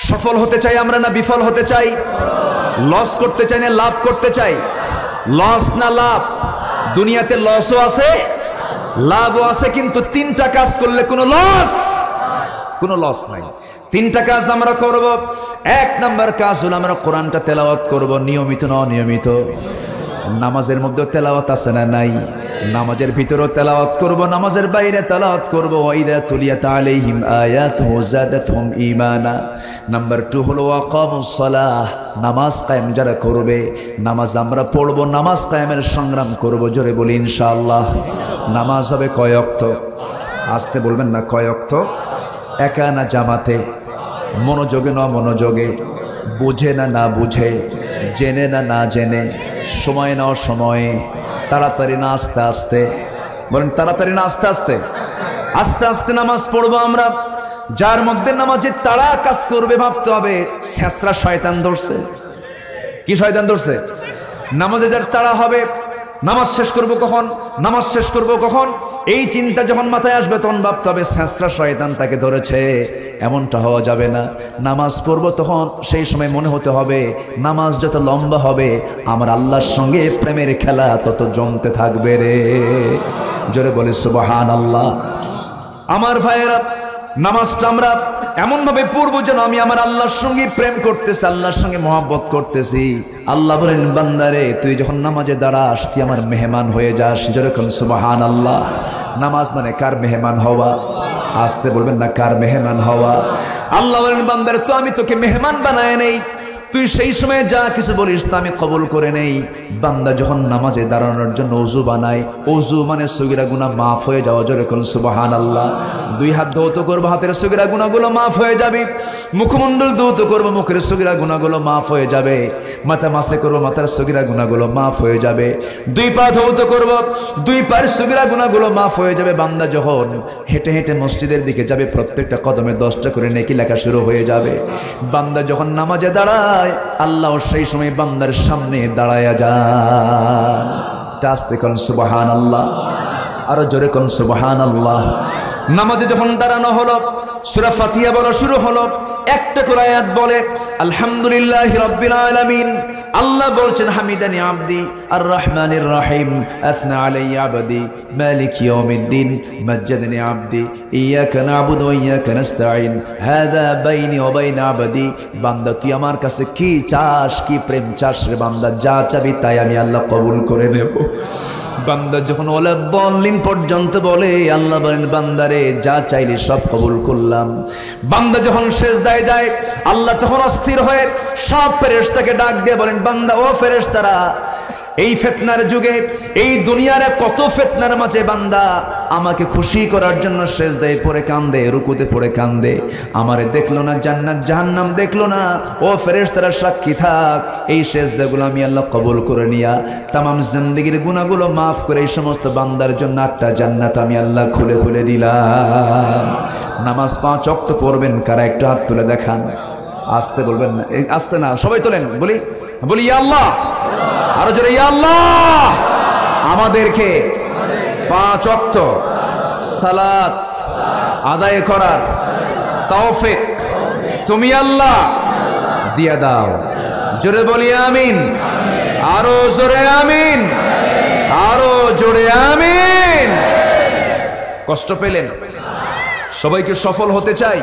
সফল হতে চাই আমরা না বিফল হতে চাই? লস করতে চাই না লাভ করতে চাই? লস না লাভ? দুনিয়াতে লসও আছে লাভও আছে, কিন্তু 3টা কাজ করলে কোনো লস নাই। 3টা কাজ আমরা করব। 1 নাম্বার কাজ হলো আমরা কোরআনটা তেলাওয়াত করব, নিয়মিত না অনিয়মিত। নামাজের মধ্যে তেলাওয়াত আছে না নাই? নামাজের ভিতরেও তেলাওয়াত করব, নামাজের বাইরে তেলাওয়াত করব। ওয়াইদা তুলিয়াত আলাইহিম আয়াতুহু যাদাতহুম ঈমানা। নাম্বার 2 হলো ওয়াকামুস সালাহ, নামাজ কায়েম যারা করবে, নামাজ আমরা পড়ব, নামাজ কায়েমের সংগ্রাম করব। জোরে বলি ইনশাআল্লাহ। নামাজ হবে কয় ওয়াক্ত? আসতে বলবেন না, কয় ওয়াক্ত? একা না জামাতে? মনোযোগে না মনোযোগে? বুঝে না না বুঝে? জেনে না না জেনে? সময় না অসময়ে? তাড়াতাড়ি না আস্তে আস্তে? বলেন তাড়াতাড়ি না আস্তে আস্তে? আস্তে আস্তে নামাজ পড়বো আমরা। যার মধ্যে নামাজের তাড়া কাজ করবে, ভাবতে হবে ছেঁচড়া শয়তান ধরছে। কি শয়তান ধরছে? নামাজে যার তাড়া হবে, নামাজ শেষ করব কখন, নামাজ শেষ করব কখন, এই চিন্তা যখন মাথায় আসবে তখন ভাবতে হবে ছেঁচড়া শয়তান তাকে ধরেছে। এমনটা হওয়া যাবে না। নামাজ পড়ব তখন সেই সময় মনে হতে হবে নামাজ যত লম্বা হবে আমার আল্লাহর সঙ্গে প্রেমের খেলা তত জমতে থাকবে রে। জোরে বলে সুবহানাল্লাহ। আমার ভাইয়েরা, নামাজটা আমরা এমন ভাবে পড়বো যেন আমি আমার আল্লাহর সঙ্গে প্রেম করতেছি, আল্লাহর সঙ্গে মহব্বত করতেছি। আল্লাহ বলেন বান্দারে তুই যখন নামাজে দাঁড়াস তুই আমার মেহমান হয়ে যাস। যেরকম সুবহানাল্লাহ। নামাজ মানে কার মেহমান হওয়া? আসতে বলবেন না, কার মেহমান হওয়া? আল্লাহ বলেন বান্দারে তো আমি তোকে মেহমান বানায় নেই, তুই সেই সময় যা কিছু বলিস তা আমি কবুল করে নেই। বান্দা যখন নামাজে দাঁড়ানোর জন্য ওযু বানায়, ওযু মানে সগীরা গুনাহ মাফ হয়ে যাওয়া। জোরে কোন সুবহানাল্লাহ। 2 হাত ধৌত করবো, হাতের সগীরা গুনাহগুলো মাফ হয়ে যাবে। মুখমণ্ডল ধৌত করবো, মুখের সগীরা গুনাহগুলো মাফ হয়ে যাবে। মাথা মাসে করবো, মাথার সগীরা গুনাহগুলো মাফ হয়ে যাবে। 2 পা ধৌত করবো, 2 পায়ের সগীরা গুনাহগুলো মাফ হয়ে যাবে। বান্দা যখন হেঁটে হেঁটে মসজিদের দিকে যাবে প্রত্যেকটা কদমে 10টা করে নেকি লেখা শুরু হয়ে যাবে। বান্দা যখন নামাজে দাঁড়ায় আল্লাহ সেই সময় বান্দার সামনে দাঁড়ায়া যান। আস্তে কোন সুবহানাল্লাহ, আরো জোরে কোন সুবহানাল্লাহ। নামাজে যখন দাঁড়ানো হলো, সূরা ফাতিহা বলা শুরু হলো, একটা করে আয়াত বলে আলহামদুলিল্লাহি রাব্বিল আলামিন। আল্লাহ বলছেন হামিদানি আবদি আর রহমানির রহিম, আথনা আলাইয়া আবদি মালিক ইয়াউমিদ্দিন, মাজ্জাদানি আবদি ইয়াকা না'বুদু ওয়া ইয়াকা নাস্তাঈন, হাযা বাইনি ওয়া বাইনা আবদি। বান্দা তুই আমার কাছে কি চাস, কি প্রেম চাস রে বান্দা, যা চাবি তাই আমি আল্লাহ কবুল করে নেব। বান্দা যখন ওলা দলিন পর্যন্ত বলে আল্লাহ বলেন বান্দারে যা চাইলে সব কবুল করলাম। বান্দা যখন সেজদায় যায় আল্লাহ তখন অস্থির হয়ে সব ফেরেশতাকে ডাক দিয়ে বলেন বান্দা ও ফেরেশতারা, এই ফিতনার যুগে এই দুনিয়ার কত ফিতনার মাঝে বান্দা আমাকে খুশি করার জন্য সেজদায় পড়ে কান্দে, রুকুতে পড়ে কান্দে, আমারে দেখলো না, জান্নাত জাহান্নাম দেখলো না। ও ফেরেশতারা সাক্ষী থাক, এই সেজদাগুলো আমি আল্লাহ কবুল করে নিয়া তামাম জিন্দেগির গুনাহগুলো মাফ করে এই সমস্ত বান্দার জন্য 8টা জান্নাত আমি আল্লাহ খুলে খুলে দিলাম। নামাজ 5 ওয়াক্ত পড়বেন কারা একটু হাত তুলে দেখান। আসতে বলবেন না, আসতে না, সবাই তোলেন, বলি ইয়া আল্লাহ, আরো জোরে ইয়া আল্লাহ। আমাদেরকে 5 ওয়াক্ত সালাত আদায় করার তৌফিক তুমি আল্লাহ দিয়া দাও। জোরে বলি আমিন, আরো জোরে আমিন, আরো জোরে আমিন। কষ্ট পেলেন? সবাইকে সফল হতে চাই,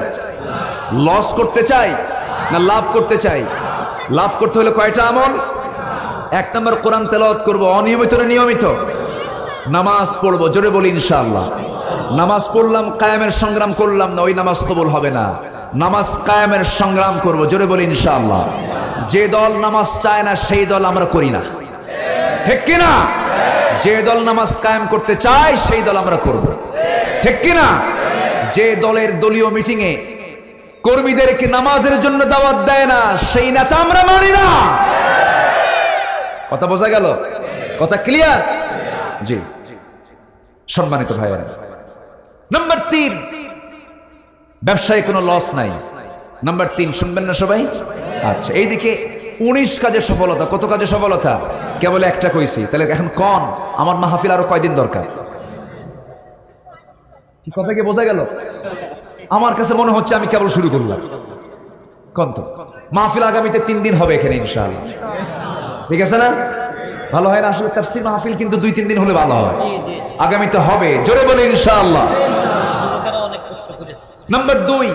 লস করতে চাই না লাভ করতে চাই? লাভ করতে হলে কয়টা আমল? 1 নম্বর কোরআন তেলাওয়াত করব, অনিয়মিত না নিয়মিত? নামাজ পড়বো, জোরে বলি ইনশাআল্লাহ। নামাজ পড়লাম, কায়েমের সংগ্রাম করলাম না, ওই নামাজ কবুল হবে না। নামাজ কায়েমের সংগ্রাম করব, জোরে বলি ইনশাআল্লাহ। যে দল নামাজ চায় না সেই দল আমরা করি না, ঠিক কিনা? যে দল নামাজ কায়েম করতে চায় সেই দল আমরা করব, ঠিক কিনা? যে দলের দলীয় মিটিং এ কর্মীদেরকে নামাজের জন্য দাওয়াত দেয় না সেই নেতা আমরা মানি না। কথা বোঝা গেল? কথা ক্লিয়ার? জি সম্মানিত ভাইয়েরা, নাম্বার 3, ব্যবসায় কোনো লস নাই। নাম্বার 3 শুনবেন না সবাই? আচ্ছা, এইদিকে 19 কাজে সফলতা। কত কাজে সফলতা? কেবল একটা কইছি, তাহলে এখন কোন আমার মাহফিল আরো কয়দিন দরকার? কি কথা কি বোঝা গেল? আমার কাছে মনে হচ্ছে আমি কেবল শুরু করলাম। কোন তো মাহফিল আগামীতে 3 দিন হবে এখানে ইনশাআল্লাহ, ঠিক আছে না? ভালো হয় না? আসলে তাফসীর মাহফিল কিন্তু 2-3 দিন হলে ভালো হয়। আগামীতে হবে, জোরে বলে ইনশাআল্লাহ। নাম্বার 2,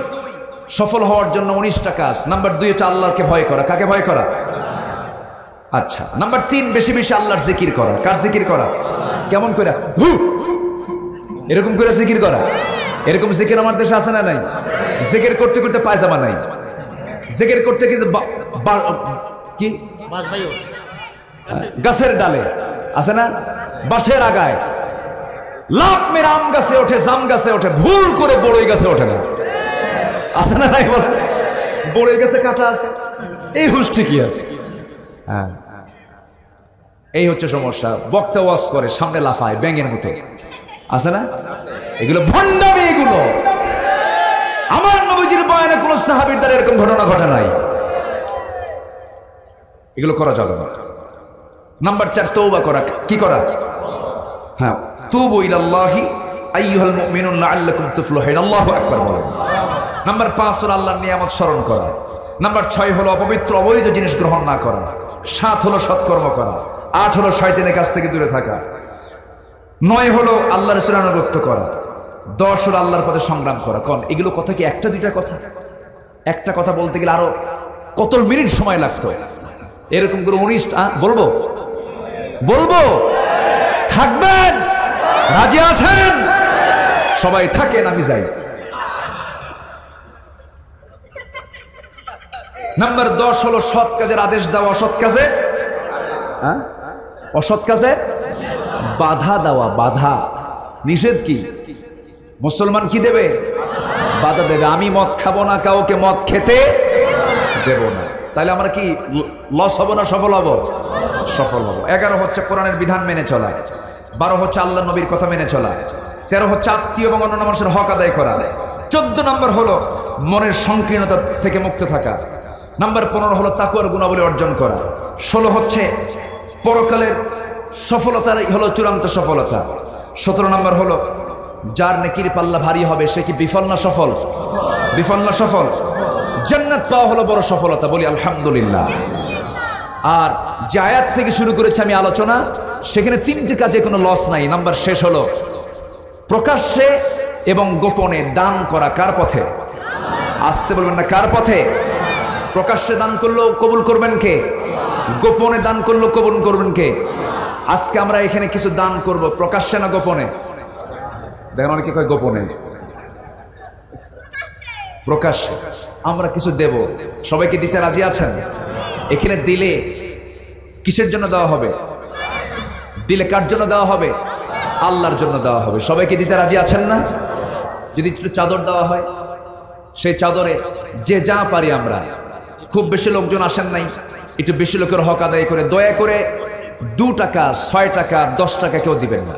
সফল হওয়ার জন্য 19টা কাজ। নাম্বার 2 এটা আল্লাহকে ভয় করা। কাকে ভয় করা? আচ্ছা। নাম্বার 3 বেশি বেশি আল্লাহর জিকির করা। কার জিকির করা? কেমন করে? এরকম করে জিকির করা। এরকম জিকির আমার দেশে আছে না নাই? জিকির করতে করতে পায়জামা নাই, জিকির করতে কিন্তু কি গাছের ডালে আছে না, বাঁশের আগায়, লাভ মেরে আম গাছে ওঠে, জাম গাছে ওঠে, ভুল করে বড়ই গাছে ওঠে না, আছে না নাই? বলে বড়ই গাছে কাটা আছে, এই হুষ্টি কি আছে? হ্যাঁ, এই হচ্ছে সমস্যা। বক্তা ওয়াজ করে, সামনে লাফায় ব্যাঙের মতো, আছে না? এগুলো ভণ্ডামি। এগুলো আমার নবীজির বয়ানে কোন সাহাবীর দ্বারা এরকম ঘটনা ঘটে নাই। এগুলো করা যাবে না। নাম্বার 4 তওবা করা। কি করা? হ্যাঁ, তুবু ইলাল্লাহি আইয়ুহাল মুমিনুন লাআল্লাকুম তুফলিহুন। আল্লাহু আকবার বলেন। নাম্বার 5 হলো আল্লাহর নিয়ামত স্মরণ করা। নাম্বার 6 হলো অপবিত্র অবৈধ জিনিস গ্রহণ না করা। 7 হলো সৎকর্ম করা। 8 হলো শয়তানের কাছ থেকে দূরে থাকা। 9 হলো আল্লাহর রাসূলের আনুগত্য করা। 10 হলো আল্লাহর পথে সংগ্রাম করা। কোন এগুলো কথা কি একটা দুইটা কথা? একটা কথা বলতে গেলে আরো কত মিনিট সময় লাগতো। এরকম করে 19টা বলবো বলবো থাকবেন? রাজি আছেন? সবাই থাকেন, আমি যাই। নাম্বার 10 হলো সৎ কাজের আদেশ দেওয়া, অসৎ কাজে অসৎ কাজে বাধা দেওয়া। বাধা নিষেধ কি? মুসলমান কি দেবে? বাধা দেবে। আমি মদ খাবো না, কাউকে মদ খেতে দেব না। তাহলে আমরা কি লস হব না সফল হব? সফল হব। 11 হচ্ছে কোরআনের বিধান মেনে চলা। 12 হচ্ছে আল্লাহ নবীর কথা মেনে চলা। 13 হচ্ছে আত্মীয় এবং অন্যান্য মানুষের হক আদায় করা। 14 নম্বর হলো মনের সংকীর্ণতা থেকে মুক্ত থাকা। নাম্বার 15 হলো তাকওয়ার গুণাবলী অর্জন করা। 16 হচ্ছে পরকালের সফলতার হলো চূড়ান্ত সফলতা। 17 নম্বর হলো যার নেকির পাল্লা ভারী হবে সে কি বিফল না সফল? বিফল না সফল? জান্নাত পাওয়া হলো বড় সফলতা, বলি আলহামদুলিল্লাহ। আর যে আয়াত থেকে শুরু করেছি আমি আলোচনা, সেখানে 3টি কাজে কোনো লস নাই। নাম্বার শেষ হলো প্রকাশ্যে এবং গোপনে দান করা। কার পথে? আসতে বলবেন না, কার পথে? প্রকাশ্যে দান করলেও কবুল করবেন কে? গোপনে দান করলেও কবুল করবেন কে? আজকে আমরা এখানে কিছু দান করব, প্রকাশ্যে না গোপনে? দেখেন অনেকে কয় গোপনে, প্রকাশ্যে। আমরা কিছু দেব, সবাইকে দিতে রাজি আছেন? এখানে দিলে কিসের জন্য দেওয়া হবে? দিলে কার জন্য দেওয়া হবে? আল্লাহর জন্য দেওয়া হবে। সবাইকে দিতে রাজি আছেন না? যদি একটু চাদর দেওয়া হয়, সেই চাদরে যে যা পারি আমরা, খুব বেশি লোকজন আসেন নাই, একটু বেশি লোকের হক আদায় করে দয়া করে 2 টাকা, 6 টাকা, 10 টাকা কেউ দিবেন না।